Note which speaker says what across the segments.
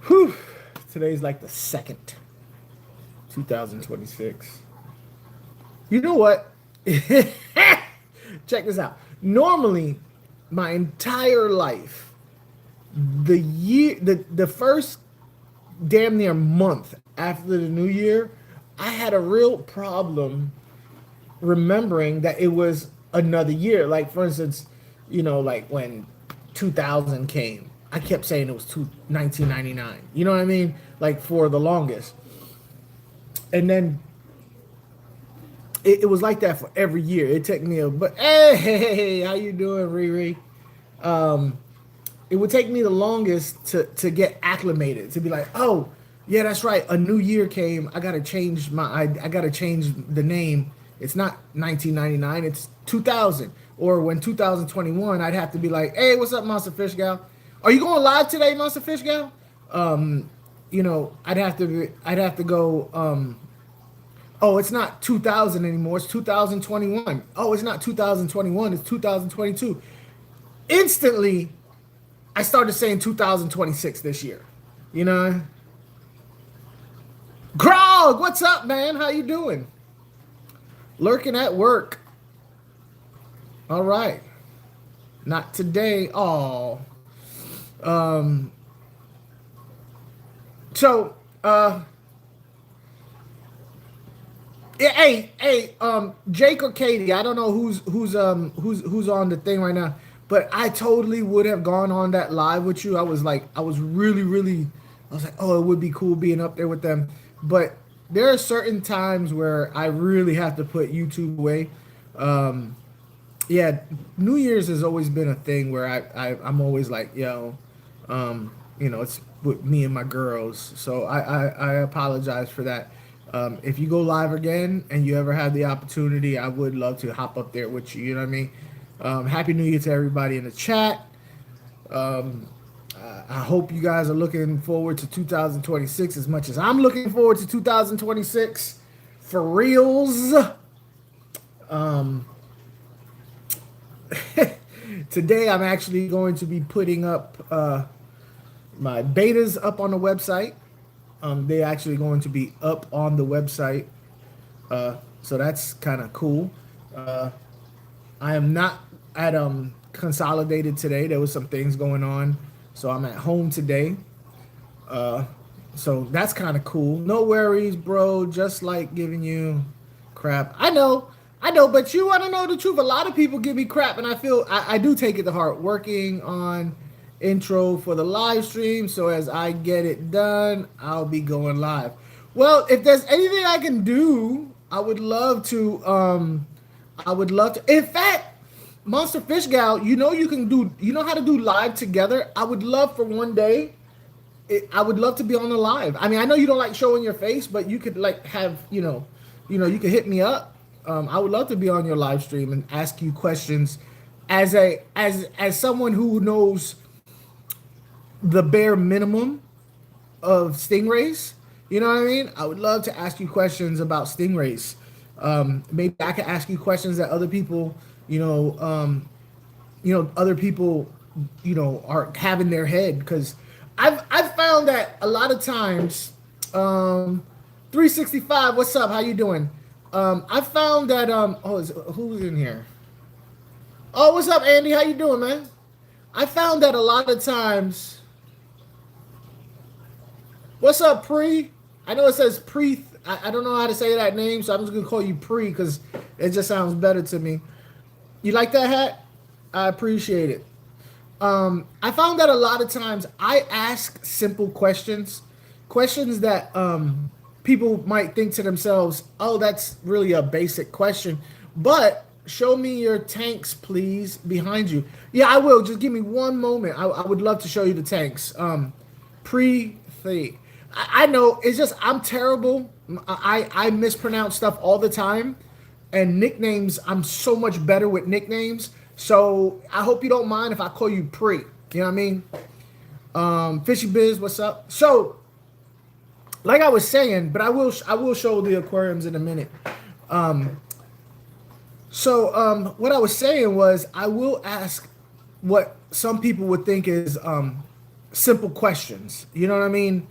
Speaker 1: Whew. Today's like the 2nd, 2026. You know what? Check this out. Normally, my entire life, the first damn near month after the new year, I had a real problem remembering that it was another year. Like for instance, like when 2000 came, I kept saying it was 1999. You know what I mean? Like for the longest. And then it was like that for every year. It took me but hey, how you doing, Riri? Um, it would take me the longest to get acclimated, to be like, oh yeah, that's right, a new year came. I gotta change the name. It's not 1999, it's 2000. Or when 2021, I'd have to be like, hey, what's up, Monster Fish Gal? Are you going live today, Monster Fish Gal? I'd have to go. Oh, it's not 2000 anymore. It's 2021. Oh, it's not 2021. It's 2022. Instantly, I started saying 2026 this year. You know, Grog, what's up, man? How you doing? Lurking at work. All right. Not today. Oh. Um. So, yeah, Jake or Katie, I don't know who's on the thing right now, but I totally would have gone on that live with you. I was really, really, I was like, oh, it would be cool being up there with them. But there are certain times where I really have to put YouTube away. Yeah, New Year's has always been a thing where I'm always like, it's with me and my girls. So I apologize for that. If you go live again and you ever have the opportunity, I would love to hop up there with you. You know what I mean? Happy New Year to everybody in the chat. I hope you guys are looking forward to 2026 as much as I'm looking forward to 2026 for reals. Today I'm actually going to be putting up my betas up on the website. They're actually going to be up on the website. So that's kind of cool. I am not at Consolidated today. There was some things going on. So I'm at home today. So that's kind of cool. No worries, bro. Just like giving you crap. I know, but you want to know the truth. A lot of people give me crap, and I feel I do take it to heart. Working on intro for the live stream, so as I get it done, I'll be going live. Well, if there's anything I can do, I would love to. In fact, Monster Fish Gal, you know how to do live together. I would love for one day. I would love to be on the live. I mean, I know you don't like showing your face, but you could like have you could hit me up. I would love to be on your live stream and ask you questions as someone who knows the bare minimum of stingrays. You know what I mean? I would love to ask you questions about stingrays. Maybe I could ask you questions that other people, are having their head, because I've found that a lot of times, 365, what's up? How you doing? I found that who's in here? Oh, what's up, Andy? How you doing, man? I found that a lot of times. What's up, Pre? I know it says Pre. I don't know how to say that name, so I'm just gonna call you Pre because it just sounds better to me. You like that hat? I appreciate it. I found that a lot of times I ask simple questions that people might think to themselves, "Oh, that's really a basic question," but show me your tanks, please, behind you. Yeah, I will. Just give me one moment. I would love to show you the tanks. I know it's just I'm terrible. I mispronounce stuff all the time, and nicknames. I'm so much better with nicknames. So I hope you don't mind if I call you Pre. You know what I mean? Fishy Biz, what's up? So, like I was saying, but I will show the aquariums in a minute. What I was saying was I will ask what some people would think is simple questions. You know what I mean?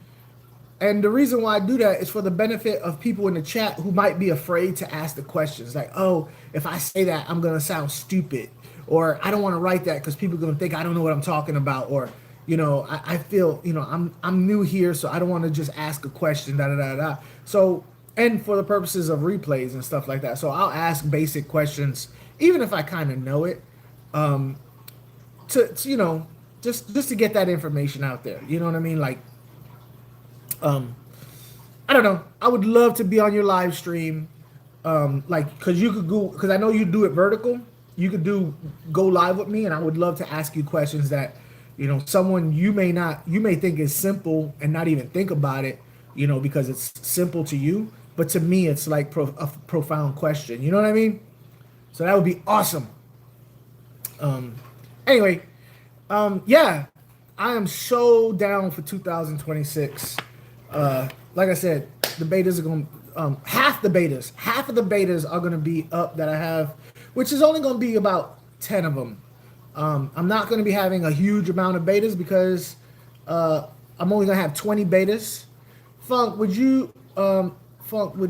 Speaker 1: And the reason why I do that is for the benefit of people in the chat who might be afraid to ask the questions. Like, oh, if I say that, I'm gonna sound stupid, or I don't want to write that because people are gonna think I don't know what I'm talking about, or I feel I'm new here, so I don't want to just ask a question. Da da da da. So, and for the purposes of replays and stuff like that, so I'll ask basic questions, even if I kind of know it, to just to get that information out there. You know what I mean? Like. I don't know. I would love to be on your live stream, because you could go, because I know you do it vertical. You could go live with me, and I would love to ask you questions that, someone you may think is simple and not even think about it, because it's simple to you, but to me it's like a profound question. You know what I mean? So that would be awesome. Anyway, yeah, I am so down for 2026. Like I said, the betas are going to, half of the betas are going to be up that I have, which is only going to be about 10 of them. I'm not going to be having a huge amount of betas because I'm only going to have 20 betas. Funk would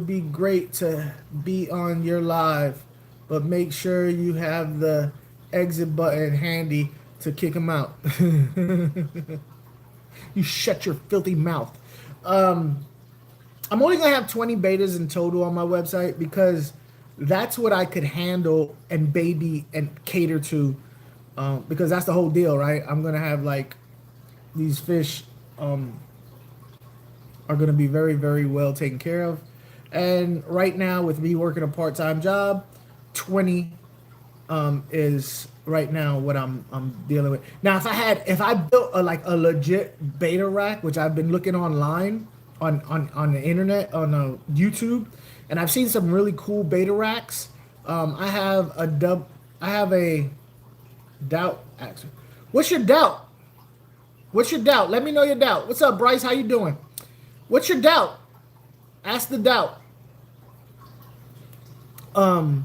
Speaker 1: be great to be on your live, but make sure you have the exit button handy to kick them out. You shut your filthy mouth. I'm only going to have 20 betas in total on my website because that's what I could handle and baby and cater to, because that's the whole deal, right? I'm going to have like these fish are going to be very, very well taken care of. And right now with me working a part-time job, 20 is right now what I'm dealing with. Now, if I built a legit beta rack, which I've been looking online on the internet, on YouTube, and I've seen some really cool beta racks. I have a doubt. Actually, what's your doubt? Let me know your doubt. What's up, Bryce? How you doing? What's your doubt? Ask the doubt. I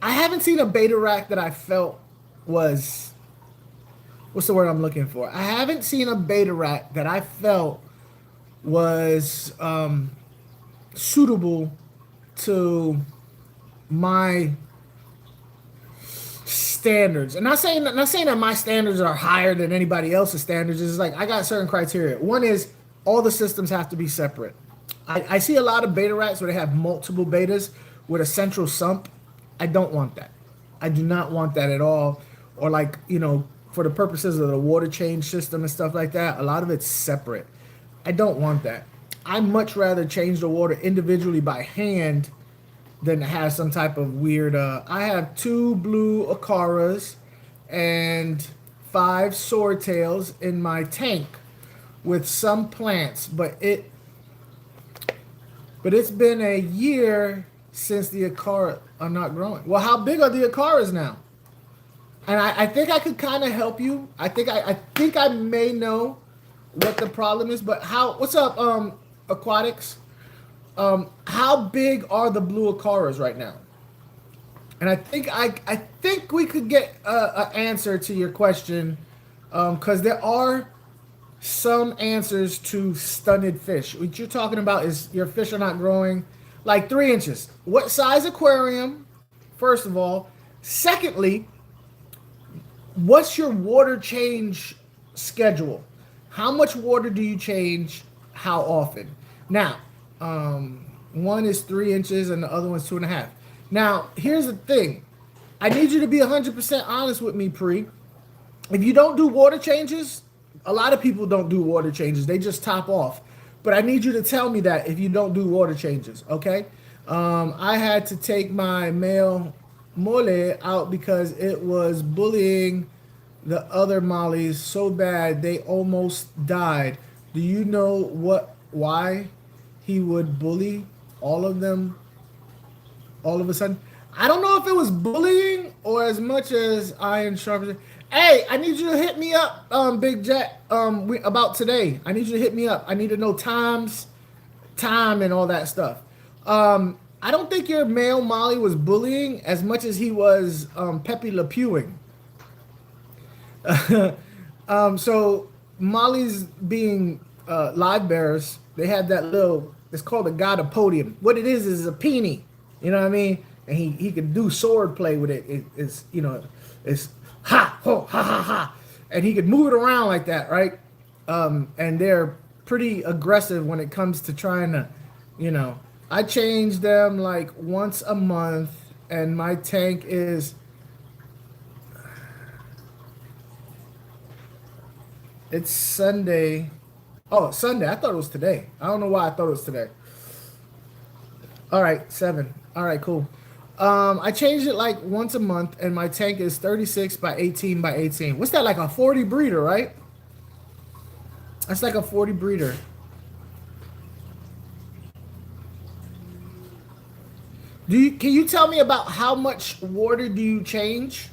Speaker 1: haven't seen a beta rack that I felt was, what's the word I'm looking for? I haven't seen a beta rack that I felt was suitable to my standards. And not saying that my standards are higher than anybody else's standards. It's like I got certain criteria. One is all the systems have to be separate. I see a lot of beta racks where they have multiple betas with a central sump. I don't want that. I do not want that at all. Or for the purposes of the water change system and stuff like that, a lot of it's separate. I don't want that. I much rather change the water individually by hand than to have some type of weird. I have 2 blue acaras and 5 swordtails in my tank with some plants, but it's been a year since the acara are not growing. Well, how big are the acaras now? And I think I could kind of help you. I think I may know what the problem is, but what's up, aquatics? How big are the blue acaras right now? And I think we could get an answer to your question, because there are some answers to stunted fish. What you're talking about is your fish are not growing like 3 inches. What size aquarium, first of all? Secondly, what's your water change schedule? How much water do you change? How often? Now, one is 3 inches and the other one's 2.5. Now, here's the thing. I need you to be 100% honest with me, Pre. If you don't do water changes, a lot of people don't do water changes. They just top off. But I need you to tell me that if you don't do water changes, okay? I had to take my male mole out because it was bullying the other mollies so bad they almost died. Do you know why he would bully all of them all of a sudden? I don't know if it was bullying or as much as iron sharpens. Hey, I need you to hit me up, Big Jack, about today. I need you to hit me up. I need to know time and all that stuff. I don't think your male molly was bullying as much as he was Pepe Le Pewing. So Molly's being live bearers, they had that little, it's called a god of podium. What it is a peony, you know what I mean? And he could do sword play with it. It's, you know, it's ha, ho, ha, ha, ha. And he could move it around like that, right? And they're pretty aggressive when it comes to trying to, you know, I change them like once a month, and my tank is, it's Sunday. Oh, Sunday. I thought it was today. I don't know why I thought it was today. All right, 7. All right, cool. I changed it like once a month, and my tank is 36 by 18 by 18. What's that, like a 40 breeder, right? That's like a 40 breeder. Can you tell me about how much water do you change?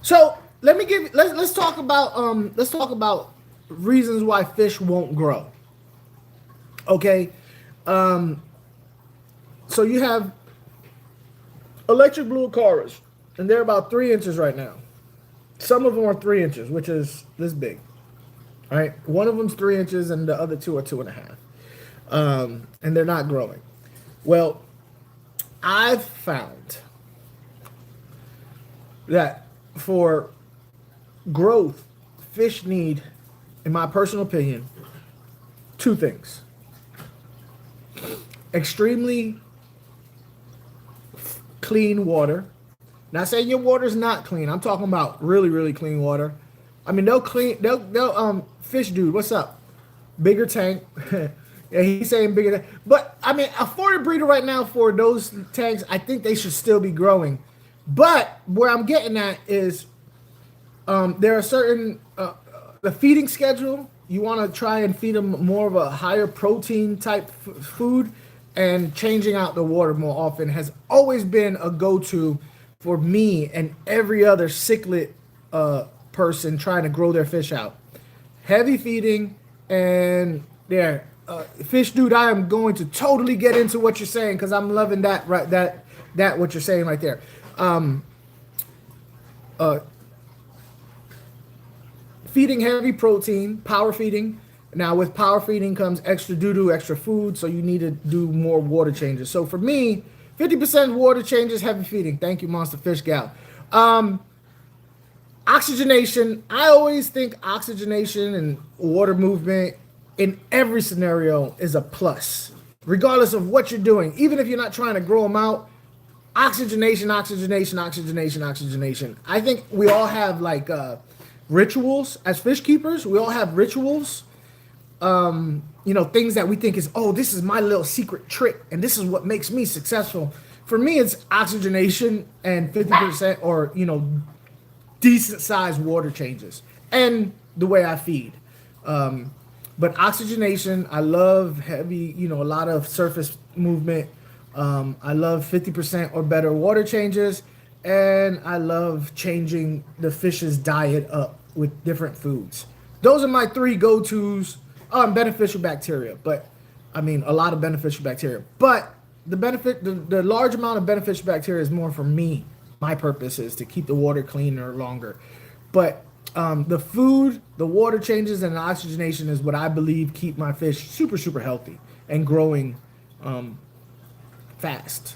Speaker 1: So let's talk about reasons why fish won't grow. Okay. So you have electric blue aquariums, and they're about 3 inches right now. Some of them are 3 inches, which is this big. All right. One of them's 3 inches, and the other two are 2.5. And they're not growing. Well, I've found that for growth, fish need, in my personal opinion, 2 things. Extremely clean water. Not saying your water's not clean. I'm talking about really, really clean water. I mean, they'll fish dude, what's up? Bigger tank. Yeah, he's saying bigger tank. But I mean, a 40 breeder right now for those tanks, I think they should still be growing. But where I'm getting at is there are certain the feeding schedule. You want to try and feed them more of a higher protein type food, and changing out the water more often has always been a go-to for me and every other cichlid person trying to grow their fish out. Heavy feeding and there. Fish dude, I am going to totally get into what you're saying because I'm loving that what you're saying right there. Feeding heavy protein, power feeding. Now with power feeding comes extra doo-doo, extra food, so you need to do more water changes. So for me, 50% water changes, heavy feeding. Thank you, Monster Fish Gal. Oxygenation. I always think oxygenation and water movement in every scenario is a plus, regardless of what you're doing. Even if you're not trying to grow them out, oxygenation. I think we all have like rituals as fish keepers. We all have rituals. Things that we think is, oh, this is my little secret trick, and this is what makes me successful. For me, it's oxygenation and 50% or decent sized water changes, and the way I feed. But oxygenation, I love heavy, a lot of surface movement. I love 50% or better water changes, and I love changing the fish's diet up with different foods. Those are my 3 go-tos. And beneficial bacteria, but I mean a lot of beneficial bacteria. But the large amount of beneficial bacteria is more for me. My purpose is to keep the water cleaner longer. But the food, the water changes, and the oxygenation is what I believe keep my fish super, super healthy and growing fast.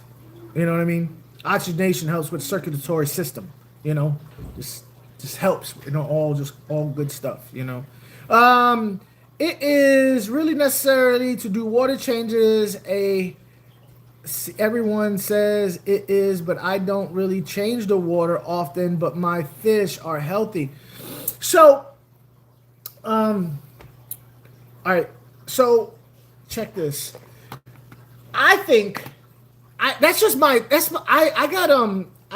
Speaker 1: You know what I mean? Oxygenation helps with circulatory system. Just helps. All good stuff. It is really necessary to do water changes. Everyone says it is, but I don't really change the water often, but my fish are healthy. So, all right. So check this. I think I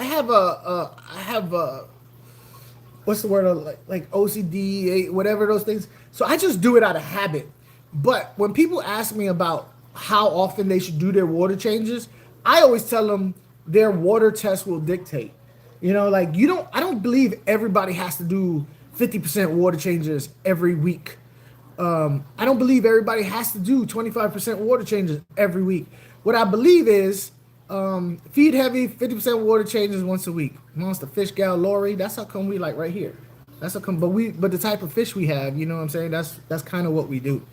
Speaker 1: have what's the word, like OCD, whatever those things. So I just do it out of habit. But when people ask me about how often they should do their water changes, I always tell them their water test will dictate. I don't believe everybody has to do 50% water changes every week. I don't believe everybody has to do 25% water changes every week. What I believe is feed heavy, 50% water changes once a week. Monster Fish Gal Lori, that's how come we like right here. But the type of fish we have, you know what I'm saying? That's kind of what we do.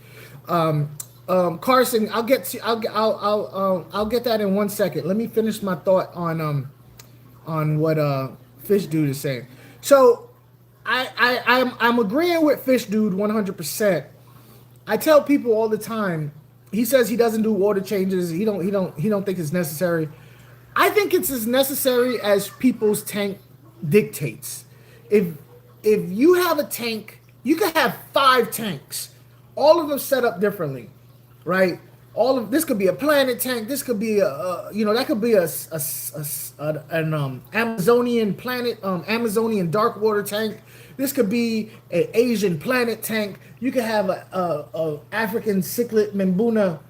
Speaker 1: Carson, I'll get that in 1 second. Let me finish my thought on what Fish Dude is saying. So I'm agreeing with Fish Dude 100%. I tell people all the time. He says he doesn't do water changes. He don't think it's necessary. I think it's as necessary as people's tank dictates. If you have a tank, you could have 5 tanks, all of them set up differently, right? All of this could be a planet tank. This could be that could be an Amazonian planet, Amazonian dark water tank. This could be an Asian planet tank. You could have a African cichlid Mimbuna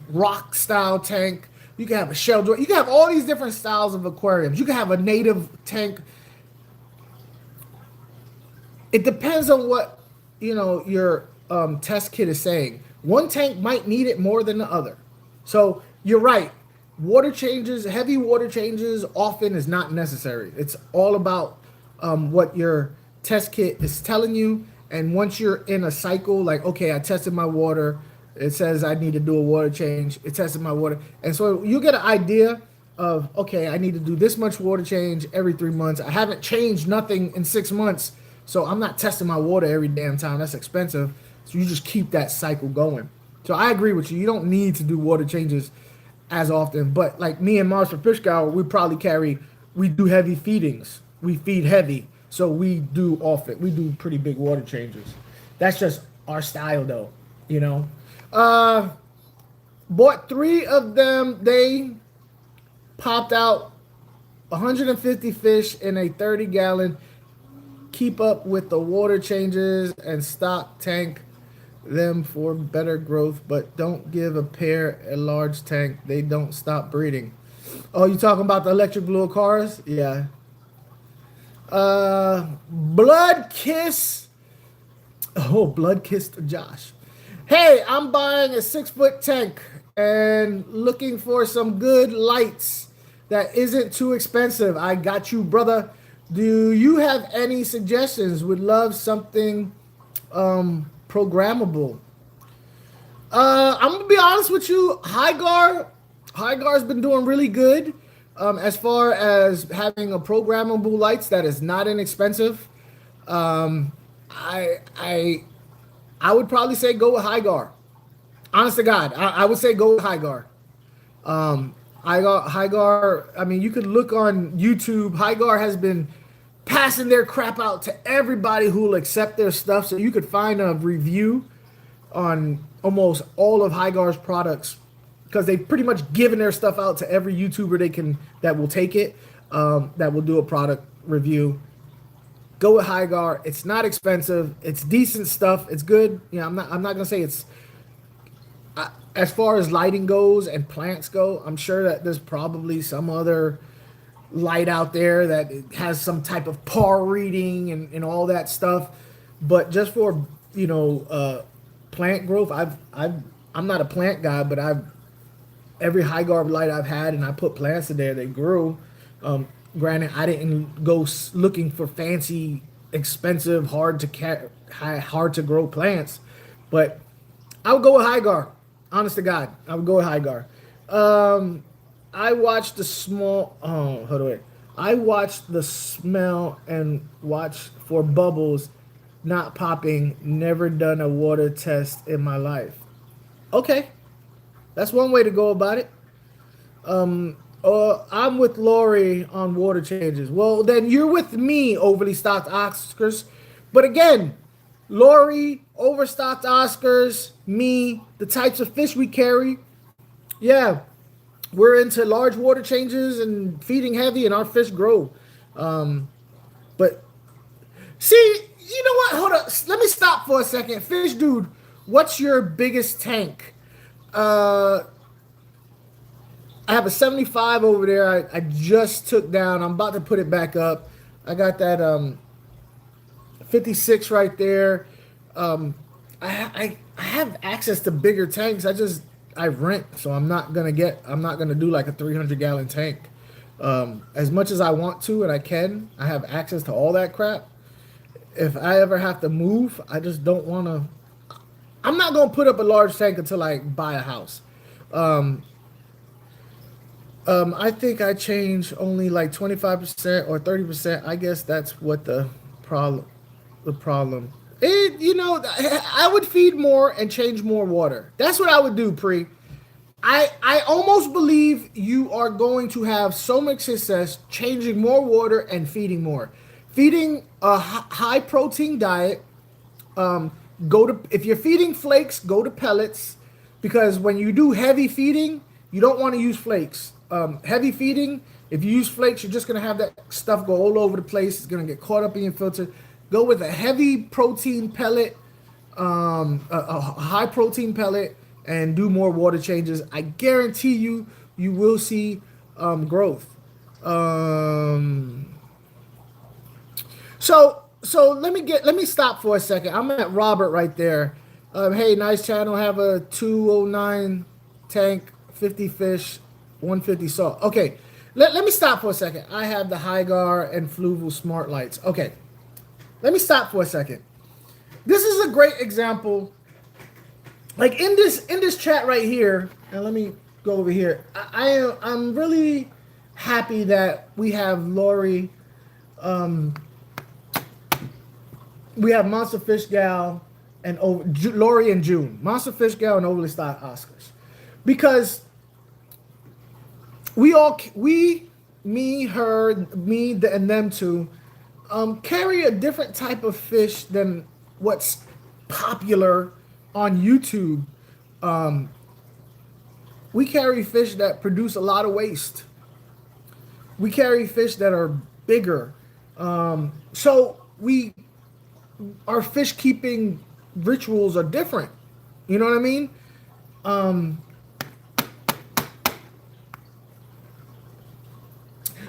Speaker 1: rock style tank. You can have a shell door. You can have all these different styles of aquariums. You can have a native tank. It depends on what your test kit is saying. One tank might need it more than the other. So you're right. Water changes, heavy water changes, often is not necessary. It's all about what your test kit is telling you. And once you're in a cycle, like, okay, I tested my water. It says I need to do a water change. It tested my water. And so you get an idea of, okay, I need to do this much water change every 3 months. I haven't changed nothing in 6 months. So I'm not testing my water every damn time. That's expensive. So you just keep that cycle going. So I agree with you. You don't need to do water changes as often. But like me and Mars for Fish Scour, we do heavy feedings. We feed heavy. So we do pretty big water changes. That's just our style though, Bought 3 of them. They popped out 150 fish in a 30-gallon. Keep up with the water changes and stock tank them for better growth, but don't give a pair a large tank. They don't stop breeding. Oh, you talking about the electric blue cars? Yeah. Blood Kiss. Oh, Blood Kiss to Josh. Hey, I'm buying a 6-foot tank and looking for some good lights that isn't too expensive. I got you, brother. Do you have any suggestions? Would love something programmable. I'm gonna be honest with you. Hygar's been doing really good as far as having a programmable lights that is not inexpensive. I would probably say go with Hygar. Honest to God, I would say go with Hygar. Hygar, I mean, you could look on YouTube. Hygar has been passing their crap out to everybody who will accept their stuff. So you could find a review on almost all of Hygar's products because they've pretty much given their stuff out to every YouTuber that will take it, that will do a product review. Go with Hygar. It's not expensive. It's decent stuff. It's good. I'm not gonna say it's. As far as lighting goes and plants go, I'm sure that there's probably some other light out there that has some type of par reading and all that stuff. But just for plant growth, I'm not a plant guy, but every Hygar light I've had and I put plants in there, they grew. Granted, I didn't go looking for fancy, expensive, hard to grow plants, but I would go with Hygar. Honest to God, I would go with Hygar. I watched the I watched the smell and watch for bubbles not popping. Never done a water test in my life. Okay, that's one way to go about it. I'm with Lori on water changes. Well, then you're with me, overly stocked Oscars. But again, Lori, overstocked Oscars, me, the types of fish we carry. Yeah, we're into large water changes and feeding heavy, and our fish grow. But see, you know what? Hold up. Let me stop for a second. Fish Dude, what's your biggest tank? I have a 75 over there. I just took down. I'm about to put it back up. I got that 56 right there. I have access to bigger tanks. I rent, so I'm not gonna do like a 300-gallon tank. As much as I want to and I can, I have access to all that crap. if I ever have to move, I just don't want to. I'm not gonna put up a large tank until I buy a house. Um, I think I change only like 25% or 30%. I guess that's what problem. The problem. I would feed more and change more water. That's what I would do, Pre. I almost believe you are going to have so much success changing more water and feeding more. Feeding a high protein diet. If you're feeding flakes, go to pellets, because when you do heavy feeding, you don't want to use flakes. Heavy feeding, if you use flakes, you're just gonna have that stuff go all over the place. It's gonna get caught up in your filter. Go with a heavy protein pellet, a high protein pellet, and do more water changes. I guarantee you will see growth. So let me stop for a second. I'm at Robert right there. Hey, nice channel. Have a 209 tank, 50 fish, 150 salt. Okay, let me stop for a second. I have the Hygar and Fluval smart lights. Okay, let me stop for a second. This is a great example. Like in this chat right here, and let me go over here. I'm really happy that we have Lori. We have Monster Fish Gal and Lori and June. Monster Fish Gal and Overly Stocked Oscars. Because me, her, and them two, carry a different type of fish than what's popular on YouTube. We carry fish that produce a lot of waste. We carry fish that are bigger. So our fish keeping rituals are different. You know what I mean?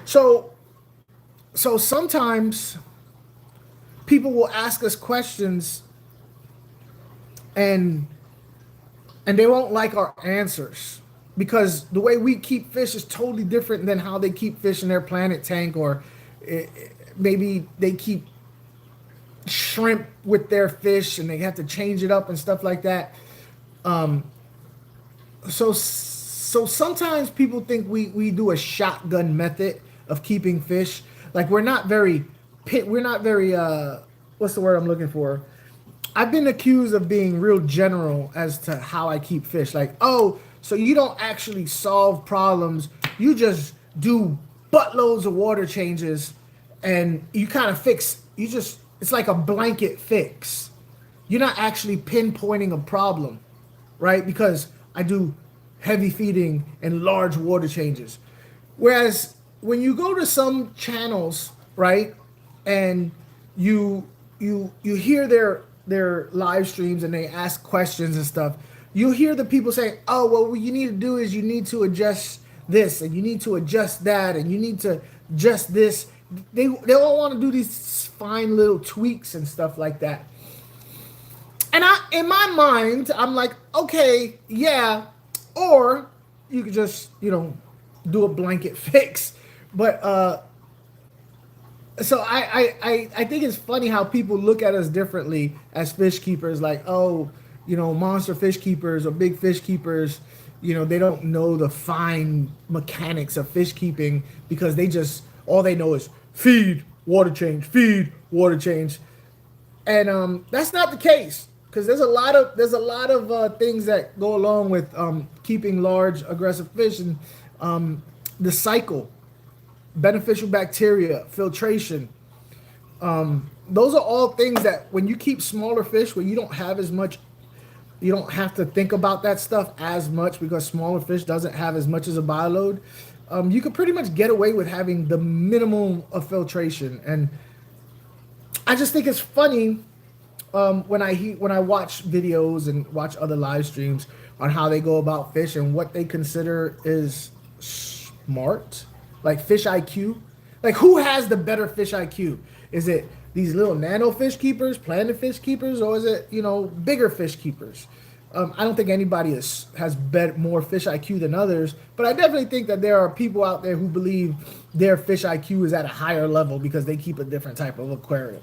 Speaker 1: So sometimes people will ask us questions and they won't like our answers, because the way we keep fish is totally different than how they keep fish in their planet tank, or maybe they keep shrimp with their fish and they have to change it up and stuff like that. So sometimes people think we do a shotgun method of keeping fish. Like we're not very what's the word I'm looking for? I've been accused of being real general as to how I keep fish. Like, oh, so you don't actually solve problems, you just do buttloads of water changes and you kind of it's like a blanket fix. You're not actually pinpointing a problem, right? Because I do heavy feeding and large water changes. Whereas when you go to some channels, right, and you hear their live streams and they ask questions and stuff, you hear the people saying, oh, well, what you need to do is you need to adjust this and you need to adjust that and you need to adjust this. They don't want to do these fine little tweaks and stuff like that. And in my mind, I'm like, okay, yeah, or you could just, do a blanket fix. But so I think it's funny how people look at us differently as fish keepers. Like, oh, monster fish keepers or big fish keepers, they don't know the fine mechanics of fish keeping, because all they know is feed, water change, feed, water change. And that's not the case, because there's a lot of things that go along with keeping large aggressive fish, and the cycle, beneficial bacteria, filtration. Those are all things that when you keep smaller fish where you don't have to think about that stuff as much, because smaller fish doesn't have as much as a bioload. You could pretty much get away with having the minimum of filtration. And I just think it's funny when I watch videos and watch other live streams on how they go about fish and what they consider is smart, like fish IQ. Like, who has the better fish IQ? Is it these little nano fish keepers, planet fish keepers, or is it bigger fish keepers? I don't think anybody has more fish IQ than others, but I definitely think that there are people out there who believe their fish IQ is at a higher level because they keep a different type of aquarium.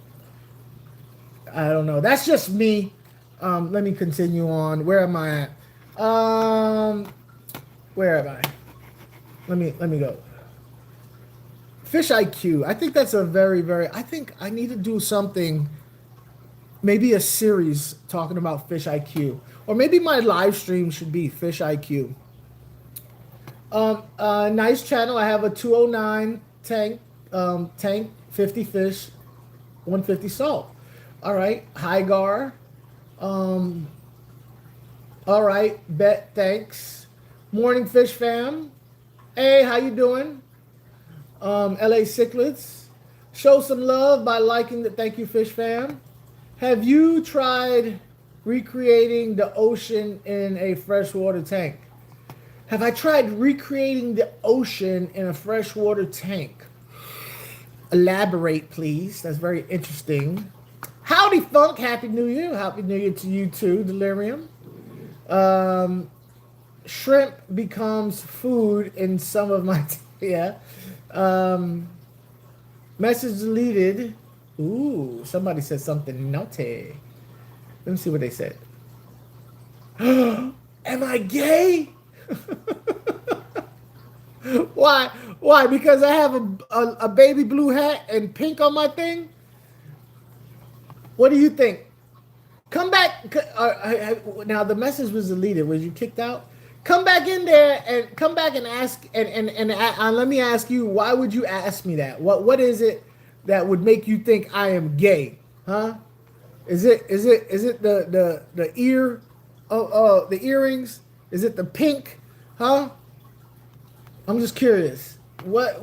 Speaker 1: I don't know. That's just me. Let me continue on. Where am I at? Where am I? Let me go. Fish IQ. I think that's a very. I think I need to do something. Maybe a series talking about fish IQ, or maybe my live stream should be fish IQ. Nice channel. I have a 209 tank. Tank 50 fish, 150 salt. All right, Hygar. All right, bet. Thanks. Morning fish fam. Hey, how you doing? LA cichlids. Show some love by liking the thank you fish fam. Have you tried recreating the ocean in a freshwater tank? Have I tried recreating the ocean in a freshwater tank? Elaborate, please. That's very interesting. Howdy, Funk. Happy New Year. Happy New Year to you too, Delirium. Shrimp becomes food in some of my... yeah. Message deleted. Ooh, somebody said something naughty. Let me see what they said. Am I gay? Why? Why? Because I have a baby blue hat and pink on my thing? What do you think? Come back. Now, the message was deleted. Was you kicked out? Come back in there and come back and ask. And let me ask you, why would you ask me that? What is it that would make you think I am gay? Huh? Is it the ear? The earrings? Is it the pink? Huh? I'm just curious. What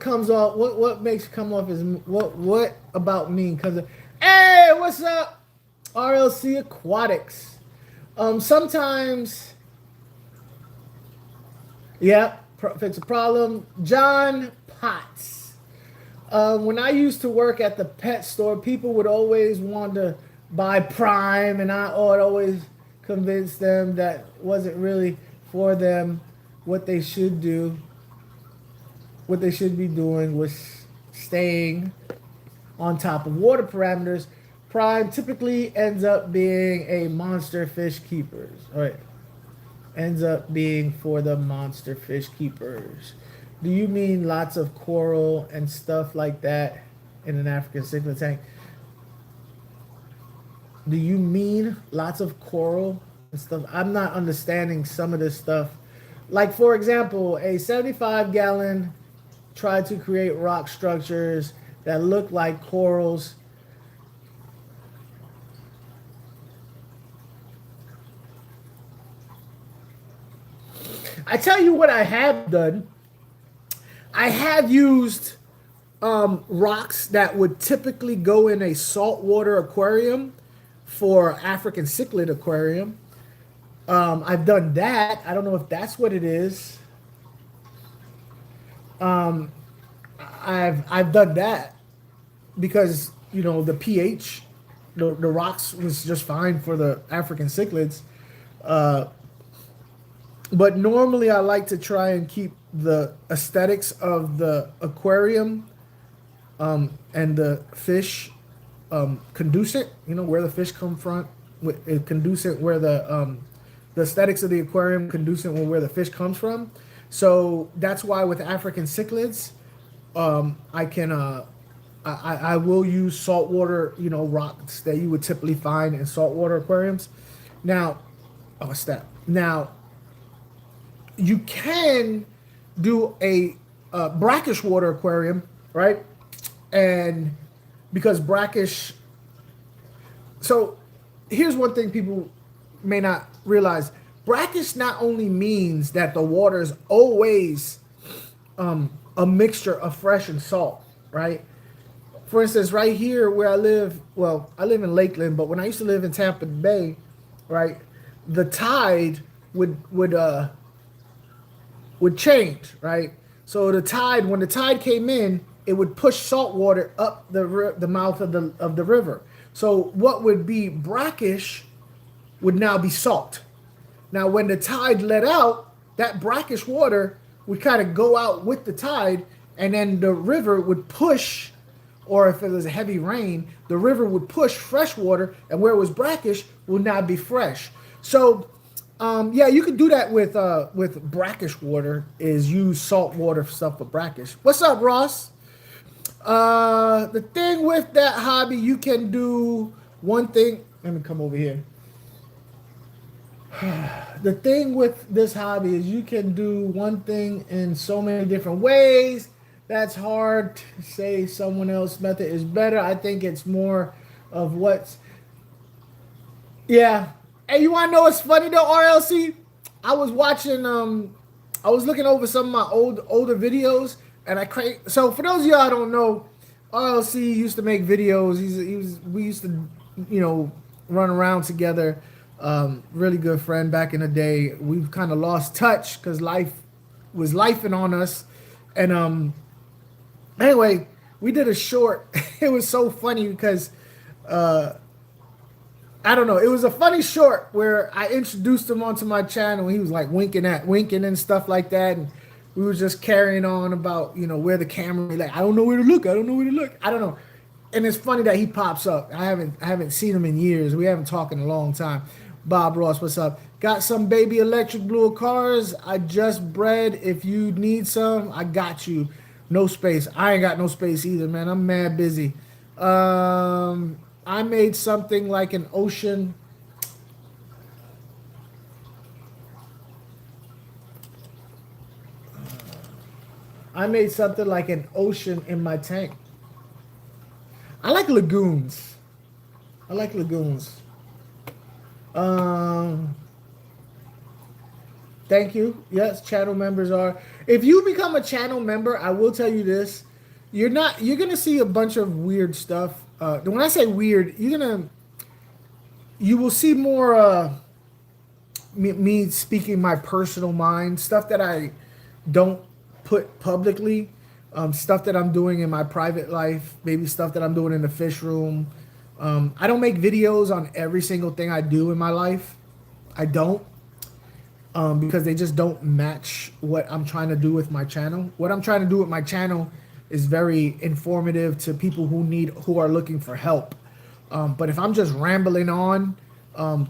Speaker 1: comes off? What makes come off as what about me? Cause hey, what's up? RLC Aquatics. Sometimes, yeah, fix a problem. John Potts. When I used to work at the pet store, people would always want to buy Prime, and I would always convince them that wasn't really for them. What they should do, what they should be doing was staying on top of water parameters. Prime typically ends up being a monster fish keepers. All right. Ends up being for the monster fish keepers. Do you mean lots of coral and stuff like that in an African cichlid tank? Do you mean lots of coral and stuff? I'm not understanding some of this stuff. Like, for example, a 75-gallon tried to create rock structures that look like corals. I tell you what I have done. I have used rocks that would typically go in a saltwater aquarium for African cichlid aquarium. I've done that. I don't know if that's what it is. I've done that because, you know, the pH, the rocks was just fine for the African cichlids. But normally I like to try and keep the aesthetics of the aquarium and the fish conducive, you know, where the fish come from, conducive where the aesthetics of the aquarium conducive with where the fish comes from. So that's why with African cichlids, I will use saltwater, you know, rocks that you would typically find in saltwater aquariums. Now, what's that? Now, you can do a brackish water aquarium, right? And because brackish, so here's one thing people may not realize. Brackish not only means that the water is always a mixture of fresh and salt, right? For instance, right here where I live, well, I live in Lakeland, but when I used to live in Tampa Bay, right, the tide would change, right? So the tide, when the tide came in, it would push salt water up the mouth of the river. So what would be brackish would now be salt. Now, when the tide let out, that brackish water would kind of go out with the tide, and then the river would push or if it was heavy rain, the river would push fresh water, and where it was brackish would not be fresh. So, yeah, you can do that with brackish water. Is use salt water stuff for brackish. What's up, Ross? The thing with that hobby, you can do one thing. Let me come over here. The thing with this hobby is you can do one thing in so many different ways. That's hard to say someone else's method is better. I think it's more of what's, yeah. Hey, you wanna know what's funny though, RLC? I was watching I was looking over some of my older videos, and so for those of y'all who don't know, RLC used to make videos. We used to, run around together. Really good friend back in the day. We've kind of lost touch because life was lifing on us. And anyway, we did a short. It was so funny because I don't know. It was a funny short where I introduced him onto my channel. He was like winking and stuff like that. And we were just carrying on about, where the camera, like, I don't know where to look. I don't know. And it's funny that he pops up. I haven't seen him in years. We haven't talked in a long time. Bob Ross, what's up? Got some baby electric blue cars I just bred. If you need some, I got you. No space. I ain't got no space either, man. I'm mad busy. I made something like an ocean. I made something like an ocean in my tank. I like lagoons. Thank you. Yes, channel members are. If you become a channel member, I will tell you this: you're gonna see a bunch of weird stuff. When I say weird, you will see more me speaking my personal mind, stuff that I don't put publicly, stuff that I'm doing in my private life, maybe stuff that I'm doing in the fish room. I don't make videos on every single thing I do in my life. I don't, because they just don't match what I'm trying to do with my channel. What I'm trying to do with my channel is very informative to people who are looking for help. But if I'm just rambling on,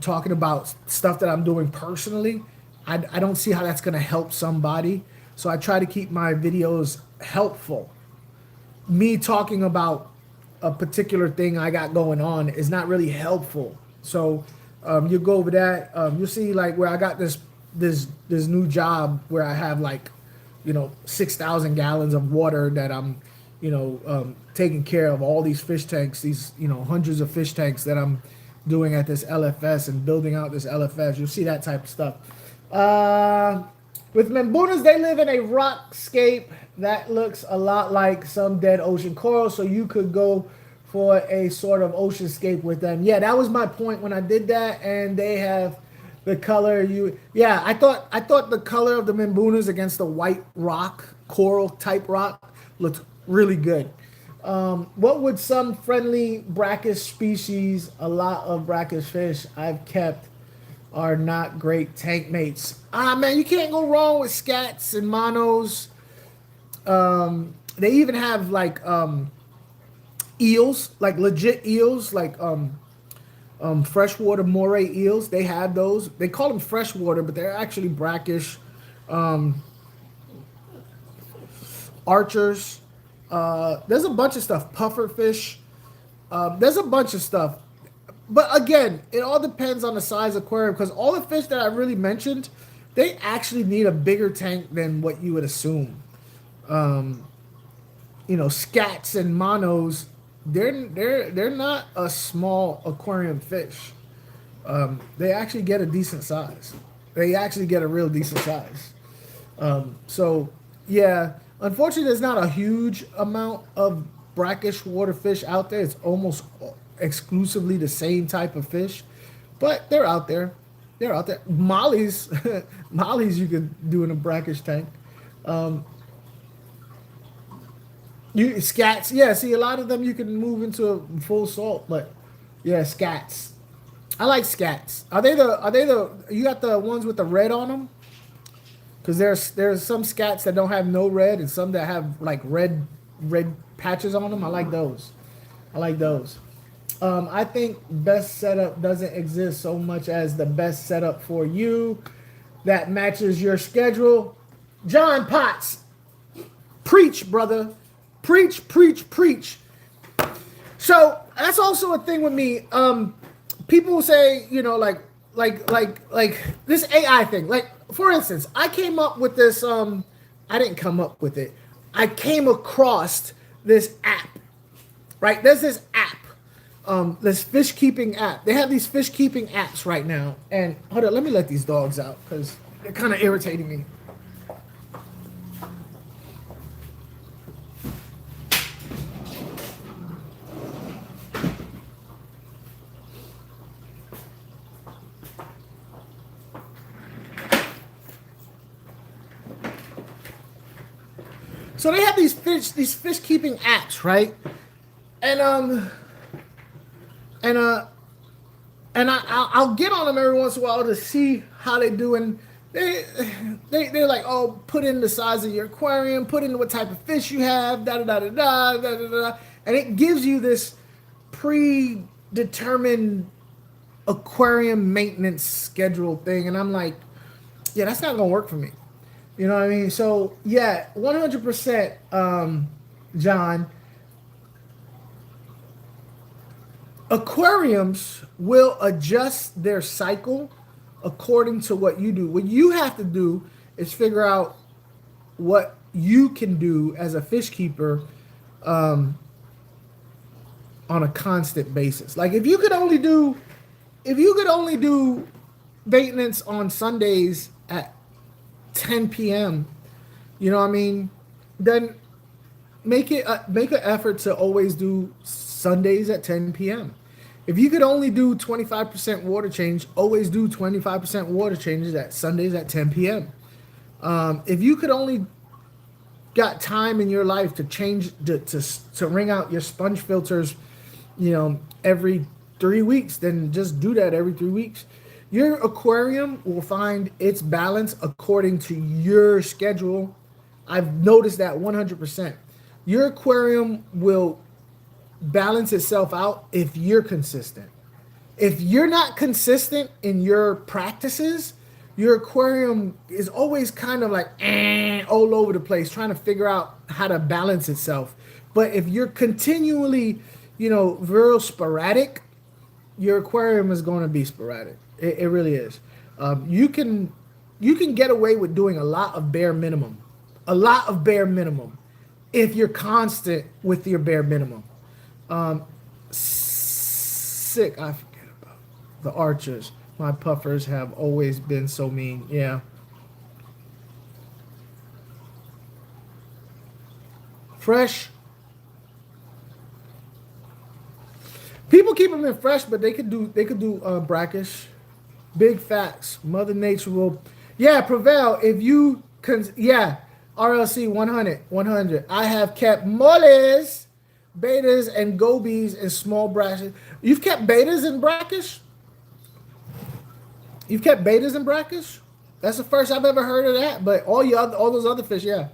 Speaker 1: talking about stuff that I'm doing personally, I don't see how that's going to help somebody. So I try to keep my videos helpful. Me talking about a particular thing I got going on is not really helpful. So you go over that, you'll see like where I got this new job where I have like 6,000 gallons of water that I'm taking care of all these fish tanks, these hundreds of fish tanks that I'm doing at this LFS and building out this LFS. You'll see that type of stuff. With Membunas, they live in a rockscape that looks a lot like some dead ocean coral, so you could go for a sort of oceanscape with them. Yeah, that was my point when I did that, and they have the color I thought the color of the Membunas against the white rock, coral type rock, looked really good. What would some friendly brackish species, a lot of brackish fish I've kept are not great tank mates? Man, you can't go wrong with scats and monos. They even have like eels, like legit eels, like freshwater moray eels. They have those. They call them freshwater, but they're actually brackish. Archers. There's a bunch of stuff. Puffer fish. There's a bunch of stuff. But again, it all depends on the size aquarium, because all the fish that I really mentioned, they actually need a bigger tank than what you would assume. Scats and monos, they're not a small aquarium fish. They actually get a decent size. They actually get a real decent size. So yeah, unfortunately, there's not a huge amount of brackish water fish out there. It's almost exclusively the same type of fish, but they're out there. Mollies, mollies you could do in a brackish tank. Scats, yeah. See, a lot of them you can move into a full salt, but yeah, scats. I like scats. Are they the? You got the ones with the red on them? Because there's some scats that don't have no red, and some that have like red red patches on them. I like those. I like those. I think best setup doesn't exist so much as the best setup for you that matches your schedule. John Potts, preach, brother. Preach, preach, preach. So that's also a thing with me. People say, you know, like this AI thing. Like, for instance, I came up with this. I didn't come up with it. I came across this app. Right? There's this app, this fish keeping app. They have these fish keeping apps right now. And hold on, let me let these dogs out because they're kind of irritating me. So they have these fish keeping apps, right? And I'll get on them every once in a while to see how they do, and they're like, oh, put in the size of your aquarium, put in what type of fish you have, da da da da da da da, and it gives you this predetermined aquarium maintenance schedule thing, and I'm like, yeah, that's not gonna work for me. You know what I mean? So yeah, 100%, John. Aquariums will adjust their cycle according to what you do. What you have to do is figure out what you can do as a fish keeper on a constant basis. Like if you could only do maintenance on Sundays at 10 p.m., you know what I mean? Then make an effort to always do Sundays at 10 p.m. If you could only do 25% water change, always do 25% water changes at Sundays at 10 p.m. If you could only got time in your life to change to wring out your sponge filters, you know, every 3 weeks, then just do that every 3 weeks. Your aquarium will find its balance according to your schedule. I've noticed that 100%. Your aquarium will balance itself out if you're consistent. If you're not consistent in your practices, your aquarium is always kind of like all over the place, trying to figure out how to balance itself. But if you're continually, you know, very sporadic, your aquarium is going to be sporadic. It really is. You can get away with doing a lot of bare minimum, if you're constant with your bare minimum. Sick. I forget about the archers. My puffers have always been so mean. Yeah. Fresh. People keep them in fresh, but they could do brackish. Big facts. Mother Nature will, yeah, prevail if you RLC 100. I have kept moles, betas, and gobies in small brackish. You've kept betas in brackish? You've kept betas in brackish? That's the first I've ever heard of that. But all those other fish, yeah.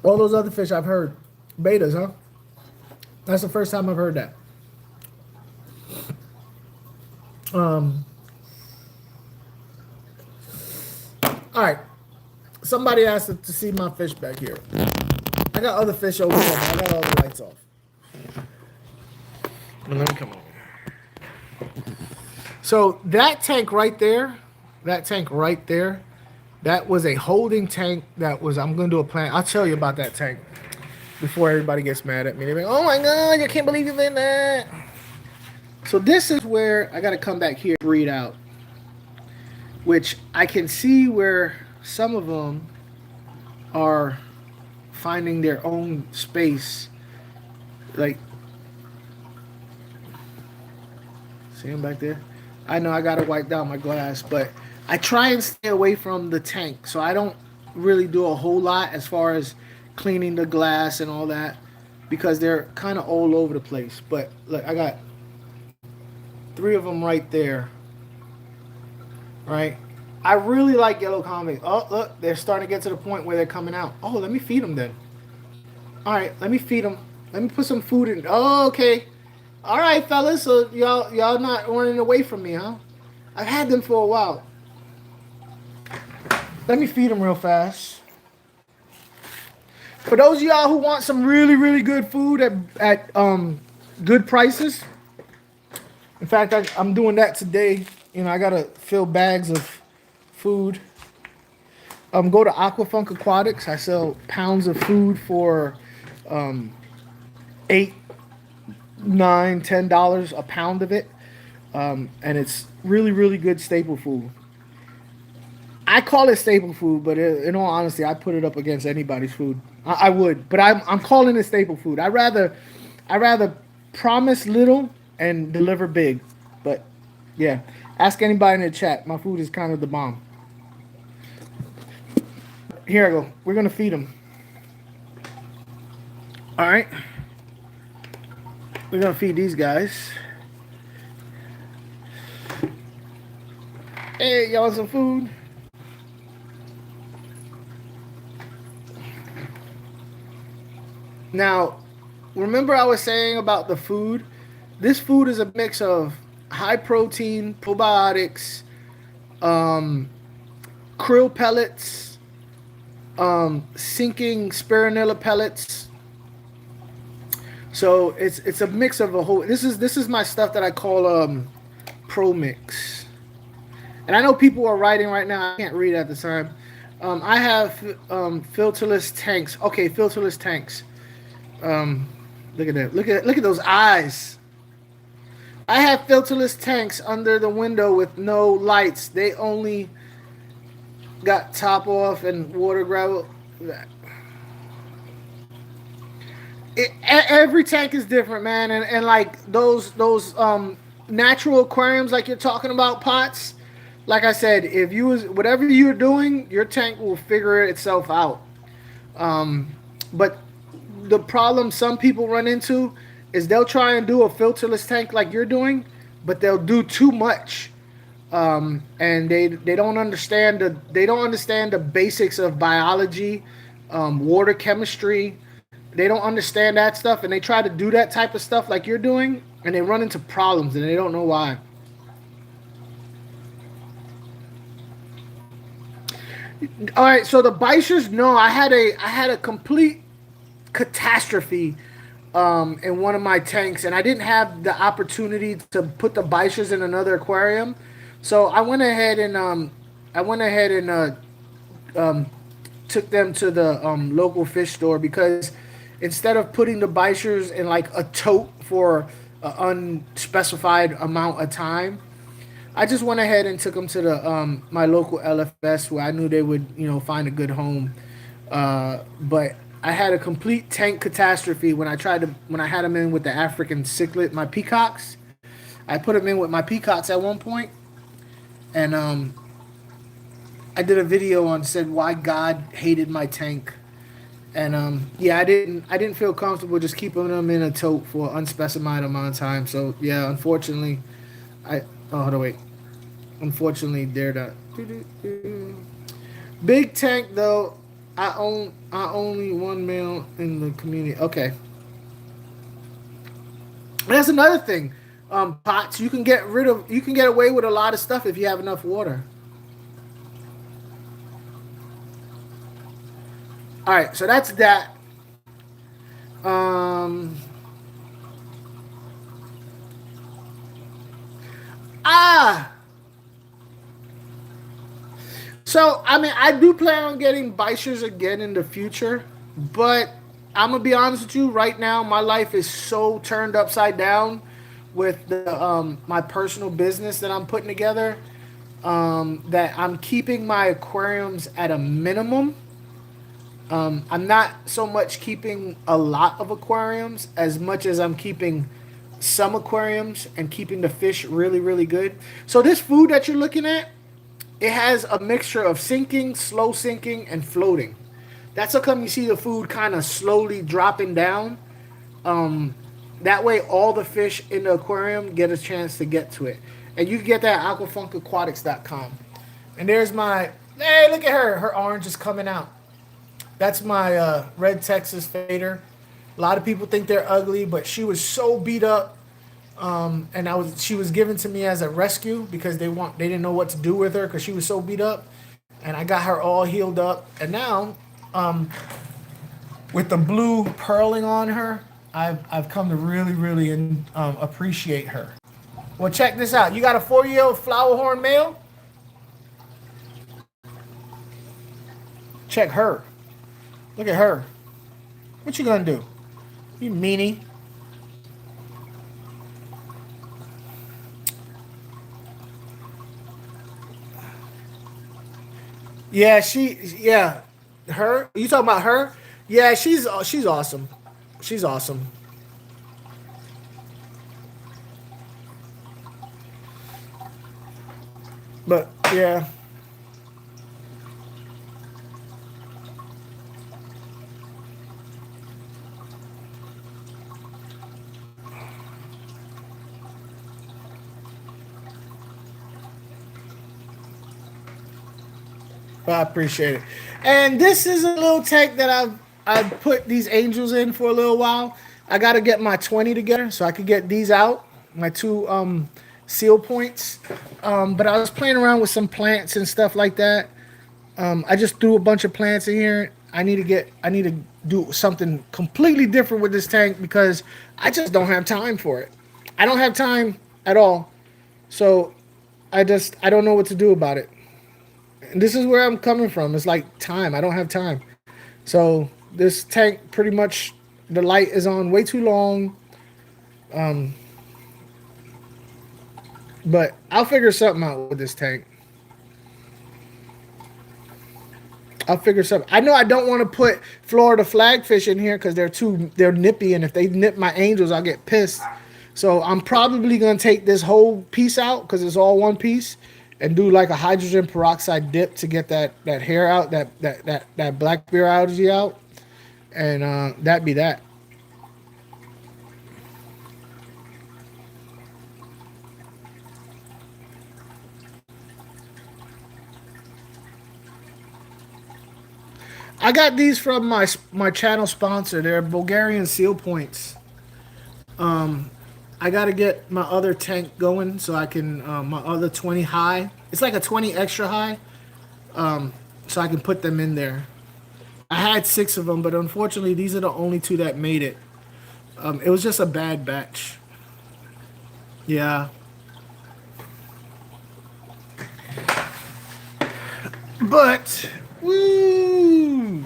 Speaker 1: All those other fish I've heard. Betas, huh? That's the first time I've heard that. All right. Somebody asked to see my fish back here. I got other fish over there. I got all the lights off. Let me come over. So that tank right there, that was a holding tank. I'm going to do a plan. I'll tell you about that tank before everybody gets mad at me. They're like, oh my God, I can't believe you did that. So this is where I got to come back here, breed out, which I can see where some of them are finding their own space. Like, see them back there? I know I got to wipe down my glass, but I try and stay away from the tank. So I don't really do a whole lot as far as cleaning the glass and all that, because they're kind of all over the place. But look, I got 3 of them right there, right? I really like yellow convicts. Oh, look, they're starting to get to the point where they're coming out. Oh, let me feed them then. All right, let me feed them. Let me put some food in. Oh, okay. All right, fellas. So y'all not running away from me, huh? I've had them for a while. Let me feed them real fast. For those of y'all who want some really, really good food at good prices. In fact, I'm doing that today. You know, I gotta fill bags of food. Go to Aqua Funk Aquatics. I sell pounds of food for $8, $9, $10 a pound of it, and it's really, really good staple food. I call it staple food, but in all honesty, I put it up against anybody's food. I would, but I'm calling it staple food. I rather promise little and deliver big. But yeah, ask anybody in the chat. My food is kind of the bomb. Here I go. We're gonna feed them. All right. We're gonna feed these guys. Hey, y'all want some food? Now, remember I was saying about the food? This food is a mix of high protein, probiotics, krill pellets, sinking spirulina pellets. So it's a mix of a whole. This is my stuff that I call pro mix. And I know people are writing right now. I can't read at the time. I have filterless tanks. Okay, filterless tanks. Look at that. Look at those eyes. I have filterless tanks under the window with no lights. They only got top off and water gravel. Every tank is different, man, and like those natural aquariums, like you're talking about, pots. Like I said, if you was whatever you're doing, your tank will figure itself out. But the problem some people run into is they'll try and do a filterless tank like you're doing, but they'll do too much, and they don't understand the basics of biology, water chemistry. They don't understand that stuff, and they try to do that type of stuff like you're doing, and they run into problems, and they don't know why. All right, so the Beischers, no, I had a complete catastrophe in one of my tanks, and I didn't have the opportunity to put the Beischers in another aquarium, so I went ahead and took them to the local fish store, because instead of putting the Beischers in like a tote for an unspecified amount of time, I just went ahead and took them to the my local LFS where I knew they would, find a good home. But I had a complete tank catastrophe when I had them in with the African cichlid, my peacocks. I put them in with my peacocks at one point, and I did a video on said why God hated my tank, and yeah, I didn't feel comfortable just keeping them in a tote for an unspecified amount of time. So yeah, unfortunately, hold on, wait. Unfortunately, they're not. Big tank though. I only one male in the community. Okay, that's another thing. Pots, you can get away with a lot of stuff if you have enough water. All right, so that's that. So, I mean, I do plan on getting Beischers again in the future, but I'm going to be honest with you, right now, my life is so turned upside down with the my personal business that I'm putting together, that I'm keeping my aquariums at a minimum. I'm not so much keeping a lot of aquariums as much as I'm keeping some aquariums and keeping the fish really, really good. So this food that you're looking at, it has a mixture of sinking, slow sinking, and floating. That's how come you see the food kind of slowly dropping down. That way all the fish in the aquarium get a chance to get to it. And you can get that at aquafunkaquatics.com. And there's my, hey, look at her. Her orange is coming out. That's my red Texas fader. A lot of people think they're ugly, but she was so beat up. And she was given to me as a rescue because they didn't know what to do with her because she was so beat up. And I got her all healed up. And now, with the blue purling on her, I've come to really, really appreciate her. Well, check this out. You got a 4-year-old flower horn male? Check her. Look at her. What you gonna do? You meanie. Yeah. Her? You talking about her? Yeah, she's awesome. She's awesome. But yeah. I appreciate it. And this is a little tank that I've put these angels in for a little while. I got to get my 20 together so I could get these out, my two seal points. But I was playing around with some plants and stuff like that. I just threw a bunch of plants in here. I need to do something completely different with this tank because I just don't have time for it. I don't have time at all. So I don't know what to do about it. And this is where I'm coming from. It's like time. I don't have time. So this tank pretty much the light is on way too long. But I'll figure something out with this tank. I'll figure something. I know I don't want to put Florida flagfish in here because they're nippy, and if they nip my angels, I'll get pissed. So I'm probably gonna take this whole piece out because it's all one piece, and do like a hydrogen peroxide dip to get that hair out, that black bear algae out, and that'd be that. I got these from my channel sponsor. They're Bulgarian seal points. I got to get my other tank going so I can my other 20 high. It's like a 20 extra high, so I can put them in there. I had 6 of them, but unfortunately, these are the only 2 that made it. It was just a bad batch. Yeah, but woo,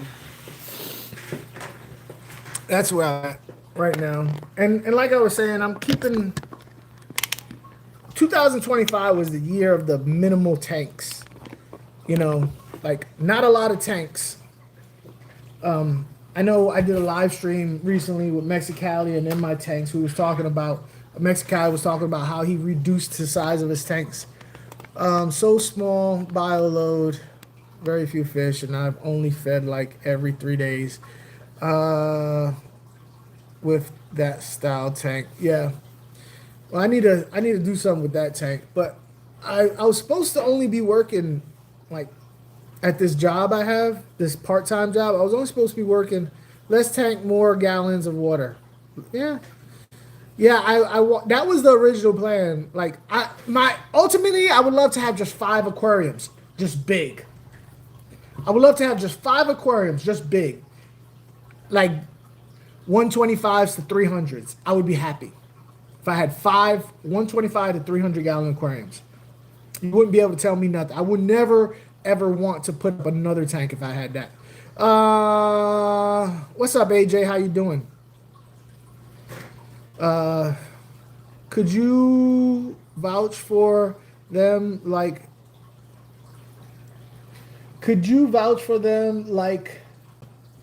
Speaker 1: that's where I'm at right now. And like I was saying, I'm keeping 2025 was the year of the minimal tanks. You know, like not a lot of tanks. I know I did a live stream recently with Mexicali and in my tanks who was talking about Mexicali was talking about how he reduced the size of his tanks. So small bio load, very few fish, and I've only fed like every 3 days. With that style tank. Yeah. Well, I need to do something with that tank. But I was supposed to only be working like at this job I have, this part-time job. I was only supposed to be working less tank, more gallons of water. Yeah. Yeah, that was the original plan. Like ultimately I would love to have just 5 aquariums, just big. I would love to have just 5 aquariums, just big. Like 125s to 300s. I would be happy if I had 5 125 to 300 gallon aquariums. You wouldn't be able to tell me nothing. I would never ever want to put up another tank if I had that. What's up, AJ? How you doing? Could you vouch for them like? Could you vouch for them like?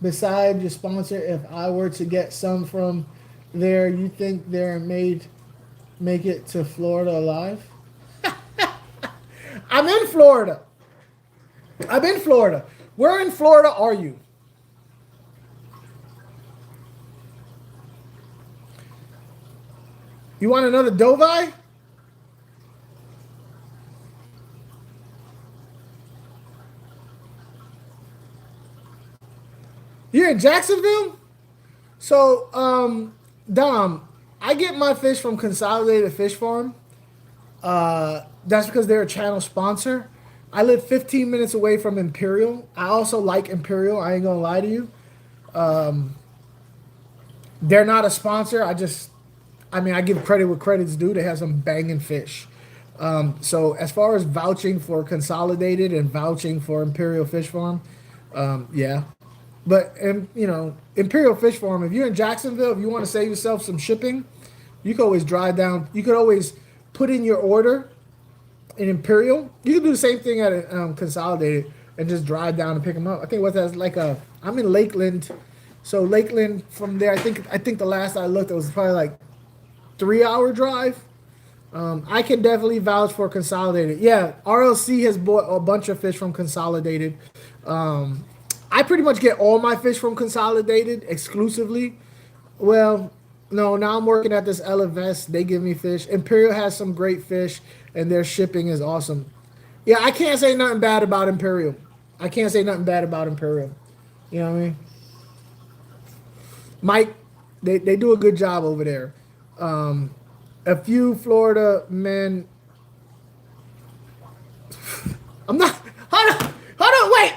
Speaker 1: Beside your sponsor, if I were to get some from there, you think they're make it to Florida alive? I'm in Florida. I'm in Florida. Where in Florida are you? You want another Dovi? You're in Jacksonville? So, Dom, I get my fish from Consolidated Fish Farm. That's because they're a channel sponsor. I live 15 minutes away from Imperial. I also like Imperial. I ain't gonna lie to you. They're not a sponsor. I mean, I give credit where credit's due. They have some banging fish. So as far as vouching for Consolidated and vouching for Imperial Fish Farm, yeah. But Imperial Fish Farm. If you're in Jacksonville, if you want to save yourself some shipping, you could always drive down. You could always put in your order in Imperial. You can do the same thing at Consolidated and just drive down and pick them up. I think what that's like I'm in Lakeland, so Lakeland from there. I think the last I looked, it was probably like 3 hour drive. I can definitely vouch for Consolidated. Yeah, RLC has bought a bunch of fish from Consolidated. I pretty much get all my fish from Consolidated exclusively. Well, no, now I'm working at this LFS. They give me fish. Imperial has some great fish, and their shipping is awesome. Yeah, I can't say nothing bad about Imperial. I can't say nothing bad about Imperial. You know what I mean? Mike, they do a good job over there. A few Florida men. I'm not. Hold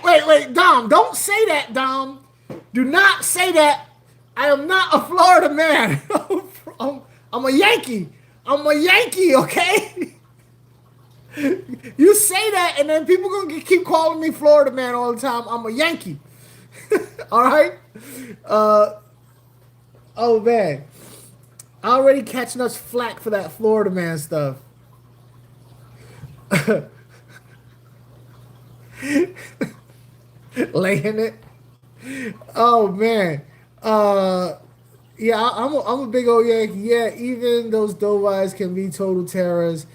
Speaker 1: on, wait, Dom. Don't say that, Dom. Do not say that. I am not a Florida man. I'm a Yankee. I'm a Yankee, okay? You say that, and then people gonna keep calling me Florida man all the time. I'm a Yankee. All right. Oh man, already catching us flack for that Florida man stuff. Laying it. Oh man. Yeah, I'm a big old Yankee. Yeah, even those doe eyes can be total terrors.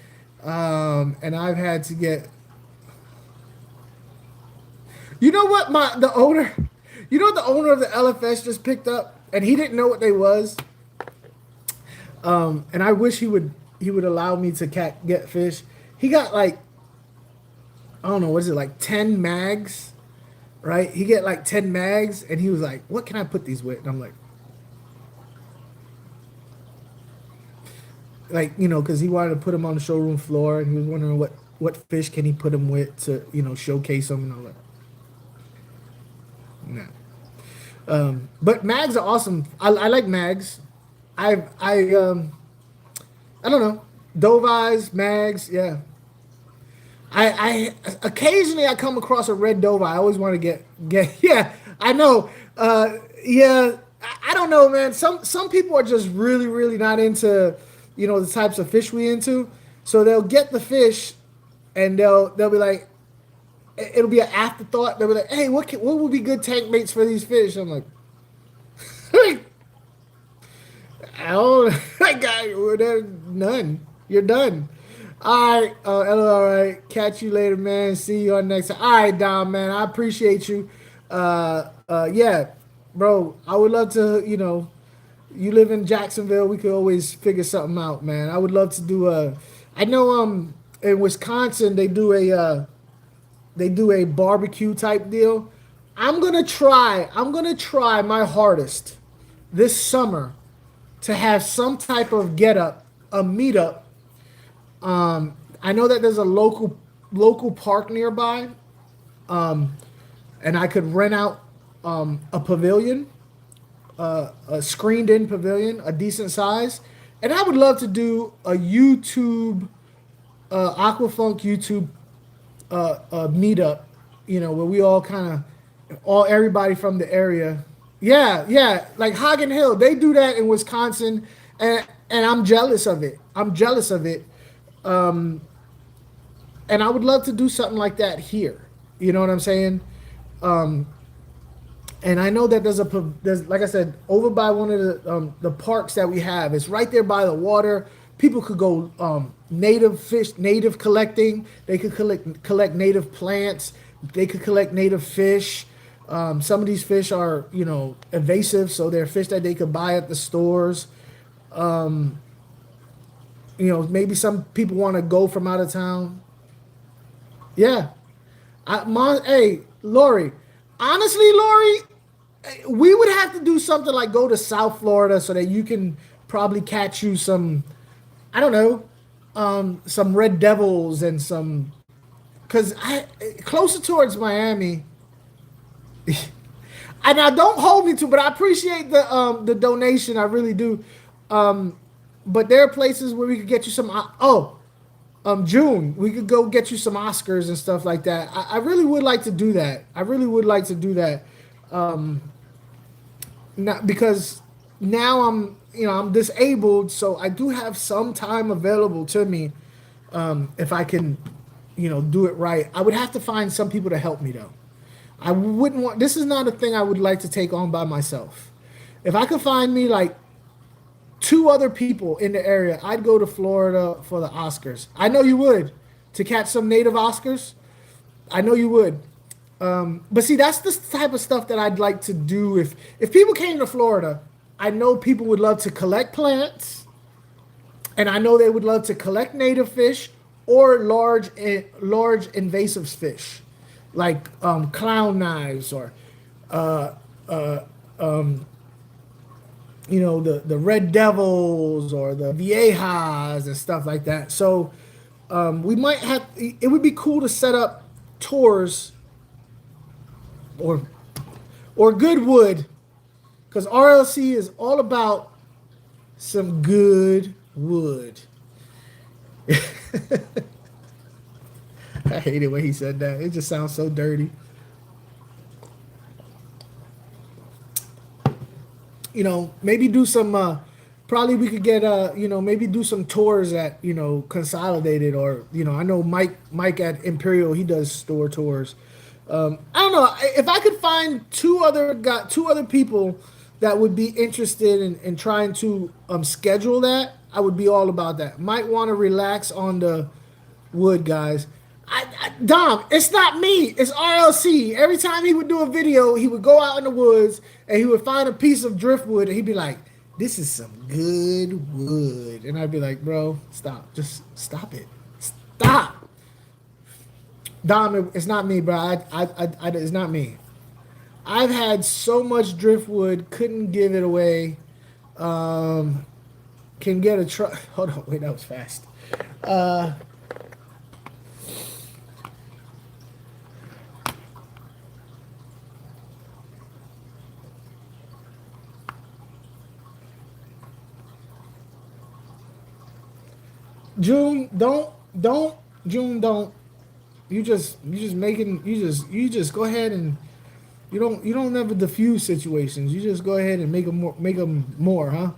Speaker 1: And I've had to get. You know what the owner of the LFS just picked up, and he didn't know what they was. And I wish he would allow me to get fish. He got like, I don't know, what is it, like 10 mags, right? He get like 10 mags, and he was like, "What can I put these with?" And I'm like, because he wanted to put them on the showroom floor, and he was wondering what fish can he put them with to, showcase them, and I'm like, nah. But mags are awesome. I like mags. I don't know, dove eyes, mags, yeah. I occasionally I come across a red dove eye. I always want to get yeah. I know. Yeah. I don't know, man. Some people are just really, really not into the types of fish we into. So they'll get the fish, and they'll be like, it'll be an afterthought. They'll be like, "Hey, what would be good tank mates for these fish?" I'm like, I don't. That guy, none. You're done. All right, all right. Catch you later, man. See you on next time. All right, Dom, man. I appreciate you. Yeah, bro. I would love to. You live in Jacksonville. We could always figure something out, man. I would love to do a. I know in Wisconsin they do a barbecue type deal. I'm gonna try my hardest this summer to have some type of a meetup. I know that there's a local park nearby, and I could rent out a pavilion, a screened-in pavilion, a decent size, and I would love to do a YouTube, Aqua Funk YouTube meetup. Where we all everybody from the area. Yeah, like Hagen Hill, they do that in Wisconsin, and I'm jealous of it. And I would love to do something like that here. You know what I'm saying? And I know that there's like I said, over by one of the parks that we have. It's right there by the water. People could go native collecting. They could collect native plants. They could collect native fish. Some of these fish are, invasive, so they're fish that they could buy at the stores. Maybe some people want to go from out of town. Yeah. Hey, Lori. Honestly, Lori, We would have to do something like go to South Florida so that you can probably catch you some, I don't know, some red devils and some, because I closer towards Miami. And I don't hold me to, but I appreciate the donation. I really do. But there are places where we could get you some. June we could go get you some Oscars and stuff like that. I really would like to do that. I really would like to do that. Not because now I'm disabled, so I do have some time available to me. If I can, do it right. I would have to find some people to help me though. I wouldn't want. This is not a thing I would like to take on by myself. If I could find me like two other people in the area, I'd go to Florida for the Oscars. I know you would, to catch some native Oscars. I know you would. But see, that's the type of stuff that I'd like to do. If people came to Florida, I know people would love to collect plants, and I know they would love to collect native fish or large invasive fish, like clown knives or the red devils or the viejas and stuff like that. So we might have. It would be cool to set up tours or good wood, because RLC is all about some good wood. I hate it when he said that. It just sounds so dirty. Maybe do some. Probably we could get maybe do some tours at Consolidated, or I know Mike at Imperial, he does store tours. I don't know if I could find two other people that would be interested in trying to schedule that. I would be all about that. Might want to relax on the wood, guys. Dom, it's not me. It's RLC. Every time he would do a video, he would go out in the woods and he would find a piece of driftwood and he'd be like, "This is some good wood," and I'd be like, "Bro, stop. Just stop it. Stop." Dom, it's not me, bro. It's not me. I've had so much driftwood, couldn't give it away. Can get a truck. Hold on, wait, that was fast. June, don't. You just go ahead and you don't never diffuse situations. You just go ahead and make them more, huh?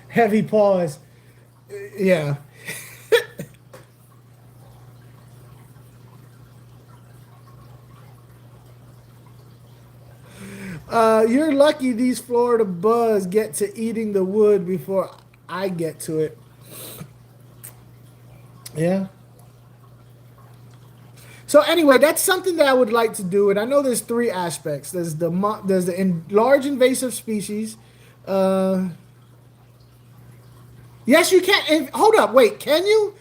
Speaker 1: Heavy pause. Yeah. You're lucky these Florida buzz get to eating the wood before I get to it. Yeah. So anyway, that's something that I would like to do, and I know there's three aspects. There's the large invasive species. Yes, you can. And hold up, wait. Can you?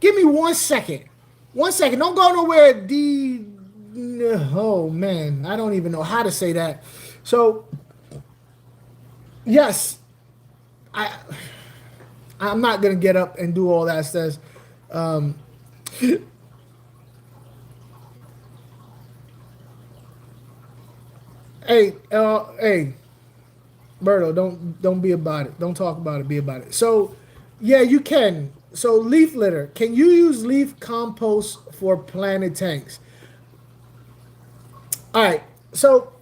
Speaker 1: Give me 1 second. 1 second. Don't go nowhere. Oh man, I don't even know how to say that. So yes, I'm not gonna get up and do all that stuff. Hey, Berto, don't be about it. Don't talk about it. Be about it. So, yeah, you can. So, leaf litter. Can you use leaf compost for planted tanks? All right. So,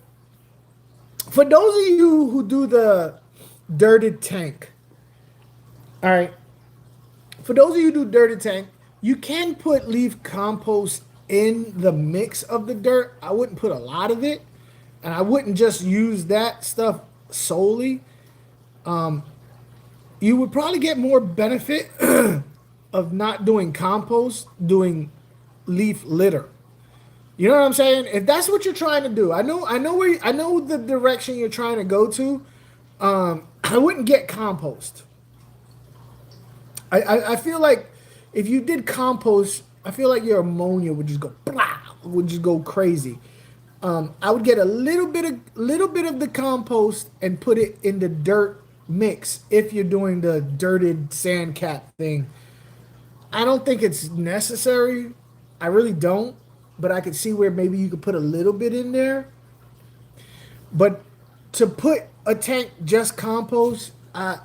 Speaker 1: for those of you who do the dirted tank, all right. For those of you who do dirted tank, you can put leaf compost in the mix of the dirt. I wouldn't put a lot of it, and I wouldn't just use that stuff solely. You would probably get more benefit of not doing compost, doing leaf litter. You know what I'm saying? If that's what you're trying to do, I know the direction you're trying to go to. I wouldn't get compost. I feel like if you did compost, I feel like your ammonia would just go blah, would just go crazy. I would get a little bit of the compost and put it in the dirt mix if you're doing the dirted sand cap thing. I don't think it's necessary. I really don't. But I could see where maybe you could put a little bit in there. But to put a tank just compost, I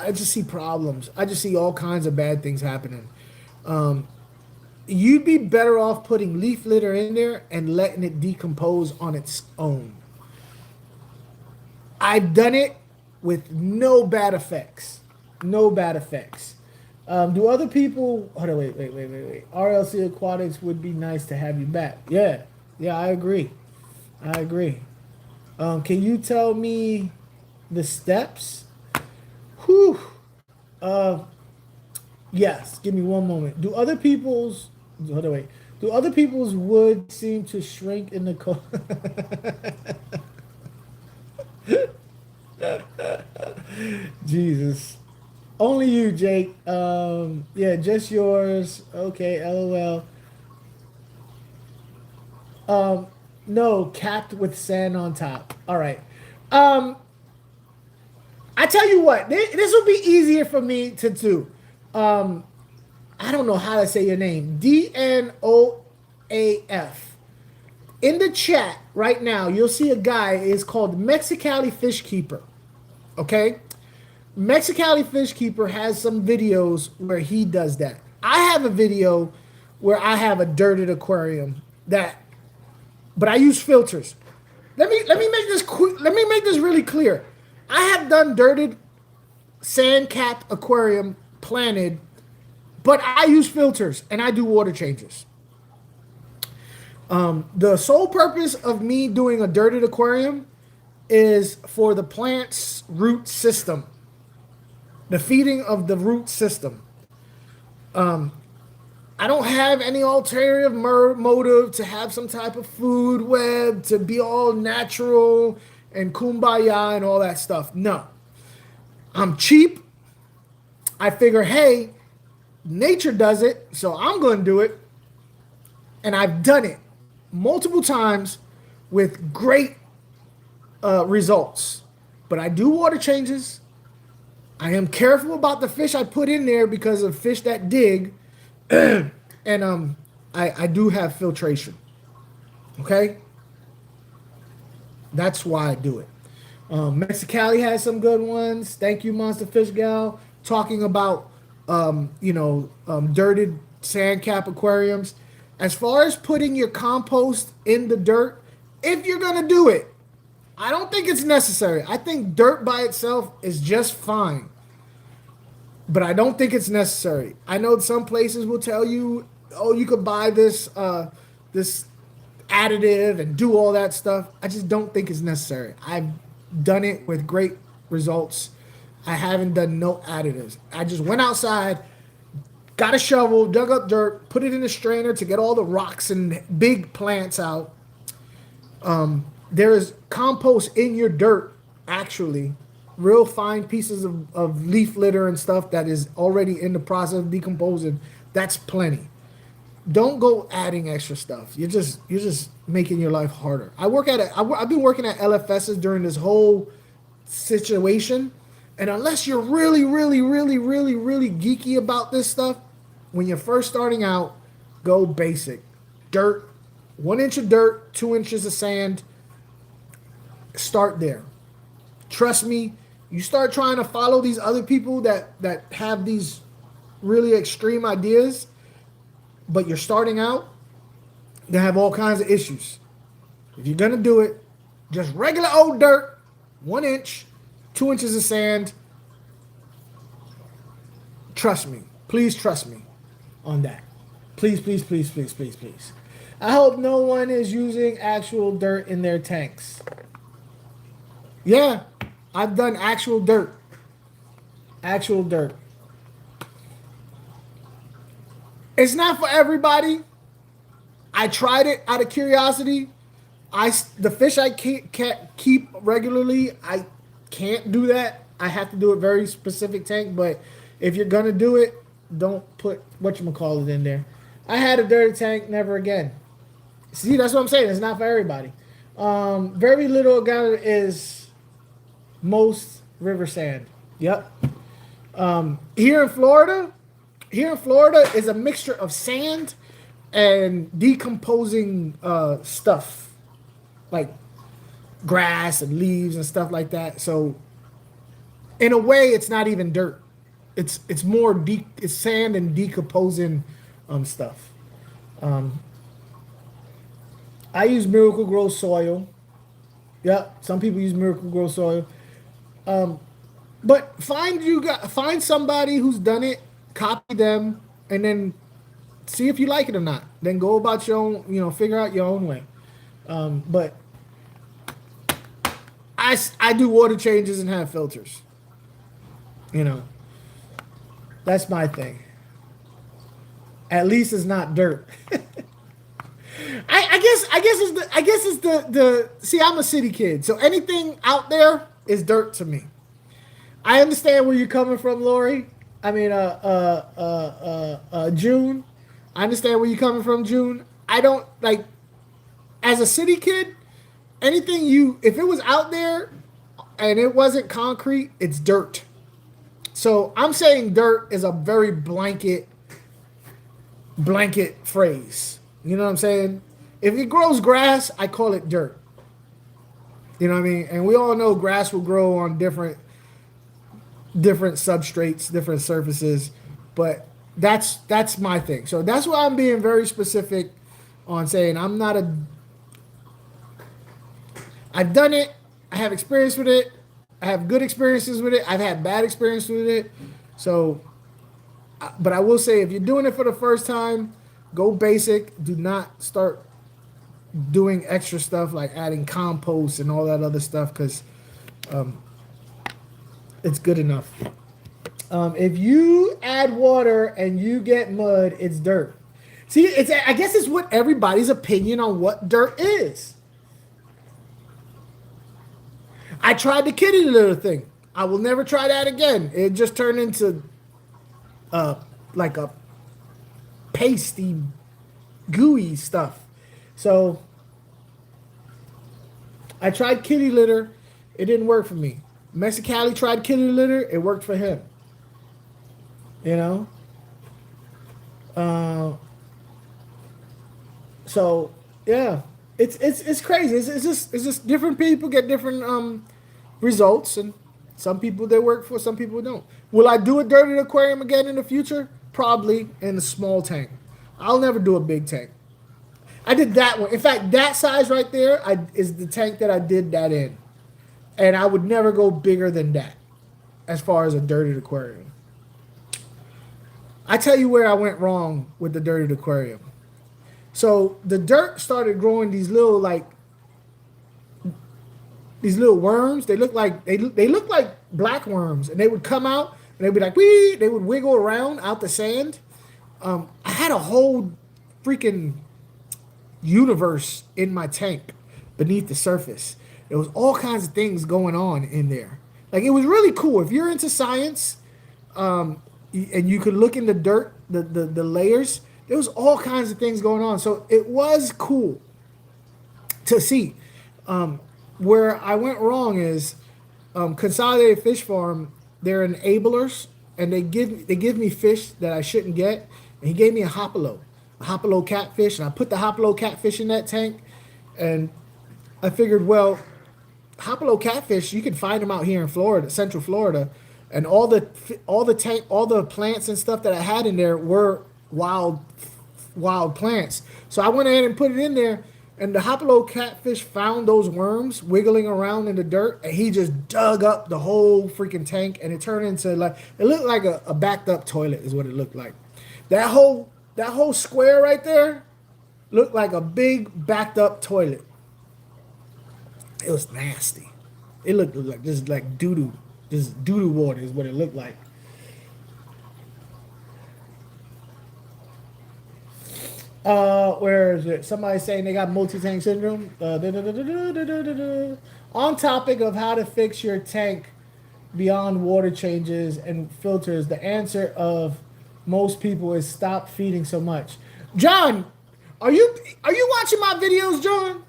Speaker 1: just see problems. I just see all kinds of bad things happening. You'd be better off putting leaf litter in there and letting it decompose on its own. I've done it with no bad effects. No bad effects. Do other people? Hold on, wait. RLC Aquatics would be nice to have you back. Yeah, I agree. Can you tell me the steps? Whew. Yes. Give me one moment. Do other people's wood seem to shrink in the cold? Jesus. Only you, Jake. Yeah, just yours. Okay, LOL. No, capped with sand on top. All right. I tell you what, this will be easier for me to do. I don't know how to say your name. DNOAF. In the chat right now, you'll see a guy. It's called Mexicali Fishkeeper. Okay? Mexicali Fishkeeper has some videos where he does that. I have a video where I have a dirted aquarium but I use filters. Let me make this quick. Let me make this really clear. I have done dirted sand capped aquarium planted, but I use filters and I do water changes. The sole purpose of me doing a dirted aquarium is for the plant's root system. The feeding of the root system. I don't have any alternative motive to have some type of food web, to be all natural and kumbaya and all that stuff. No. I'm cheap. I figure, hey, nature does it, so I'm going to do it. And I've done it multiple times with great results. But I do water changes. I am careful about the fish I put in there because of fish that dig. And I do have filtration. Okay? That's why I do it. Mexicali has some good ones. Thank you, Monster Fish Gal. Talking about dirted sand cap aquariums. As far as putting your compost in the dirt, if you're gonna do it, I don't think it's necessary. I think dirt by itself is just fine. But I don't think it's necessary. I know some places will tell you, oh, you could buy this this additive and do all that stuff. I just don't think it's necessary. I've done it with great results. I haven't done no additives. I just went outside, got a shovel, dug up dirt, put it in a strainer to get all the rocks and big plants out. There is compost in your dirt, actually. Real fine pieces of leaf litter and stuff that is already in the process of decomposing. That's plenty. Don't go adding extra stuff. You're just making your life harder. I've been working at LFSs during this whole situation, and unless you're really geeky about this stuff, when you're first starting out, go basic. Dirt, 1 inch of dirt, 2 inches of sand. Start there. Trust me, you start trying to follow these other people that have these really extreme ideas, but you're starting out, they have all kinds of issues. If you're going to do it, just regular old dirt, 1 inch, 2 inches of sand. Trust me. Please trust me on that. Please. I hope no one is using actual dirt in their tanks. Yeah, I've done actual dirt. It's not for everybody. I tried it out of curiosity. The fish I can't keep regularly, I can't do that. I have to do a very specific tank. But if you're gonna do it, don't put whatchamacallit in there. I had a dirty tank, never again. See, that's what I'm saying. It's not for everybody. Very little organic is most river sand. Yep. Here in Florida, is a mixture of sand and decomposing stuff like grass and leaves and stuff like that. So in a way, it's not even dirt. It's more it's sand and decomposing stuff. I use Miracle Grow soil. Yeah, some people use Miracle Grow soil. But find somebody who's done it, copy them, and then see if you like it or not. Then go about your own, figure out your own way. But I do water changes and have filters. That's my thing. At least it's not dirt. I guess it's the see, I'm a city kid, so anything out there is dirt to me. I understand where you're coming from, Lori. I mean, June. I understand where you're coming from, June. I don't like, as a city kid, if it was out there and it wasn't concrete, it's dirt. So I'm saying dirt is a very blanket phrase. You know what I'm saying? If it grows grass, I call it dirt. You know what I mean? And we all know grass will grow on different substrates, different surfaces, but that's my thing. So that's why I'm being very specific on saying I've done it, I have experience with it, I have good experiences with it, I've had bad experiences with it. So, but I will say, if you're doing it for the first time, go basic. Do not start doing extra stuff like adding compost and all that other stuff, because it's good enough. If you add water and you get mud, it's dirt. See, I guess it's what everybody's opinion on what dirt is. I tried the kitty litter thing. I will never try that again. It just turned into like a pasty, gooey stuff. So I tried kitty litter. It didn't work for me. Mexicali tried kitty litter. It worked for him. So yeah, it's crazy. It's just different people get different results, and some people they work for, some people don't. Will I do a dirty aquarium again in the future? Probably in a small tank. I'll never do a big tank. I did that one. In fact, that size right there is the tank that I did that in. And I would never go bigger than that as far as a dirty aquarium. I tell you where I went wrong with the dirty aquarium. So the dirt started growing these little worms. They look like black worms, and they would come out and they'd be like, wee. They would wiggle around out the sand. I had a whole freaking universe in my tank beneath the surface. There was all kinds of things going on in there. Like, it was really cool. If you're into science, and you could look in the dirt, the layers, there was all kinds of things going on. So it was cool to see. Where I went wrong is Consolidated Fish Farm. They're enablers, and they give me fish that I shouldn't get. And he gave me a hopalo catfish, and I put the hopalo catfish in that tank, and I figured, well, hopalo catfish, you can find them out here in Florida, Central Florida, and all the plants and stuff that I had in there were wild plants. So I went ahead and put it in there, and the hopalo catfish found those worms wiggling around in the dirt, and he just dug up the whole freaking tank, and it turned into it looked like a backed up toilet is what it looked like. That whole square right there looked like a big backed up toilet. It was nasty. It looked like just like doo-doo. Just doo-doo water is what it looked like. Where is it? Somebody's saying they got multi-tank syndrome. On topic of how to fix your tank beyond water changes and filters, the answer of most people is stop feeding so much. John, Are you watching my videos, John?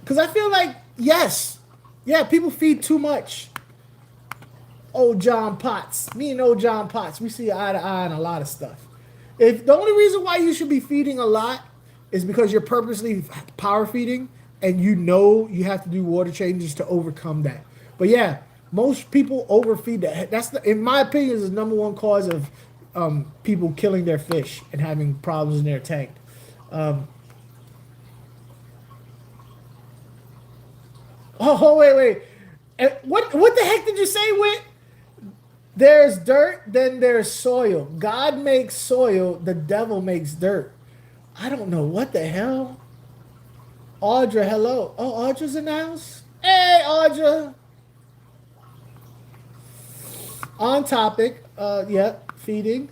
Speaker 1: Because I feel like, yes. Yeah, people feed too much. Old John Potts. Me and old John Potts, we see eye to eye on a lot of stuff. If the only reason why you should be feeding a lot is because you're purposely power feeding and you know you have to do water changes to overcome that. But yeah, most people overfeed that. That's in my opinion, is the number one cause of people killing their fish and having problems in their tank. Oh, wait. What the heck did you say, Whit? There's dirt, then there's soil. God makes soil, the devil makes dirt. I don't know what the hell. Audra, hello. Oh, Audra's in the house? Hey, Audra. On topic. Yeah, feeding.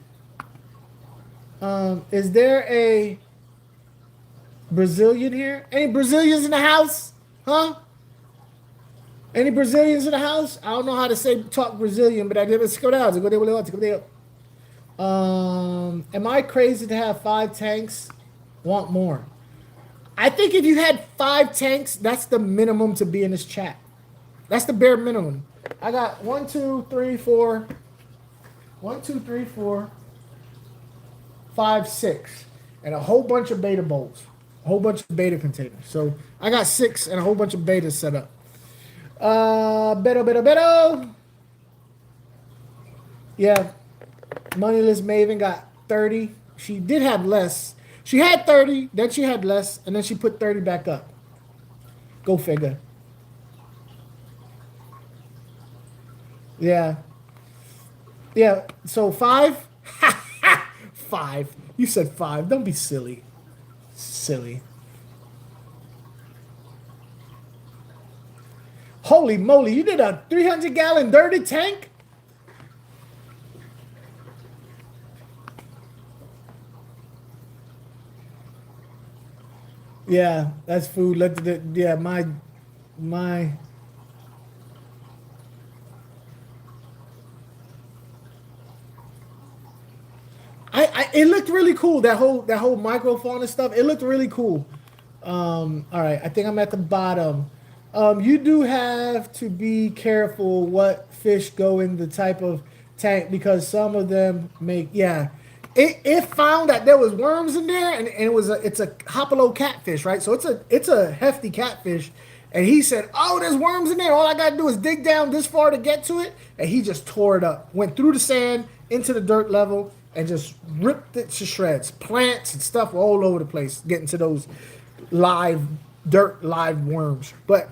Speaker 1: Is there a Brazilian here? Any Brazilians in the house? Huh? Any Brazilians in the house? I don't know how to talk Brazilian, but I did it. Am I crazy to have 5 tanks? Want more? I think if you had 5 tanks, that's the minimum to be in this chat. That's the bare minimum. I got 1, 2, 3, 4. 1, 2, 3, 4, 5, 6, and a whole bunch of beta bowls, a whole bunch of beta containers. So I got 6 and a whole bunch of betas set up. Beto. Yeah, Moneyless Maven got 30. She did have less. She had 30, then she had less, and then she put 30 back up. Go figure. Yeah. Yeah, so 5? 5. You said 5. Don't be silly. Silly. Holy moly, you did a 300-gallon dirty tank? Yeah, that's food. Yeah, my it looked really cool. That whole microfauna stuff. It looked really cool. All right, I think I'm at the bottom. You do have to be careful what fish go in the type of tank because some of them make It found that there was worms in there and it's a hopalo catfish, right? So it's a hefty catfish. And he said, "Oh, there's worms in there. All I gotta do is dig down this far to get to it." And he just tore it up, went through the sand into the dirt level, and just ripped it to shreds. Plants and stuff were all over the place, getting to those live worms. But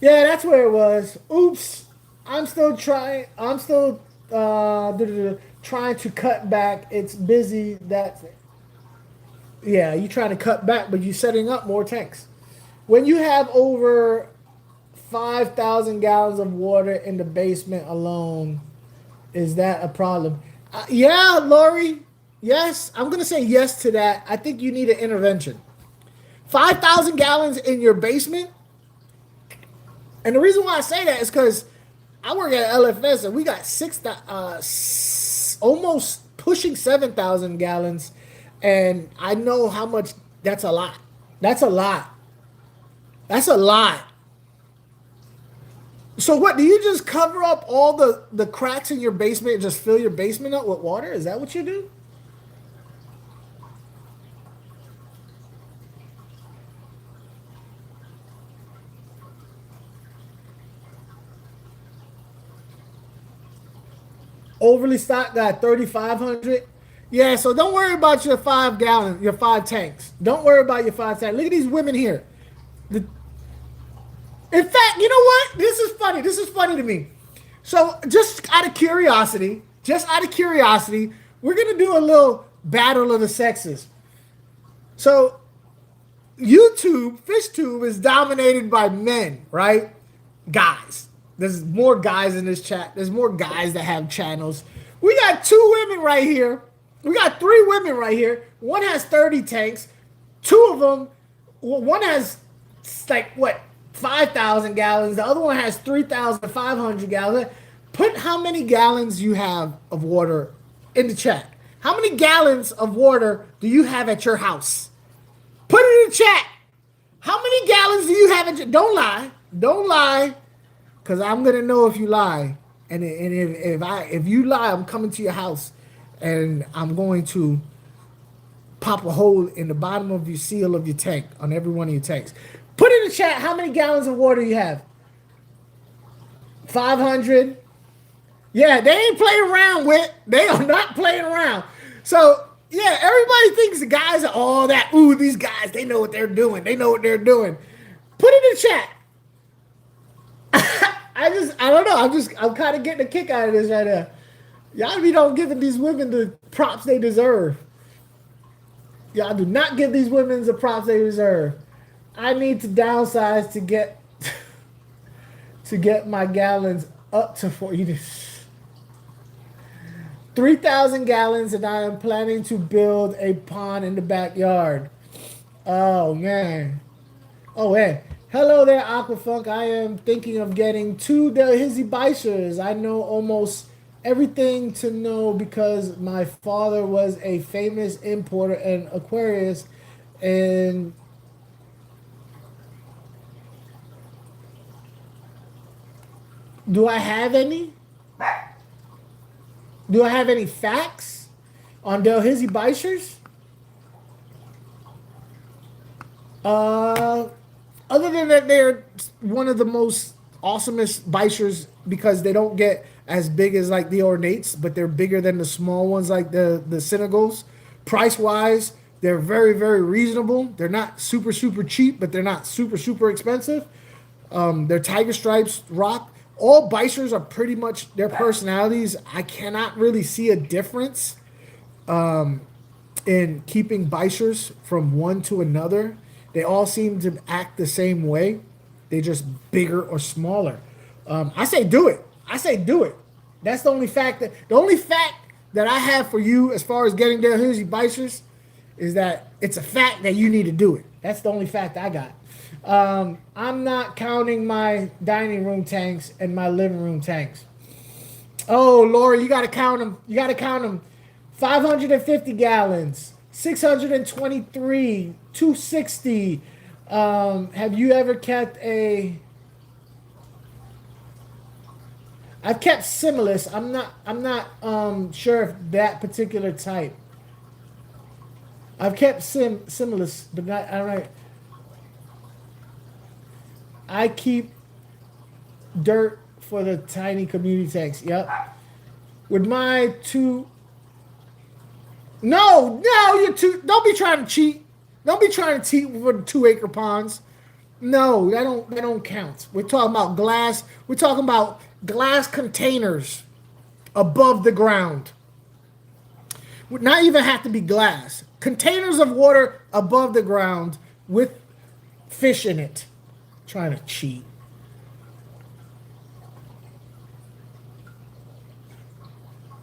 Speaker 1: yeah, that's where it was. Oops. I'm still trying to cut back. It's busy. You're trying to cut back, but you're setting up more tanks. When you have over 5,000 gallons of water in the basement alone, is that a problem? Yeah, Lori. Yes, I'm going to say yes to that. I think you need an intervention. 5,000 gallons in your basement? And the reason why I say that is because I work at LFS and we got almost pushing 7,000 gallons. And I know how much that's a lot. That's a lot. That's a lot. So what, do you just cover up all the cracks in your basement and just fill your basement up with water? Is that what you do? Overly stocked, got 3,500. Yeah, so don't worry about your 5 tanks. Don't worry about your 5 tanks. Look at these women here. In fact, you know what? This is funny. This is funny to me. So just out of curiosity, we're going to do a little battle of the sexes. So YouTube, FishTube is dominated by men, right? Guys. There's more guys in this chat. There's more guys that have channels. We got 2 women right here. We got 3 women right here. One has 30 tanks. 2 of them, one has 5,000 gallons. The other one has 3,500 gallons. Put how many gallons you have of water in the chat. How many gallons of water do you have at your house? Put it in the chat. How many gallons do you have at your... Don't lie. Don't lie. Because I'm going to know if you lie. And if you lie, I'm coming to your house. And I'm going to pop a hole in the bottom of your seal of your tank. On every one of your tanks. Put in the chat how many gallons of water you have. 500. Yeah, they ain't playing around with. They are not playing around. So... yeah, everybody thinks the guys are all that. Ooh, these guys, they know what they're doing. They know what they're doing. Put it in the chat. I don't know. I'm kind of getting a kick out of this right now. Y'all be don't giving these women the props they deserve. Y'all do not give these women the props they deserve. I need to downsize to get my gallons up to 40. 3,000 gallons, and I am planning to build a pond in the backyard. Oh, man. Oh, man. Hello there, Aqua Funk. I am thinking of getting 2 Delhizzy Bicers. I know almost everything to know because my father was a famous importer and aquarist. And do I have any? Do I have any facts on Delhizzy Bicers? Other than that, they're one of the most awesomest Bicers because they don't get as big as like the ornates, but they're bigger than the small ones like the Senegals. Price-wise, they're very, very reasonable. They're not super, super cheap, but they're not super, super expensive. They're Tiger Stripes rock. All Bicers are pretty much their personalities. I cannot really see a difference in keeping Bicers from one to another. They all seem to act the same way. They're just bigger or smaller. I say do it. I say do it. That's the only fact that I have for you as far as getting Delhizzy Bicers is that it's a fact that you need to do it. That's the only fact I got. I'm not counting my dining room tanks and my living room tanks. Oh, Laura, you got to count them. You got to count them. 550 gallons, 623, 260. Have you ever kept a... I've kept Simulus. I'm not sure if that particular type. I've kept Simulus, but not... I don't know. I keep dirt for the tiny community tanks. Yep. With my 2... No, you're too... Don't be trying to cheat. Don't be trying to cheat for the 2-acre ponds. No, that don't count. We're talking about glass. We're talking about glass containers above the ground. Would not even have to be glass. Containers of water above the ground with fish in it. Trying to cheat.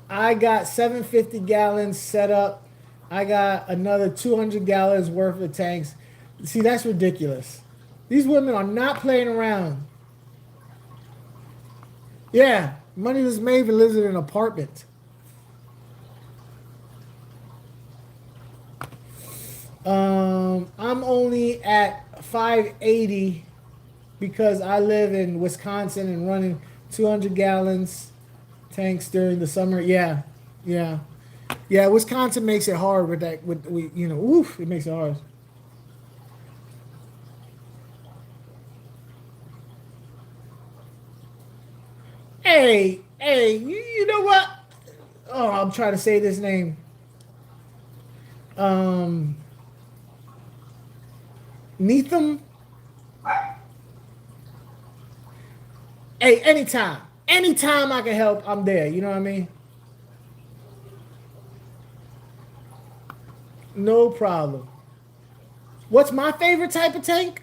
Speaker 1: I got 750 gallons set up. I got another 200 gallons worth of tanks. See, that's ridiculous. These women are not playing around. Yeah, Moneyless Maven lives in an apartment. I'm only at 580 because I live in Wisconsin and running 200 gallons tanks during the summer. Yeah. Wisconsin makes it hard with that. It makes it hard. Hey, you know what? Oh, I'm trying to say this name. Neetham. Hey, anytime I can help, I'm there. You know what I mean? No problem. What's my favorite type of tank?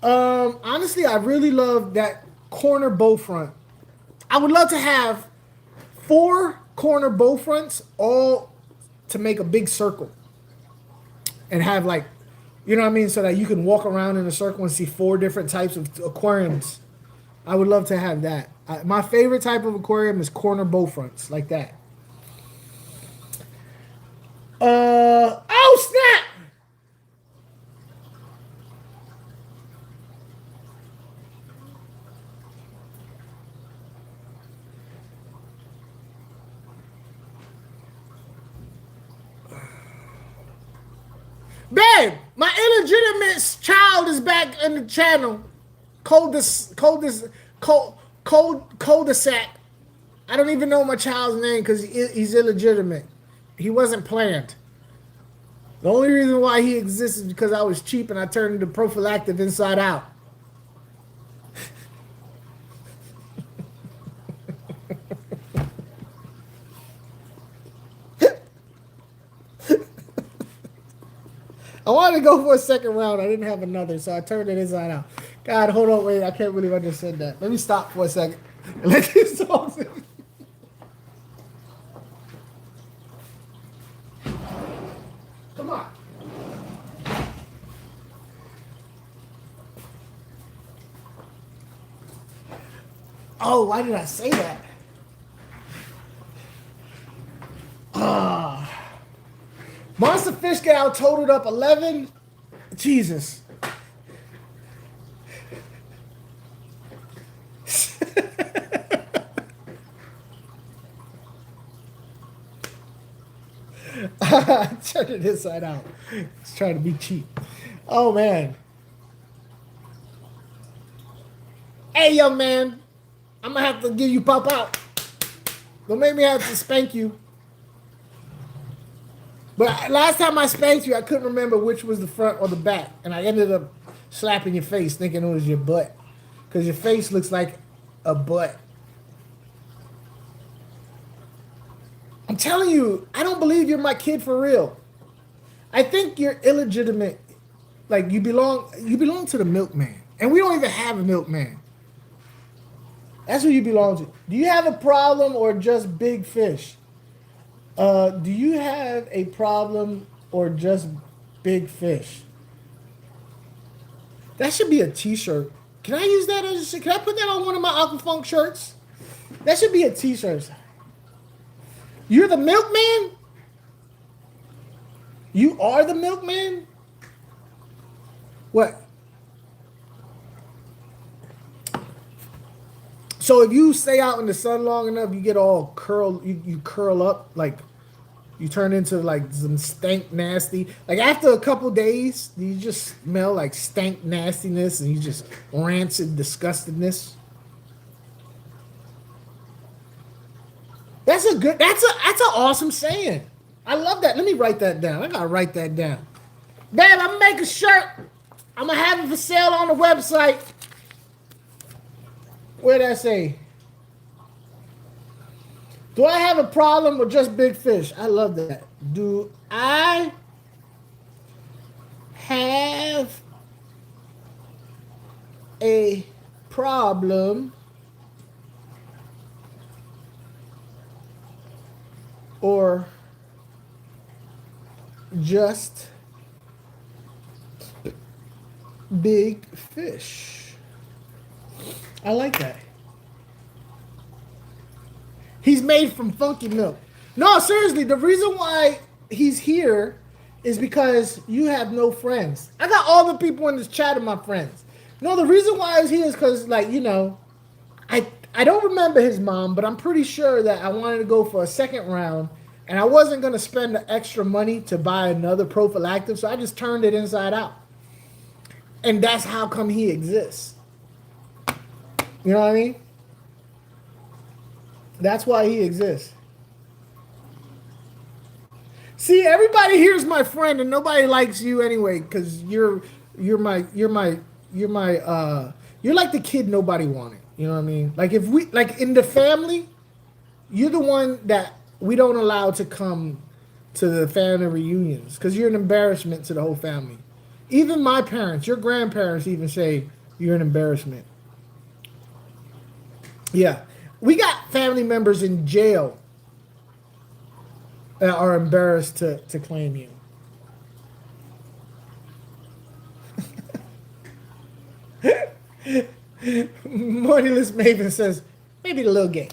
Speaker 1: Honestly, I really love that corner bow front. I would love to have 4 corner bow fronts all to make a big circle and have like, you know what I mean? So that you can walk around in a circle and see 4 different types of aquariums. I would love to have that. My favorite type of aquarium is corner bow fronts like that. Oh snap! Babe, my illegitimate child is back in the channel. Cul-de-sac. I don't even know my child's name because he's illegitimate. He wasn't planned. The only reason why he exists is because I was cheap and I turned into prophylactic inside out. I wanted to go for a second round. I didn't have another, so I turned it inside out. God, hold on, wait. I can't believe I just said that. Let me stop for a second. Let this talk. Come on. Oh, why did I say that? Monster Fish Gal totaled up 11. Jesus. Turn it inside out. It's trying to be cheap. Oh, man. Hey, young man. I'm going to have to give you pop out. Don't make me have to spank you. But last time I spanked you, I couldn't remember which was the front or the back. And I ended up slapping your face thinking it was your butt. Because your face looks like a butt. I'm telling you, I don't believe you're my kid for real. I think you're illegitimate. Like you belong to the milkman. And we don't even have a milkman. That's who you belong to. Do you have a problem or just big fish? Do you have a problem or just big fish? That should be a t-shirt. Can I use that as a can I put that on one of my Aqua Funk shirts? That should be a t-shirt. You're the milkman? You are the milkman? What? So if you stay out in the sun long enough, you get all curled, you curl up, like you turn into like some stank nasty. Like after a couple days, you just smell like stank nastiness and you just rancid disgustedness. That's an awesome saying. I love that. Let me write that down. I gotta write that down. Babe, I'm gonna make a shirt. I'm gonna have it for sale on the website. Where'd I say? Do I have a problem with just big fish? I love that. Do I have a problem or just big fish? I like that. He's made from funky milk. No, seriously, the reason why he's here is because you have no friends. I got all the people in this chat of my friends. No, the reason why he's here is because, like, you know, I don't remember his mom, but I'm pretty sure that I wanted to go for a second round, and I wasn't going to spend the extra money to buy another prophylactic, so I just turned it inside out. And that's how come he exists. You know what I mean? That's why he exists. See, everybody here's my friend, and nobody likes you anyway, because you're like the kid nobody wanted. You know what I mean? Like if we like in the family, you're the one that we don't allow to come to the family reunions because you're an embarrassment to the whole family. Even my parents, your grandparents even say you're an embarrassment. Yeah. We got family members in jail that are embarrassed to claim you. Moneyless Maven says, maybe the little gay.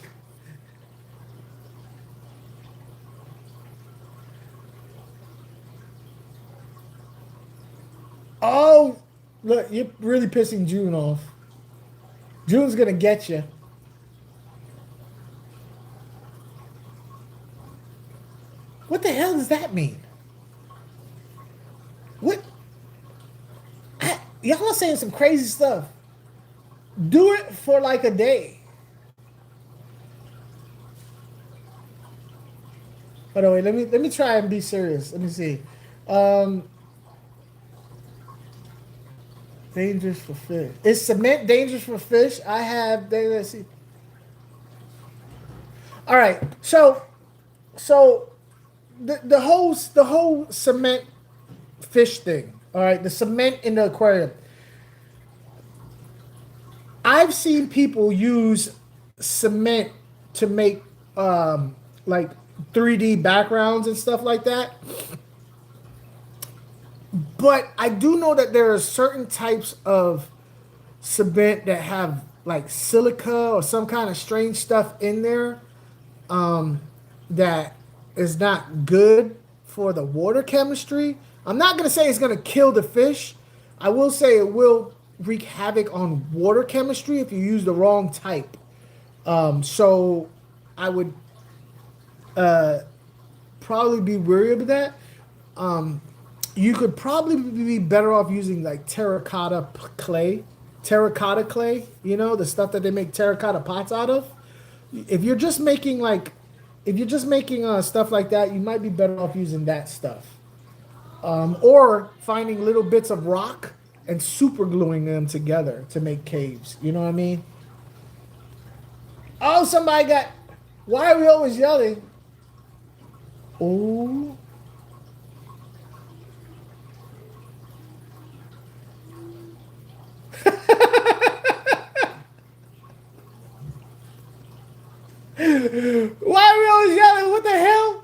Speaker 1: Oh, look, you're really pissing June off. June's gonna get you. What the hell does that mean? What? Y'all are saying some crazy stuff. Do it for like a day. By the way, let me try and be serious. Let me see. Um, dangerous for fish. Is cement dangerous for fish? I have. Let's see. All right. So the whole cement fish thing. All right. The cement in the aquarium. I've seen people use cement to make like 3D backgrounds and stuff like that. But I do know that there are certain types of cement that have like silica or some kind of strange stuff in there that is not good for the water chemistry. I'm not going to say it's going to kill the fish. I will say it will wreak havoc on water chemistry if you use the wrong type. So I would probably be wary of that. You could probably be better off using like terracotta clay, you know, the stuff that they make terracotta pots out of. If you're just making stuff like that, you might be better off using that stuff. Or finding little bits of rock and super gluing them together to make caves. You know what I mean? Oh, why are we always yelling? Oh. Why are we always yelling? What the hell?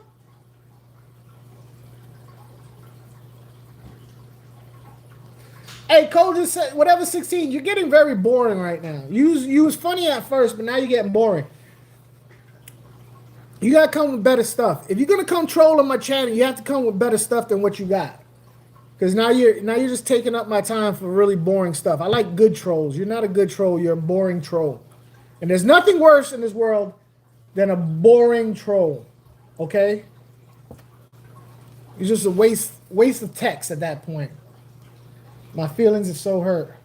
Speaker 1: Hey, Cole just said, whatever 16, you're getting very boring right now. You was funny at first, but now you're getting boring. You gotta come with better stuff. If you're gonna come troll on my channel, you have to come with better stuff than what you got. Because now you're just taking up my time for really boring stuff. I like good trolls. You're not a good troll, you're a boring troll. And there's nothing worse in this world than a boring troll. Okay? It's just a waste of text at that point. My feelings are so hurt.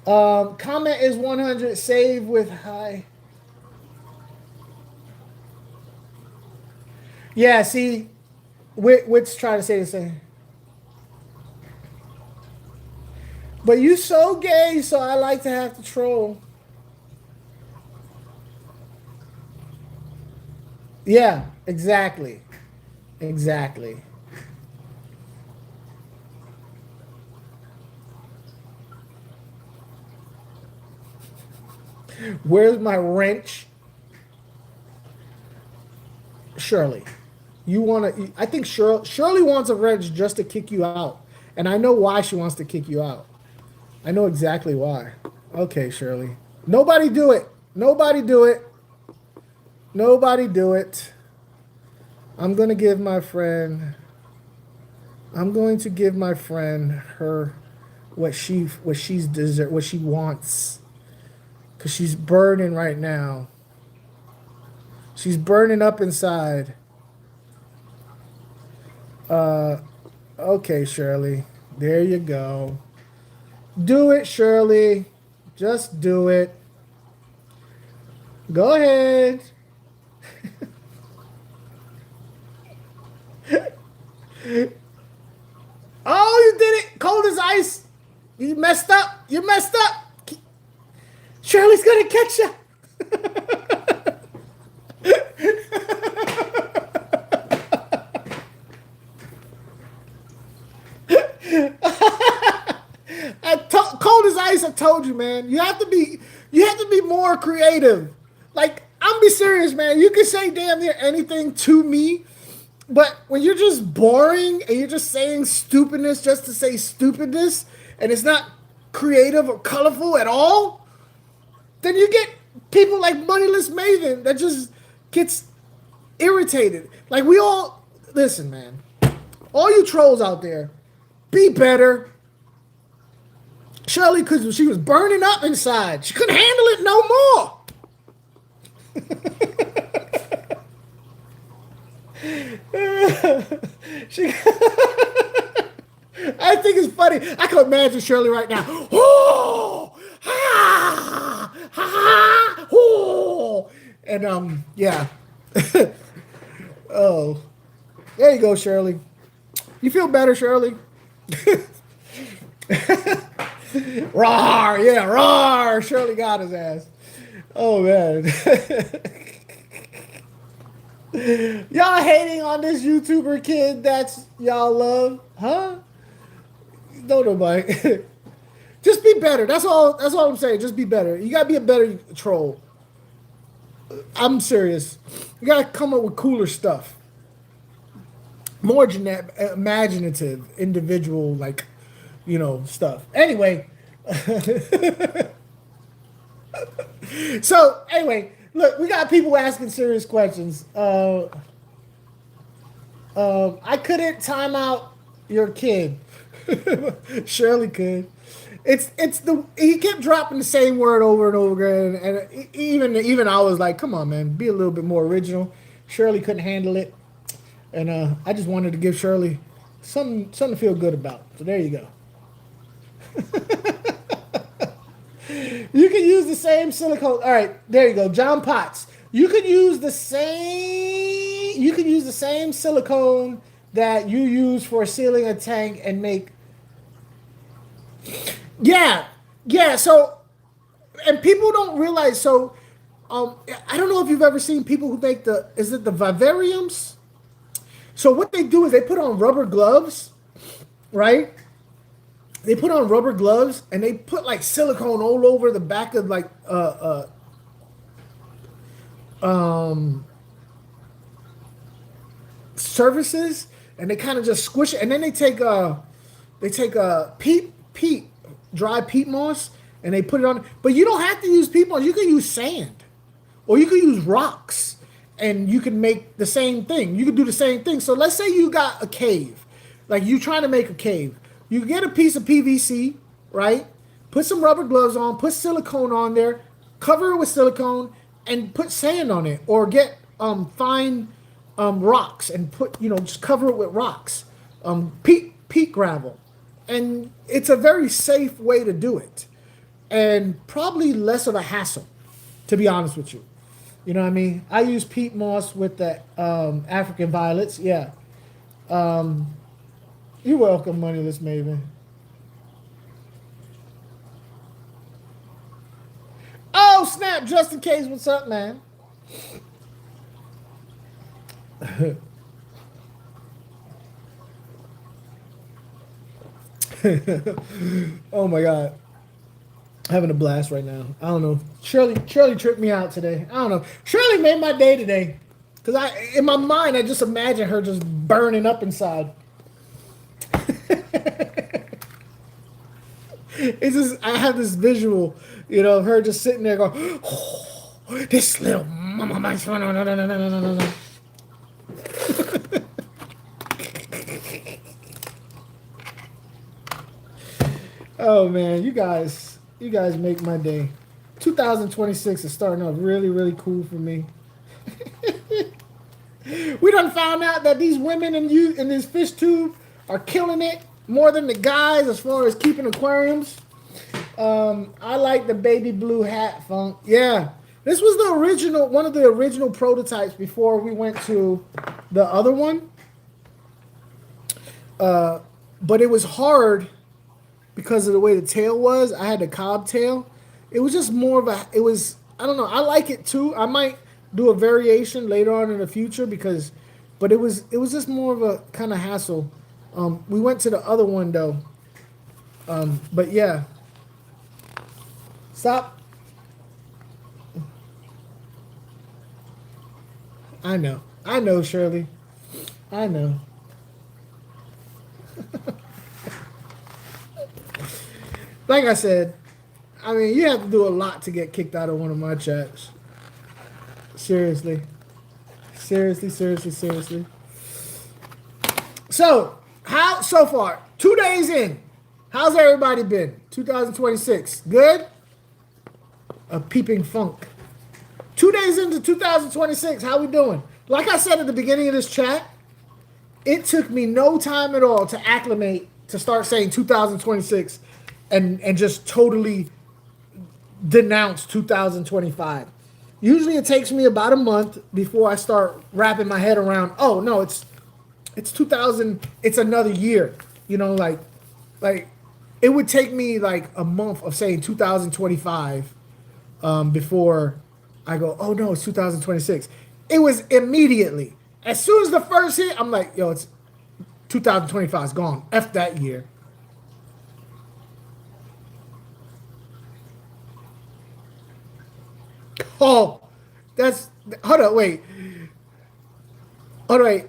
Speaker 1: Comment is 100. Save with high. Yeah, see, Wit's trying to say the same. But you so gay, so I like to have to troll. Yeah, exactly. Exactly. Where's my wrench? Shirley. I think Shirley wants a wrench just to kick you out. And I know why she wants to kick you out. I know exactly why. Okay, Shirley. Nobody do it. Nobody do it. Nobody do it. I'm going to give my friend her what she wants. Because she's burning right now. She's burning up inside. Okay, Shirley. There you go. Do it, Shirley. Just do it. Go ahead. Oh, you did it. Cold as ice. You messed up. You messed up. Shirley's going to catch you. Cold as ice, I told you, man. You have to be more creative. Like, I'm be serious, man. You can say damn near anything to me, but when you're just boring and you're just saying stupidness just to say stupidness, and it's not creative or colorful at all, then you get people like Moneyless Maven that just gets irritated. Like, listen, man. All you trolls out there, be better. Shirley, because she was burning up inside. She couldn't handle it no more. I think it's funny. I can imagine Shirley right now. Oh, ha, ha, oh. And yeah. Oh, there you go, Shirley. You feel better, Shirley? Roar, yeah, roar. Shirley got his ass. Oh man. Y'all hating on this YouTuber kid that's y'all love, huh? Don't nobody. Just be better. That's all I'm saying. Just be better. You gotta be a better troll. I'm serious. You gotta come up with cooler stuff. More imaginative, individual, like, you know, stuff. Anyway. So, anyway, look, we got people asking serious questions. I couldn't time out your kid. Shirley could. He kept dropping the same word over and over again, and even I was like, come on, man, be a little bit more original. Shirley couldn't handle it, and I just wanted to give Shirley something to feel good about. So there you go. You can use the same silicone. All right, there you go, John Potts. You could use the same silicone that you use for sealing a tank and make. Yeah. So, and people don't realize. So, I don't know if you've ever seen people who make the vivariums. So what they do is they put on rubber gloves, right? They put on rubber gloves and they put like silicone all over the back of like surfaces, and they kind of just squish it, and then they take dry peat moss, and they put it on. But you don't have to use peat moss. You can use sand, or you can use rocks, and you can make the same thing. You can do the same thing. So let's say you got a cave, like you trying to make a cave. You get a piece of PVC, right? Put some rubber gloves on, put silicone on there, cover it with silicone, and put sand on it, or get fine rocks and just cover it with rocks, peat gravel, and it's a very safe way to do it, and probably less of a hassle, to be honest with you. You know what I mean? I use peat moss with the African violets. Yeah. You're welcome, Moneyless Maven. Oh, snap. Just in case. What's up, man? Oh, my God. Having a blast right now. I don't know. Shirley tripped me out today. I don't know. Shirley made my day today. Because in my mind, I just imagine her just burning up inside. It's just, I have this visual, of her just sitting there going, oh, this little mama. Oh man, you guys make my day. 2026 is starting off really, really cool for me. We done found out that these women in this fish tube are killing it more than the guys as far as keeping aquariums. I like the baby blue hat, Funk. Yeah, this was one of the original prototypes before we went to the other one. But it was hard because of the way the tail was. I had the cob tail. It was just more of I don't know. I like it too. I might do a variation later on in the future but it was just more of a kind of hassle. We went to the other one though. But yeah. Stop. I know, Shirley. I know. Like I said, I mean, you have to do a lot to get kicked out of one of my chats. Seriously. So, how so far? 2 days in. How's everybody been? 2026. Good? A peeping funk. 2 days into 2026. How we doing? Like I said at the beginning of this chat, it took me no time at all to acclimate to start saying 2026 and just totally denounce 2025. Usually it takes me about a month before I start wrapping my head around, oh no, it's 2000, it's another year. You know, like it would take me like a month of saying 2025 before I go, oh no, it's 2026. It was immediately. As soon as the first hit, I'm like, yo, it's 2025 is gone. F that year. Oh, that's, hold on, wait. Hold on, wait.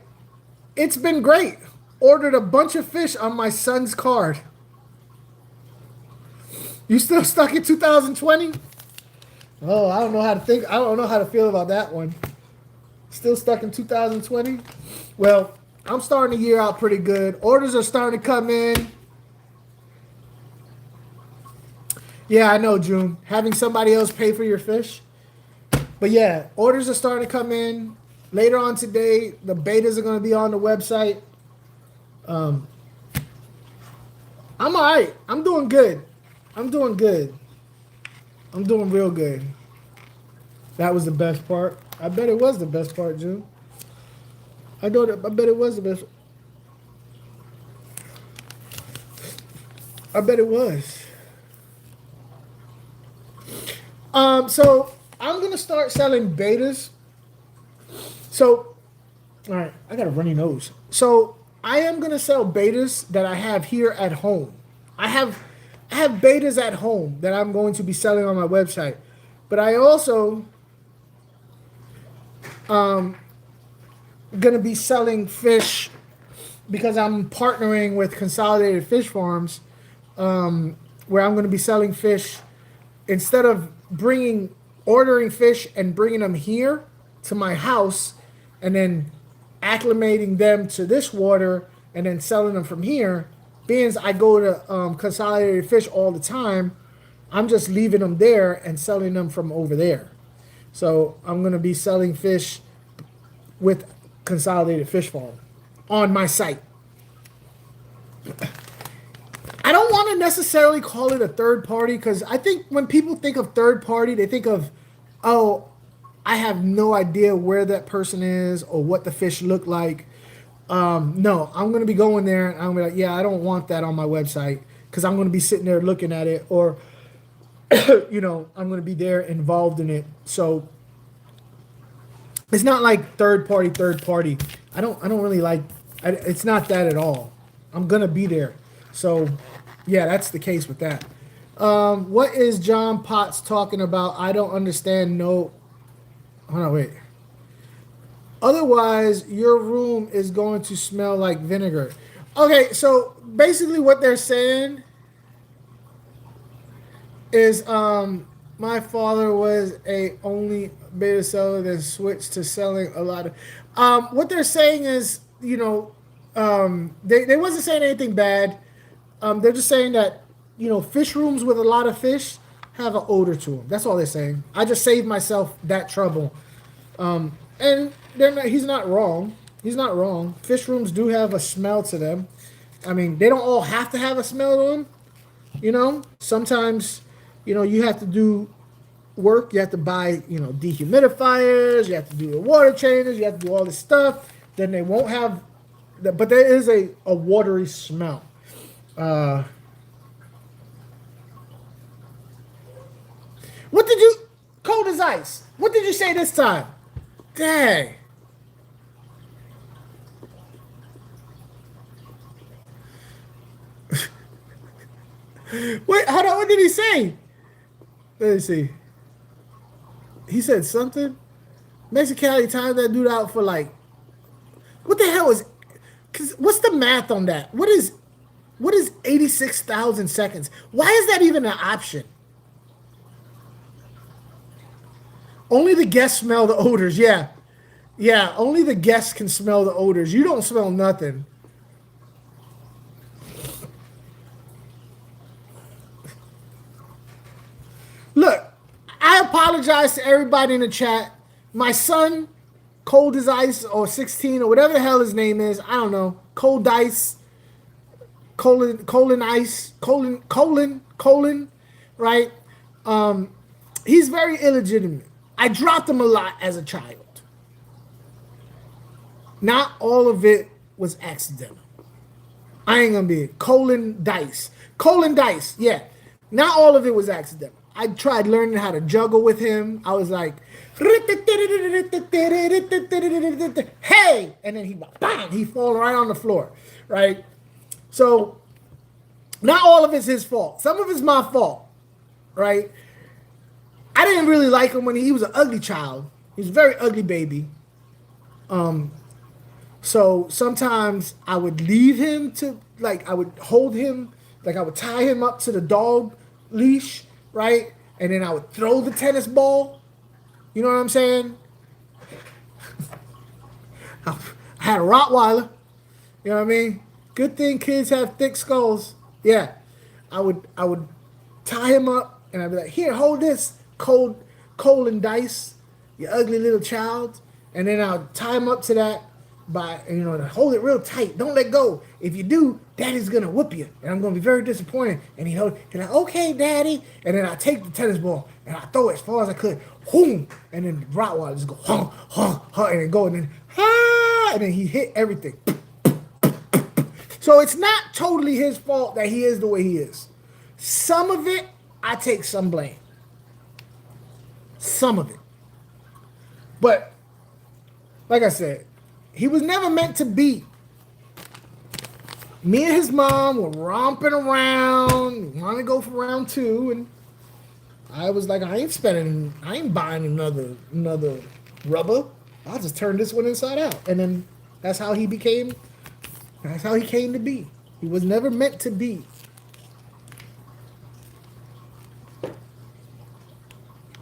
Speaker 1: It's been great. Ordered a bunch of fish on my son's card. You still stuck in 2020? Oh, I don't know how to think. I don't know how to feel about that one. Still stuck in 2020? Well, I'm starting the year out pretty good. Orders are starting to come in. Yeah, I know, June. Having somebody else pay for your fish. But yeah, orders are starting to come in. Later on today, the betas are going to be on the website. I'm all right. I'm doing good. I'm doing good. I'm doing real good. That was the best part. I bet it was the best part, June. I bet it was the best. I bet it was. So I'm gonna start selling betas. So, all right, I got a runny nose. So I am gonna sell betas that I have here at home. I have betas at home that I'm going to be selling on my website, but I also gonna be selling fish because I'm partnering with Consolidated Fish Farms, where I'm gonna be selling fish instead of ordering fish and bringing them here to my house and then acclimating them to this water and then selling them from here. Being as I go to Consolidated Fish all the time, I'm just leaving them there and selling them from over there. So I'm going to be selling fish with Consolidated Fish Farm on my site. I don't want to necessarily call it a third party because I think when people think of third party, they think of, oh, I have no idea where that person is or what the fish look like. No, I'm going to be going there and I'm going to be like, yeah, I don't want that on my website because I'm going to be sitting there looking at it or, you know, I'm going to be there involved in it. So it's not like third party. I don't really like, it's not that at all. I'm going to be there. So yeah, that's the case with that. What is John Potts talking about? I don't understand. No, hold on, wait. Otherwise, your room is going to smell like vinegar. Okay, so basically what they're saying is my father was a only beta seller, then switched to selling a lot of... what they're saying is, you know, they wasn't saying anything bad. They're just saying that, you know, fish rooms with a lot of fish have an odor to them. That's all they're saying. I just saved myself that trouble. And he's not wrong. He's not wrong. Fish rooms do have a smell to them. I mean, they don't all have to have a smell to them. You know, sometimes, you know, you have to do work. You have to buy, you know, dehumidifiers. You have to do the water changes. You have to do all this stuff. Then they won't have, but there is a watery smell. What did you, cold as ice, what did you say this time? Dang. Wait, hold on, what did he say? Let me see. He said something? Mexicali timed that dude out for like, what the hell is, cause what's the math on that? What is 86,000 seconds? Why is that even an option? Only the guests smell the odors. Yeah. Yeah, only the guests can smell the odors. You don't smell nothing. apologize to everybody in the chat. My son, Cold as Ice, or 16, or whatever the hell his name is, I don't know. Cold Dice, colon ice, colon, right? He's very illegitimate. I dropped him a lot as a child. Not all of it was accidental. I ain't gonna be it. Colon dice, yeah. Not all of it was accidental. I tried learning how to juggle with him. I was like, hey, and then he fall right on the floor, right? So not all of it's his fault. Some of it's my fault, right? I didn't really like him when he was an ugly child. He was a very ugly baby. So sometimes I would leave him to, like, I would hold him, like I would tie him up to the dog leash, right? And then I would throw the tennis ball. You know what I'm saying? I had a Rottweiler. You know what I mean? Good thing kids have thick skulls. Yeah. I would tie him up and I'd be like, here, hold this, colon dice, you ugly little child. And then I'll tie him up to that by, hold it real tight. Don't let go. If you do, daddy's going to whoop you. And I'm going to be very disappointed. And he's like, okay, daddy. And then I take the tennis ball and I throw it as far as I could. Boom. And then the Rottweiler just go, and then go, and then, and then he hit everything. So it's not totally his fault that he is the way he is. Some of it, I take some blame. Some of it. But, like I said, he was never meant to be. Me and his mom were romping around, wanting to go for round 2, and I was like, I ain't buying another rubber. I'll just turn this one inside out. And then that's how he came to be. He was never meant to be.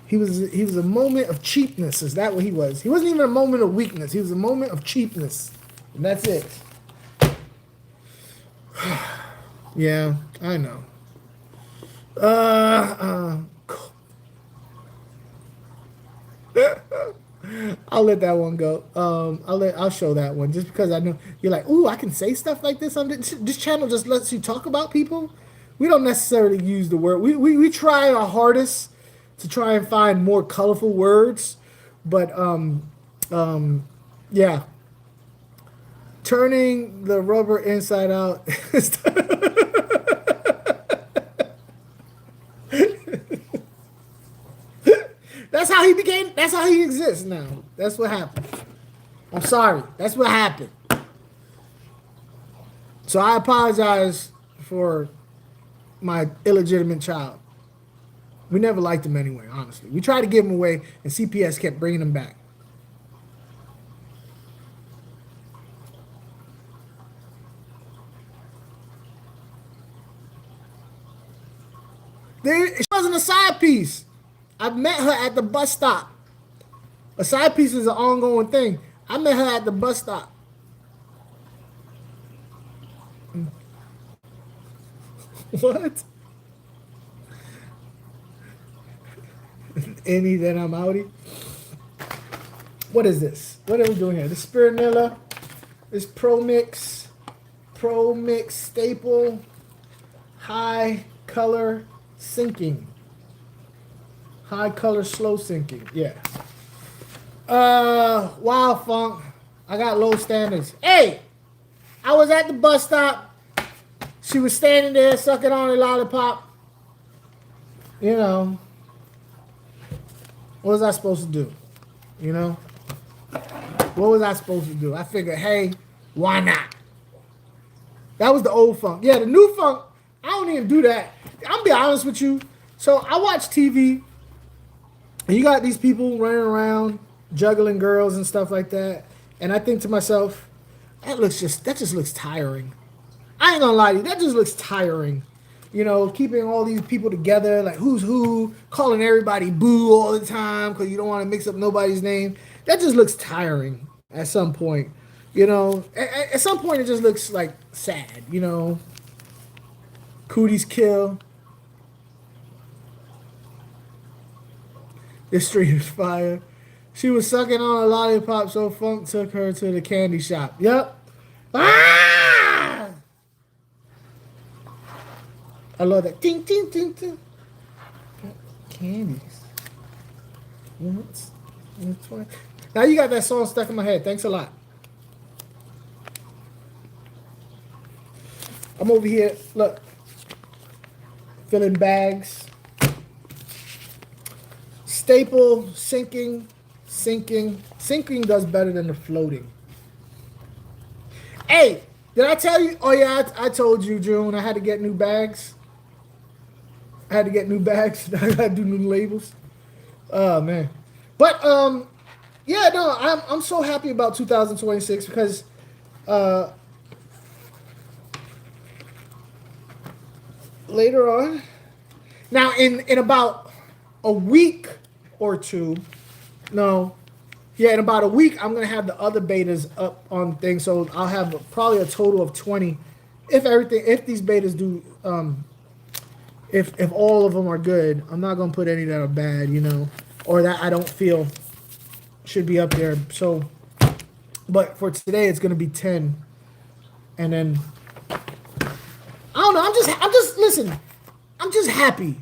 Speaker 1: He was a moment of cheapness. Is that what he was? He wasn't even a moment of weakness. He was a moment of cheapness. And that's it. Yeah, I know. I'll let that one go. I'll show that one just because I know you're like, ooh, I can say stuff like this on this channel. Just lets you talk about people. We don't necessarily use the word. We try our hardest to try and find more colorful words, but yeah. Turning the rubber inside out. That's how he became. That's how he exists now. That's what happened. I'm sorry. That's what happened. So I apologize for my illegitimate child. We never liked him anyway, honestly. We tried to give him away, and CPS kept bringing him back. She wasn't a side piece. I met her at the bus stop. A side piece is an ongoing thing. I met her at the bus stop. What? Any then I'm outie. What is this? What are we doing here? This Spirinilla, this Pro Mix staple, high color sinking. High color slow sinking. Yeah. Wild Funk. I got low standards. Hey! I was at the bus stop. She was standing there sucking on a lollipop. You know. What was I supposed to do? You know? What was I supposed to do? I figured, hey, why not? That was the old funk. Yeah, the new funk, I don't even do that. I'll be honest with you. So I watch TV, and you got these people running around, juggling girls and stuff like that. And I think to myself, that just looks tiring. I ain't gonna lie to you, that just looks tiring. You know, keeping all these people together, like who's who, calling everybody boo all the time because you don't want to mix up nobody's name. That just looks tiring at some point. You know, at some point it just looks like sad, you know. Cooties kill. This street is fire. She was sucking on a lollipop, so Funk took her to the candy shop. Yep. Ah! I love that. Ding, ding, ding, ding. Candies. Once. Twice. Now you got that song stuck in my head. Thanks a lot. I'm over here, look, filling bags. Staple, sinking. Sinking does better than the floating. Hey, did I tell you? Oh, yeah, I told you, June, I had to get new bags. I had to get new bags. I had to do new labels. Oh, man. But, yeah, no, I'm so happy about 2026 because later on, now in about a week or two, no, yeah, in about a week, I'm gonna have the other betas up on things, so I'll have probably a total of 20, if these betas do, if all of them are good. I'm not gonna put any that are bad, you know, or that I don't feel should be up there. So, but for today, it's gonna be 10, and then I don't know. I'm just listen. I'm just happy.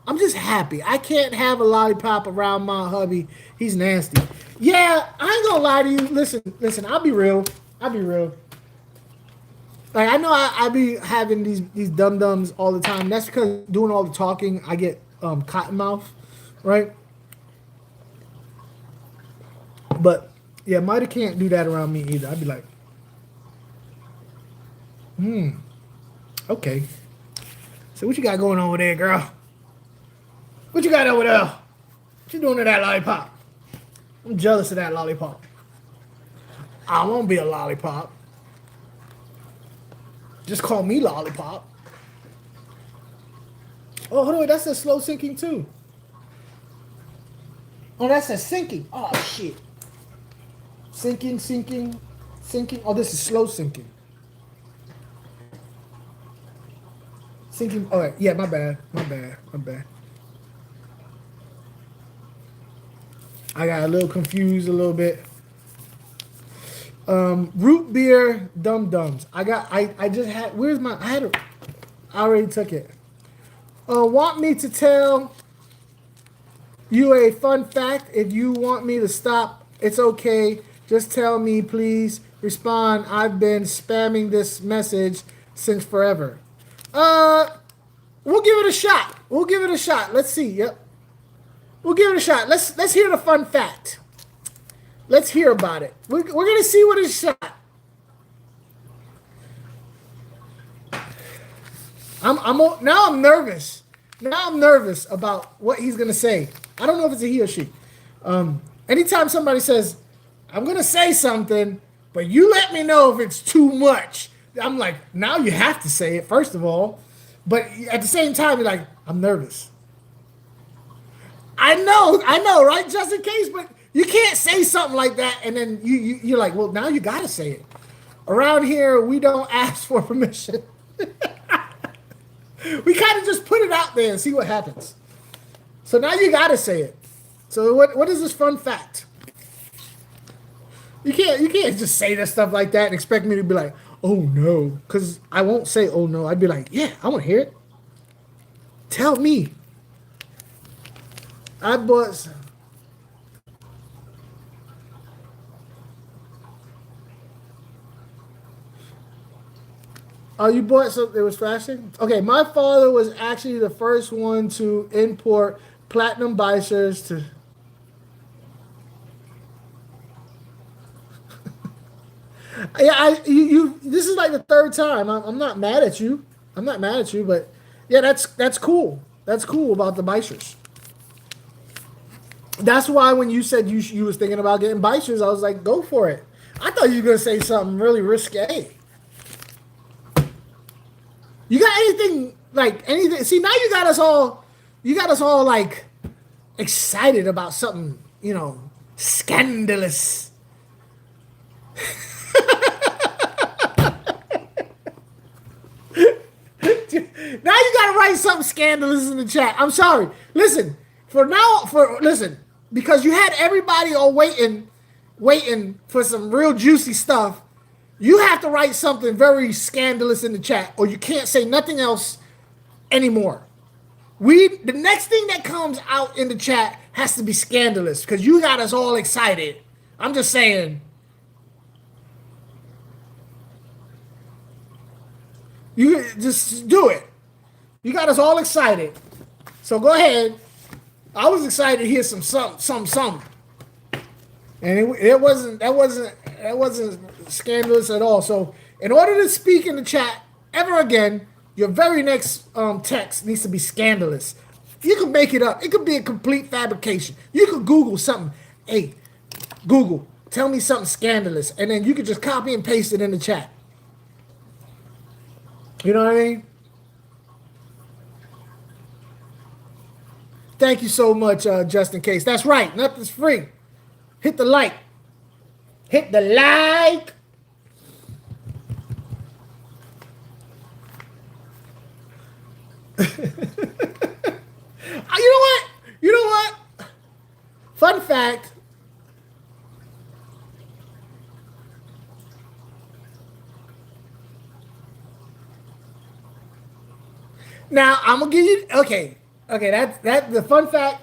Speaker 1: I'm just happy. I can't have a lollipop around my hubby. He's nasty. Yeah, I ain't gonna lie to you. Listen. I'll be real. Like, I know I be having these dum-dums all the time. That's because doing all the talking, I get cotton mouth, right? But yeah, Mida can't do that around me either. I'd be like, okay. So what you got going on over there, girl? What you got over there? What you doing to that lollipop? I'm jealous of that lollipop. I won't be a lollipop. Just call me lollipop. Oh, hold on, that's a slow sinking too. Oh, that's a sinking. Oh, shit. Sinking. Oh, this is slow sinking. Sinking. All right, yeah, my bad. I got a little confused a little bit. Root beer dum-dums. I just had, I already took it. Want me to tell you a fun fact? If you want me to stop, it's okay. Just tell me, please. Respond. I've been spamming this message since forever. We'll give it a shot. Let's see. Yep. We'll give it a shot. Let's hear the fun fact. Let's hear about it. We're gonna see what it's shot. I'm nervous. Now I'm nervous about what he's gonna say. I don't know if it's a he or she. Anytime somebody says, I'm gonna say something, but you let me know if it's too much, I'm like, now you have to say it, first of all. But at the same time, you're like, I'm nervous. I know, right? Just in case, but you can't say something like that and then you're like, well, now you gotta say it. Around here, we don't ask for permission. We kind of just put it out there and see what happens. So now you gotta say it. So what is this fun fact? You can't just say that stuff like that and expect me to be like, oh no, because I won't say oh no. I'd be like, yeah, I want to hear it. Tell me. I bought. Oh, you bought something that was flashing? Okay, my father was actually the first one to import platinum bicers to. Yeah, this is like the third time. I'm not mad at you. But yeah, that's cool. That's cool about the bicers. That's why when you said you was thinking about getting bicers, I was like, go for it. I thought you were gonna say something really risque. You got anything? See, now you got us all like excited about something, scandalous. Now you gotta write something scandalous in the chat. I'm sorry. Listen, listen. because you had everybody all waiting for some real juicy stuff. You have to write something very scandalous in the chat, or you can't say nothing else anymore. The next thing that comes out in the chat has to be scandalous because you got us all excited. I'm just saying. You just do it. You got us all excited. So go ahead. I was excited to hear some. And that wasn't scandalous at all. So in order to speak in the chat ever again, your very next text needs to be scandalous. You can make it up. It could be a complete fabrication. You could Google something. Hey, Google, tell me something scandalous. And then you could just copy and paste it in the chat. You know what I mean? Thank you so much, just in case. That's right. Nothing's free. Hit the like. Hit the like. You know what? Fun fact. Now I'm gonna give you okay. That's the fun fact.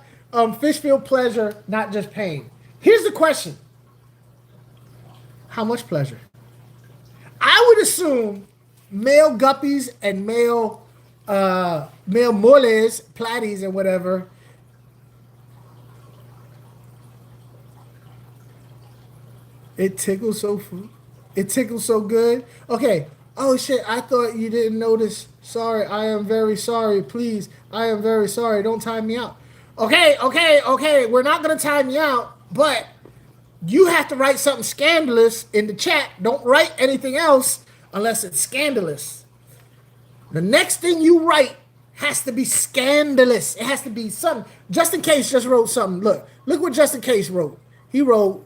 Speaker 1: Fish feel pleasure, not just pain. Here's the question: how much pleasure? I would assume male guppies and male moles, platies, and whatever. It tickles so good. Okay. Oh shit! I thought you didn't notice. Sorry, I am very sorry. Please, I am very sorry. Don't time me out. Okay. We're not gonna time you out, but you have to write something scandalous in the chat. Don't write anything else unless it's scandalous. The next thing you write has to be scandalous. It has to be something. Just in case just wrote something. Look what just in case wrote. He wrote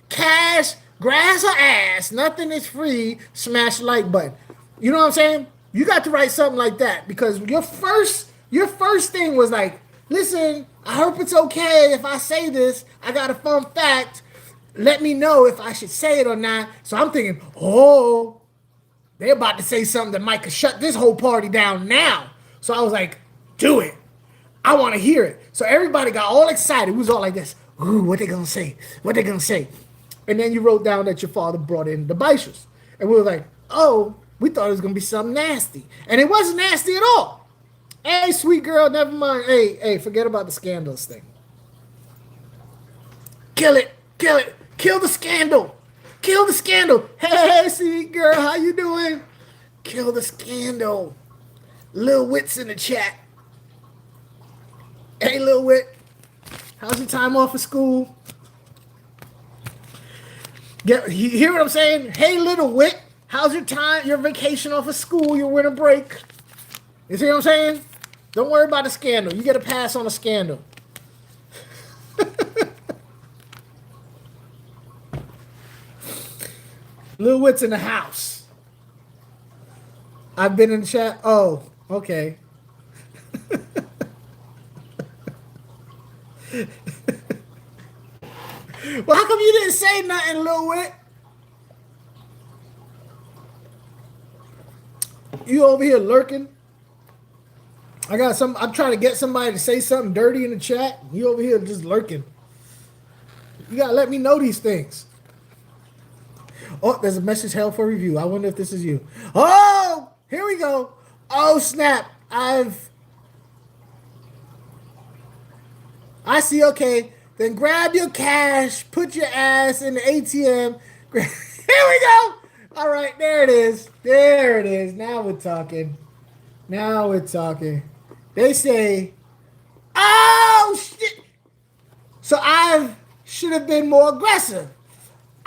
Speaker 1: cash, grass or ass, nothing is free, smash the like button. You know what I'm saying? You got to write something like that because your first thing was like, listen, I hope it's okay if I say this. I got a fun fact. Let me know if I should say it or not. So I'm thinking, oh, they're about to say something that might could shut this whole party down now. So I was like, do it. I want to hear it. So everybody got all excited. We was all like this. Ooh, what they gonna say? What they gonna say? And then you wrote down that your father brought in the bichos. And we were like, oh, we thought it was going to be something nasty. And it wasn't nasty at all. Hey, sweet girl, never mind. Hey, forget about the scandals thing. Kill it. Kill the scandal. Hey, sweet girl, how you doing? Kill the scandal. Lil Wit's in the chat. Hey, Lil Wit, how's your time off of school? You hear what I'm saying? Hey, little Wit, how's your vacation off of school, your winter break? You see what I'm saying? Don't worry about the scandal. You get a pass on a scandal. Lil Wit's in the house. I've been in the chat. Oh, okay. Well, how come you didn't say nothing, Lil Wit? You over here lurking? I'm trying to get somebody to say something dirty in the chat. You over here just lurking. You gotta let me know these things. Oh, there's a message held for review. I wonder if this is you. Oh, here we go. Oh, snap. I see, okay. Then grab your cash, put your ass in the ATM. Here we go. All right, there it is. Now we're talking. They say, oh, shit. So I should have been more aggressive.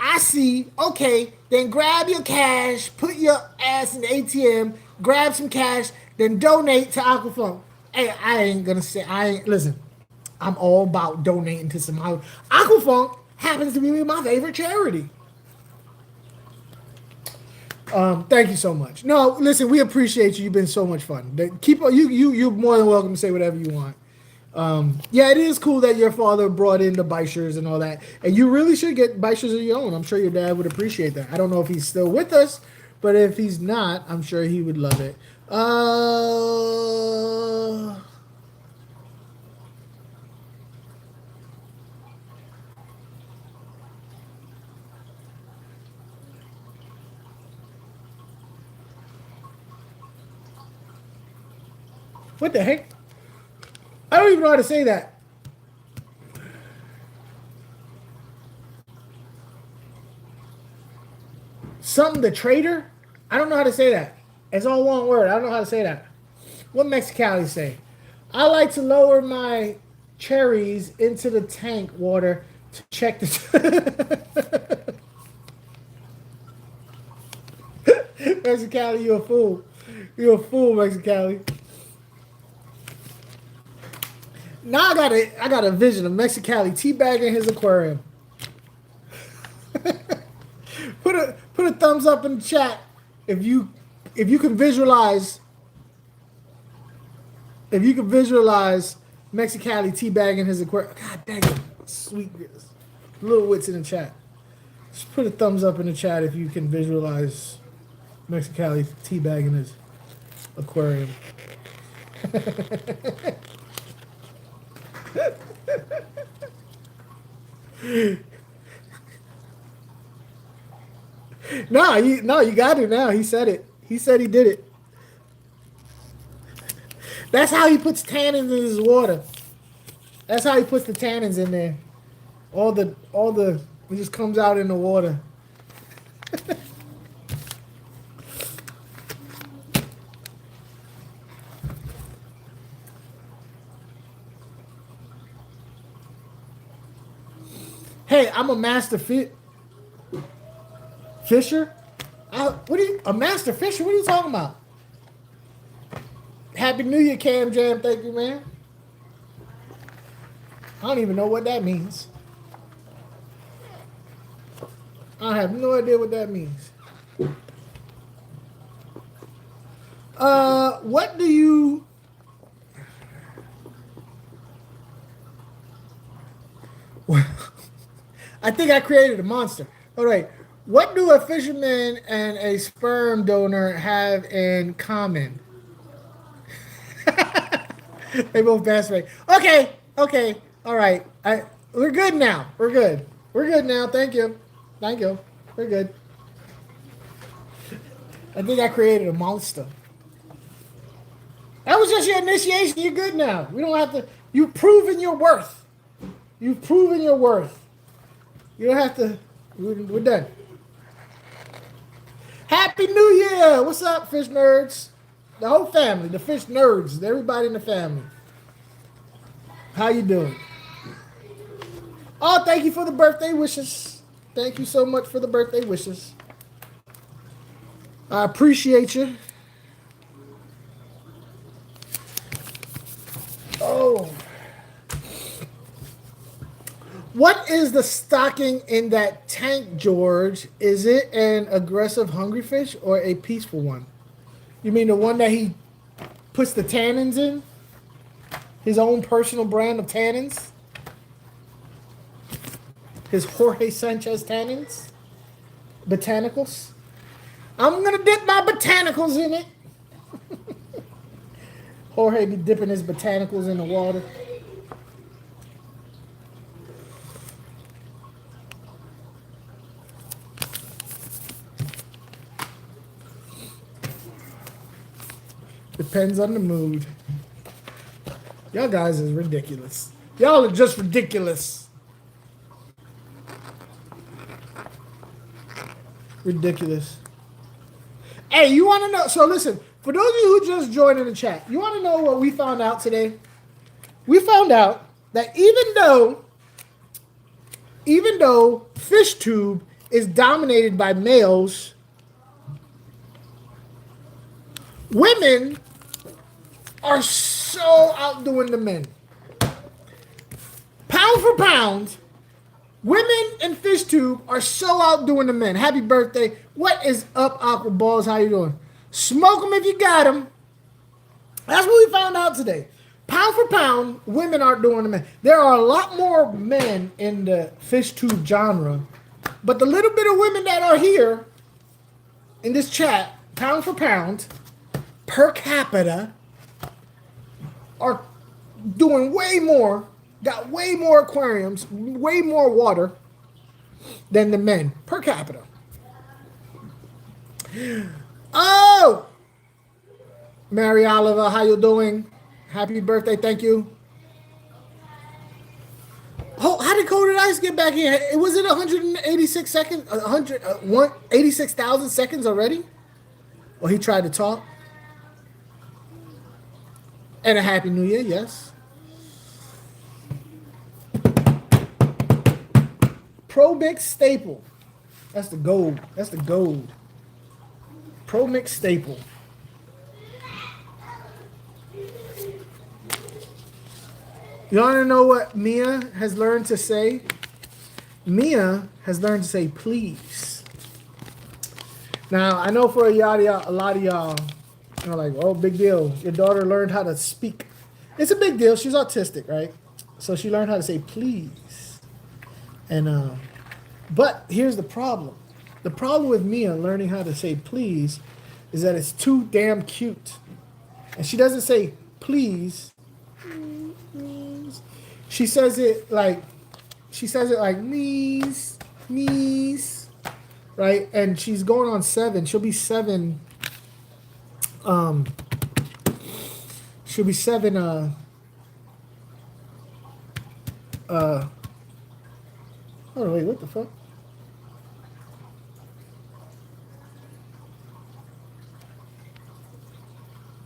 Speaker 1: I see. Okay, then grab your cash, put your ass in the ATM, grab some cash, then donate to Aqua Funk. Hey, listen. I'm all about donating to some Aqua Funk happens to be my favorite charity. Thank you so much. No, listen, we appreciate you. You've been so much fun. You're more than welcome to say whatever you want. Yeah, it is cool that your father brought in the Bishers and all that. And you really should get Bishers of your own. I'm sure your dad would appreciate that. I don't know if he's still with us, but if he's not, I'm sure he would love it. What the heck? I don't even know how to say that. Something the trader? I don't know how to say that. It's all one word. I don't know how to say that. What Mexicali say? I like to lower my cherries into the tank water to check the. Mexicali, you're a fool. You're a fool, Mexicali. Now I got a vision of Mexicali teabagging his aquarium. Put a thumbs up in the chat if you can visualize Mexicali teabagging his aquarium. God dang it, sweet little wits in the chat. Just put a thumbs up in the chat if you can visualize Mexicali teabagging his aquarium. No, you got it now. He said it. He said he did it. That's how he puts tannins in his water. That's how he puts the tannins in there. All the it just comes out in the water. Hey, I'm a master fisher? A master fisher? What are you talking about? Happy New Year, Cam Jam. Thank you, man. I don't even know what that means. I have no idea what that means. What do you... I think I created a monster. All right. What do a fisherman and a sperm donor have in common? They both masturbate. Okay. All right. We're good now. We're good now. Thank you. We're good. I think I created a monster. That was just your initiation. You're good now. We don't have to. You've proven your worth. You don't have to. We're done. Happy New Year! What's up, fish nerds? The whole family, the fish nerds, everybody in the family. How you doing? Oh, thank you for the birthday wishes. Thank you so much for the birthday wishes. I appreciate you. Oh. What is the stocking in that tank, George? Is it an aggressive hungry fish or a peaceful one? You mean the one that he puts the tannins in? His own personal brand of tannins? His Jorge Sanchez tannins? Botanicals? I'm going to dip my botanicals in it. Jorge be dipping his botanicals in the water. Depends on the mood. Y'all guys is ridiculous. Y'all are just ridiculous. Ridiculous. Hey, you want to know? So listen, for those of you who just joined in the chat, you want to know what we found out today? We found out that even though fish tube is dominated by males, women are so outdoing the men. Pound for pound, women in fish tube are so outdoing the men. Happy birthday. What is up, Aqua Balls? How you doing? Smoke them if you got them. That's what we found out today. Pound for pound, women aren't doing the men. There are a lot more men in the fish tube genre, but the little bit of women that are here in this chat, pound for pound, per capita, are doing way more, got way more aquariums, way more water than the men per capita. Oh, Mary Oliver, how you doing? Happy birthday, thank you. Oh, how did Coded Ice get back here? It was it 186 seconds, 86,000 seconds already? Well, he tried to talk. And a happy new year, yes. Pro Mix staple. That's the gold. That's the gold. Pro Mix staple. You want to know what Mia has learned to say? Mia has learned to say please. Now, I know for a lot of y'all, are like, oh, big deal. Your daughter learned how to speak. It's a big deal. She's autistic, right? So she learned how to say please. And but here's the problem. The problem with Mia learning how to say please is that it's too damn cute. And she doesn't say please. She says it like knees, right? And she's going on 7. She'll be 7. She'll be 7. Hold on, wait, what the fuck?